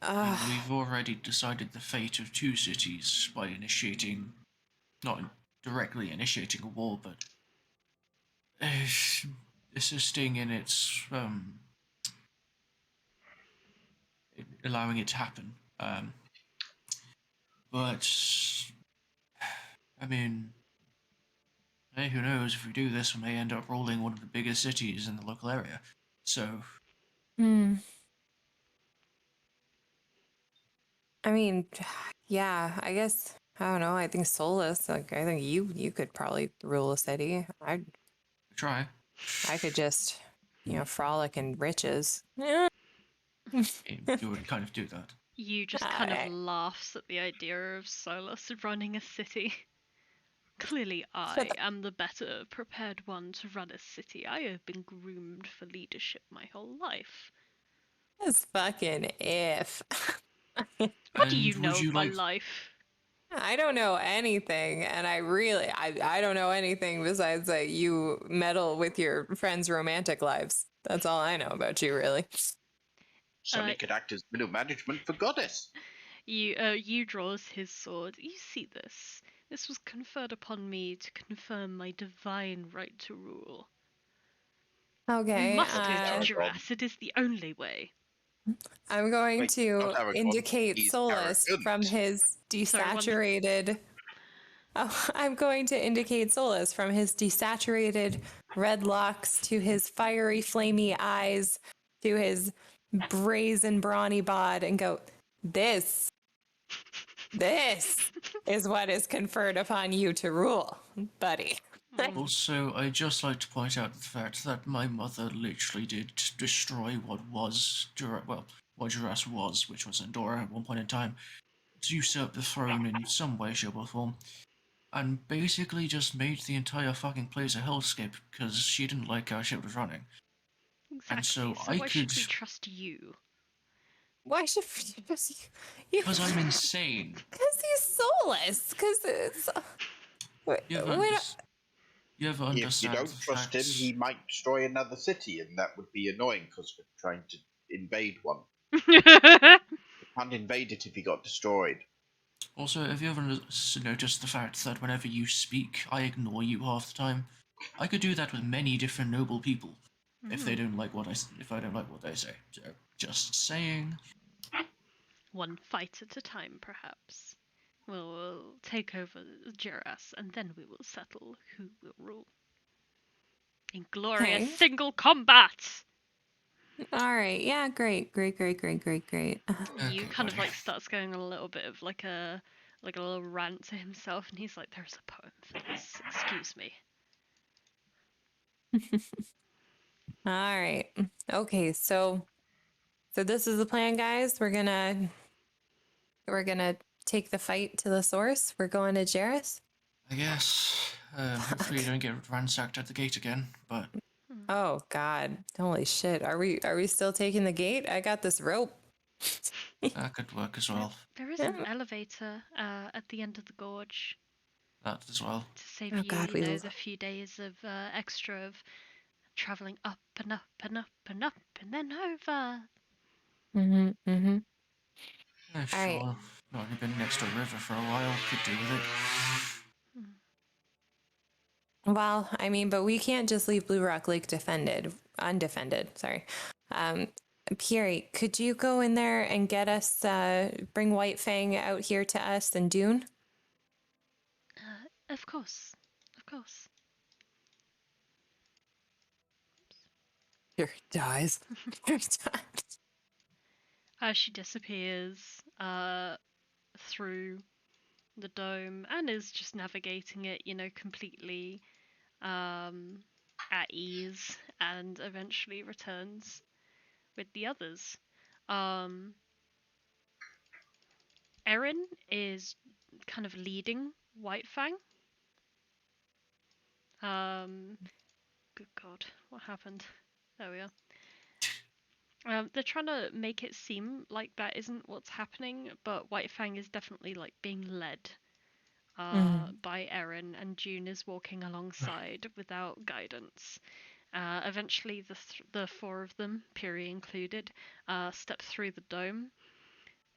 We've already decided the fate of two cities by not directly initiating a war, but assisting in its allowing it to happen. But I mean, hey, who knows? If we do this, we may end up ruling one of the biggest cities in the local area. So, Hmm. I mean, yeah, I guess I don't know. I think Solas, like I think you could probably rule a city. try. I could just, frolic in riches. You already kind of do that. You just kind of I, laughs at the idea of Solas running a city. Clearly, shut I the am the better prepared one to run a city. I have been groomed for leadership my whole life. this fucking if. What do And you would know you of my like? life? I don't know anything, and I don't know anything besides that you meddle with your friends' romantic lives. That's all I know about you, really. Sonny could act as middle management for Goddess. You draws his sword. You see this. This was conferred upon me to confirm my divine right to rule. We Okay, must go to Aragon. Duras. It is the only way. I'm going Wait, to not Aragon, indicate he's Solas arrogant. from his Sorry, one. desaturated. Oh, I'm going to indicate Solas from his desaturated red locks to his fiery, flamey eyes to his brazen, brawny bod and go, This is what is conferred upon you to rule, buddy. Also, I'd just like to point out the fact that my mother literally did destroy what was what Duras was, which was Andorra at one point in time, to usurp the throne in some way, shape, or form, and basically just made the entire fucking place a hellscape because she didn't like how shit was running. Exactly. And so So I why could, should we trust you? Why should you? because I'm insane. Because he's soulless. Because it's. You ever, When, you ever If you understand don't the trust him, facts? he might destroy another city, and that would be annoying because we're trying to invade one. We can't invade it if he got destroyed. Also, have you ever noticed the fact that whenever you speak, I ignore you half the time? I could do that with many different noble people if they don't like if I don't like what they say. So, just saying. One fight at a time, perhaps. We'll take over Duras, and then we will settle who will rule. In glorious Okay. single combat! All right. Yeah. Great. Great. Great. Great. Great. Great. You Okay, kind of buddy. like starts going on a little bit of like a little rant to himself, and he's like, "There's a poem for this. Excuse me." All right. Okay. So this is the plan, guys. We're gonna take the fight to the source. We're going to Jarrus. I guess. Hopefully you don't get ransacked at the gate again, but Oh God! Holy shit! Are we still taking the gate? I got this rope. that could work as well. There is an elevator at the end of the gorge That as well. to save Oh you, God, we the few days of extra of traveling up and up and up and up and then over. Mm-hmm. Mm-hmm. Yeah, All right. sure. Not only been next to a river for a while, could do with it. Well, I mean, but we can't just leave Blue Rock Lake undefended. Sorry. Um, Pierre, could you go in there and get us, bring White Fang out here to us and Dune? Of course, of course. Here dies. Here dies. She disappears through the dome and is just navigating it, completely at ease, and eventually returns with the others. Erin is kind of leading White Fang. Good God, what happened? There we are. They're trying to make it seem like that isn't what's happening, but White Fang is definitely like being led by Erin, and June is walking alongside without guidance. Eventually, the four of them, Piri included, step through the dome.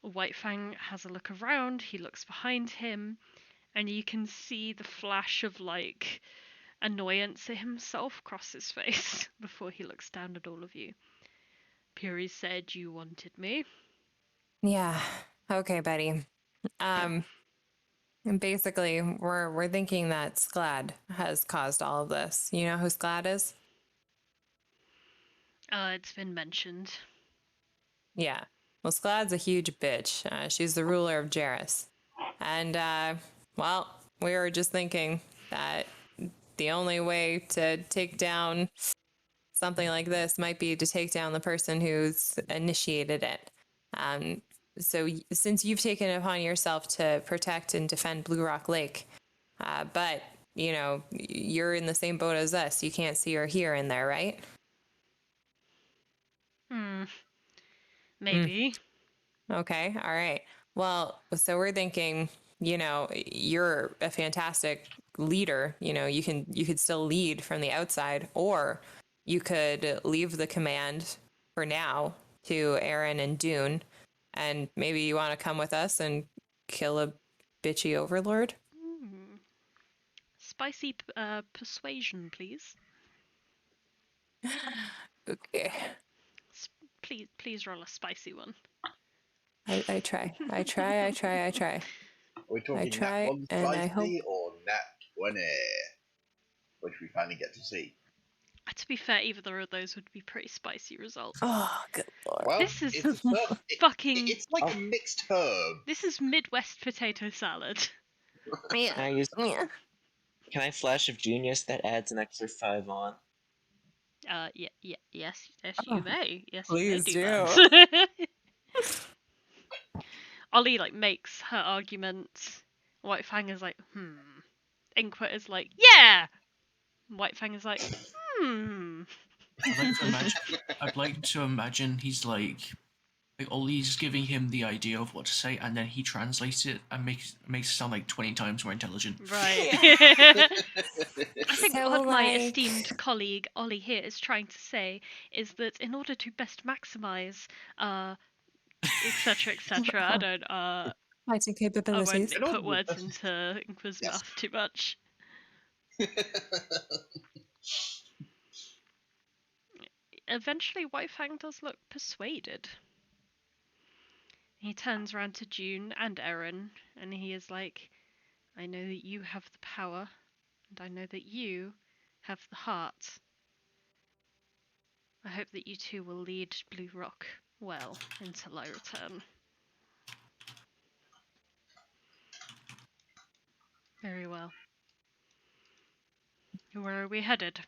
White Fang has a look around. He looks behind him, and you can see the flash of like annoyance himself cross his face before he looks down at all of you. Puri said you wanted me. Yeah. Okay, buddy. And basically, we're thinking that Sklad has caused all of this. You know who Sklad is? It's been mentioned. Yeah. Well, Sklad's a huge bitch. She's the ruler of Jarrus. And, well, we were just thinking that the only way to take down something like this might be to take down the person who's initiated it. So, since you've taken it upon yourself to protect and defend Blue Rock Lake, but, you know, you're in the same boat as us. You can't see or hear in there, right? Maybe. Okay. All right. Well, so we're thinking, you know, you're a fantastic leader. You know, you could still lead from the outside, or you could leave the command for now to Aaron and Dune, and maybe you want to come with us and kill a bitchy overlord. Spicy persuasion, please. Okay. Please roll a spicy one. I try. I try. Are we talking nat try, 1 and I hope. spicy or nat 20? Which we finally get to see. To be fair, either of those would be pretty spicy results. Oh, good lord. Well, This is it's a certain, fucking. it's like a mixed herb. This is Midwest potato salad. Yeah. Can I use? Yeah. Can I flash of genius that adds an extra 5 on? Yes, Oh, you may. Yes, please you may do. that. Ollie makes her argument. White Fang is like, Inqua is like, yeah. White Fang is like, I'd like to imagine he's like Ollie's giving him the idea of what to say, and then he translates it and makes it sound like 20 times more intelligent. Right. I think So, what my like- esteemed colleague Ollie here is trying to say is that in order to best maximize, etc., etc., I don't, Fighting I capabilities. won't put words into Inqua's Yes. mouth too much. Eventually, White Fang does look persuaded. He turns around to June and Erin, and he is like, I know that you have the power, and I know that you have the heart. I hope that you two will lead Blue Rock well until I return. Very well. Where are we headed?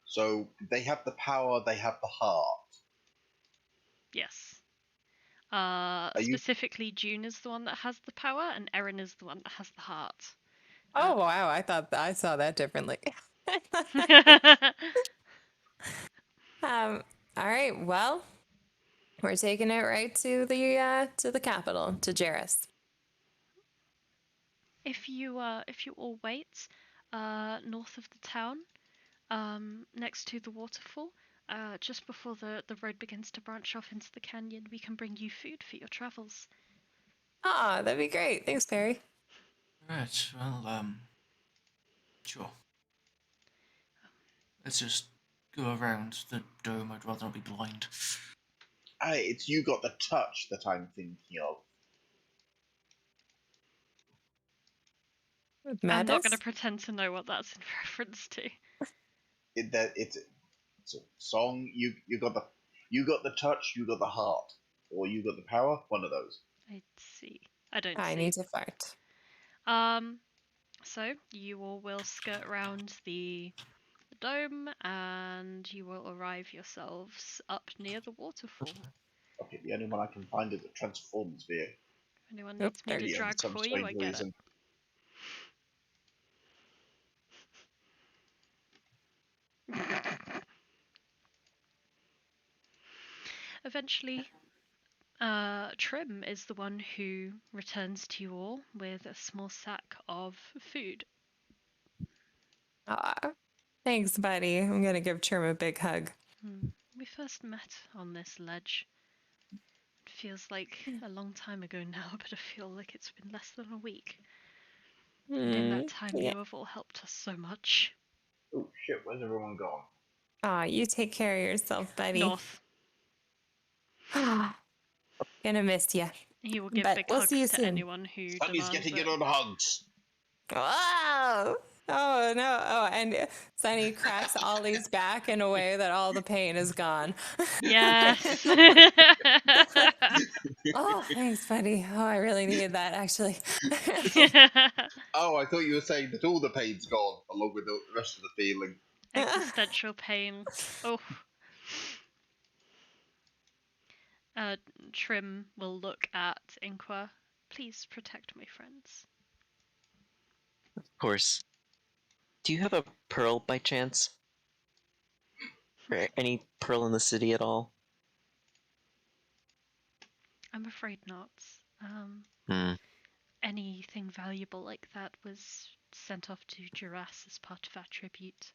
So they have the power, they have the heart. Yes. you- Specifically, June is the one that has the power, and Erin is the one that has the heart. Oh wow, I thought I saw that differently. All right, well, we're taking it right to the capital, to Jarrus. If you all wait, north of the town, next to the waterfall, just before the road begins to branch off into the canyon, we can bring you food for your travels. Ah, that'd be great. Thanks, Perry. Right, well, sure. Let's just go around the dome. I'd rather not be blind. It's you got the touch that I'm thinking of. I'm not Madness? going to pretend to know what that's in reference to. It's a song. You got the touch. You got the heart, or you got the power. One of those. I see. I don't I see. need to fart. So you all will skirt around the dome, and you will arrive yourselves up near the waterfall. Okay, the only one I can find is a transform sphere. If anyone Nope, needs me to Yeah, drag some for you, I strange get reason. it. Eventually, Trim is the one who returns to you all with a small sack of food. Aw, thanks, buddy. I'm gonna give Trim a big hug. We first met on this ledge. It feels like a long time ago now, but I feel like it's been less than a week. And in that time, Yeah. you have all helped us so much. Oh shit! Where's everyone gone? Aw, you take care of yourself, buddy. North. Gonna miss you. He will give But big we'll hugs see you to soon. anyone who Sunny's demands getting it. in on hugs. Whoa! Oh no! Oh, and Sunny cracks Ollie's back in a way that all the pain is gone. Yes. Oh, thanks, buddy. Oh, I really needed that, actually. Oh, I thought you were saying that all the pain's gone, along with the rest of the feeling. Existential pain. Oh. Trim will look at Inqua. Please protect my friends. Of course. Do you have a pearl by chance? Or any pearl in the city at all? I'm afraid not. Anything valuable like that was sent off to Duras as part of our tribute.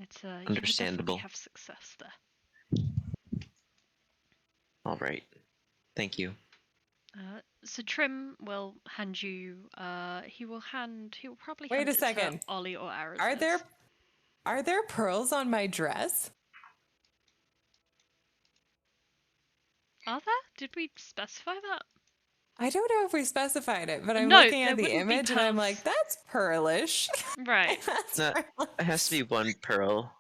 It's you would Understandable. definitely have success there. All right. Thank you. So Trim will hand you. He will probably Wait hand a it second. to Ollie or Arazid. Are there pearls on my dress? Are there? Did we specify that? I don't know if we specified it, but I'm No, looking at there the wouldn't be image and I'm pearls. like, that's pearlish. Right. That's It pearlish. has to be one pearl.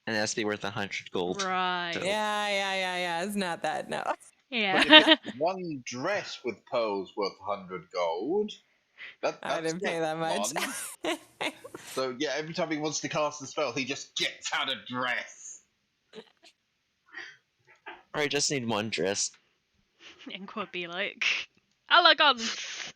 And it has to be worth 100 gold. Right. So- Yeah. It's not that, no. But if Yeah. it's one dress with pearls worth 100 gold, that's I didn't pay that much. one. So yeah, every time he wants to cast a spell, he just gets out a dress. I just need one dress. Inqua be like, elegance.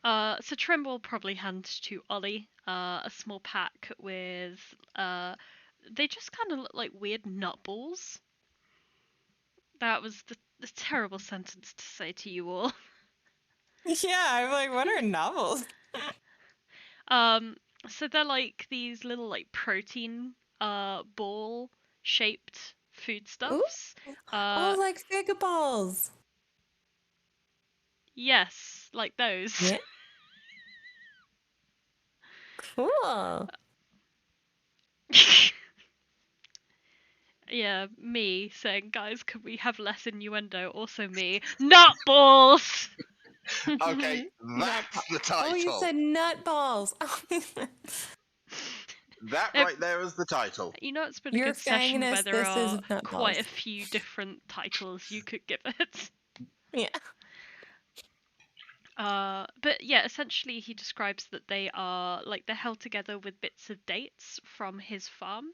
So Trim will probably hand to Ollie a small pack with they just kind of look like weird nutballs. That was the terrible sentence to say to you all. Yeah, I'm like, what are novels? So they're like these little like protein ball shaped foodstuffs. Oh, like fig balls. Yes, like those. Yeah. Cool. Yeah, me saying, guys, could we have less innuendo? Also me, nutballs! Okay, that's the title. Oh, you said nut balls. That right there is the title. You know, it's been Your a good session where Fangness, there this is are nut quite balls. a few different titles you could give it. Yeah. But yeah, essentially he describes that they are like they're held together with bits of dates from his farm.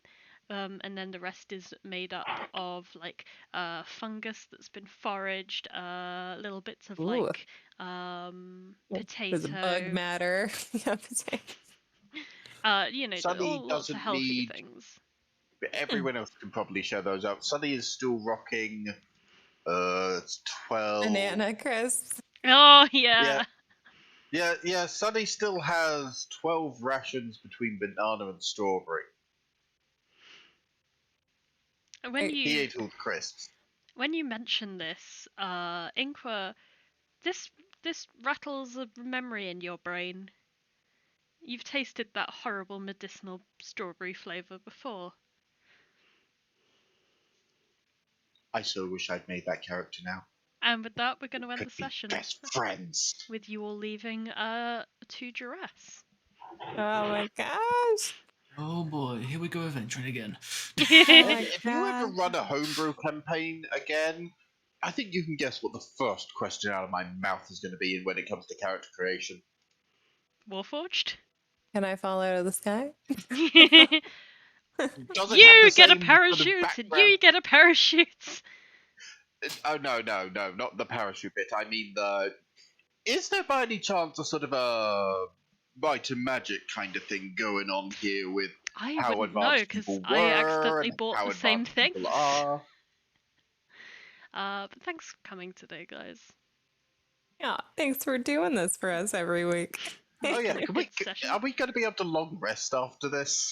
And then the rest is made up of like fungus that's been foraged, little bits of Ooh. like potato. There's bug matter. Yeah, potato. You know, Sunny all lots of doesn't healthy need- things. But everyone else can probably show those out. Sunny is still rocking. It's 12. Banana crisps. Oh yeah. Yeah. Sunny still has 12 rations between banana and strawberry. When He you ate all the crisps. mention this, Inqua, this rattles a memory in your brain. You've tasted that horrible medicinal strawberry flavour before. I so wish I'd made that character now. And with that, we're going to end Could the be session best friends. with you all leaving to Duras. Oh my gosh. Oh boy, here we go adventuring again. my If you ever God. run a homebrew campaign again, I think you can guess what the first question out of my mouth is going to be when it comes to character creation. Warforged? Can I fall out of the sky? Does it have You the get a same parachute, sort of and background? you get a parachute. Oh no, not the parachute bit. I mean the. Is there by any chance a sort of a might and magic kind of thing going on here with I how wouldn't know advanced because people I were accidentally and bought how the same advanced thing. people are? But thanks for coming today, guys. Yeah, thanks for doing this for us every week. Oh yeah, Good session. are we going to be able to long rest after this?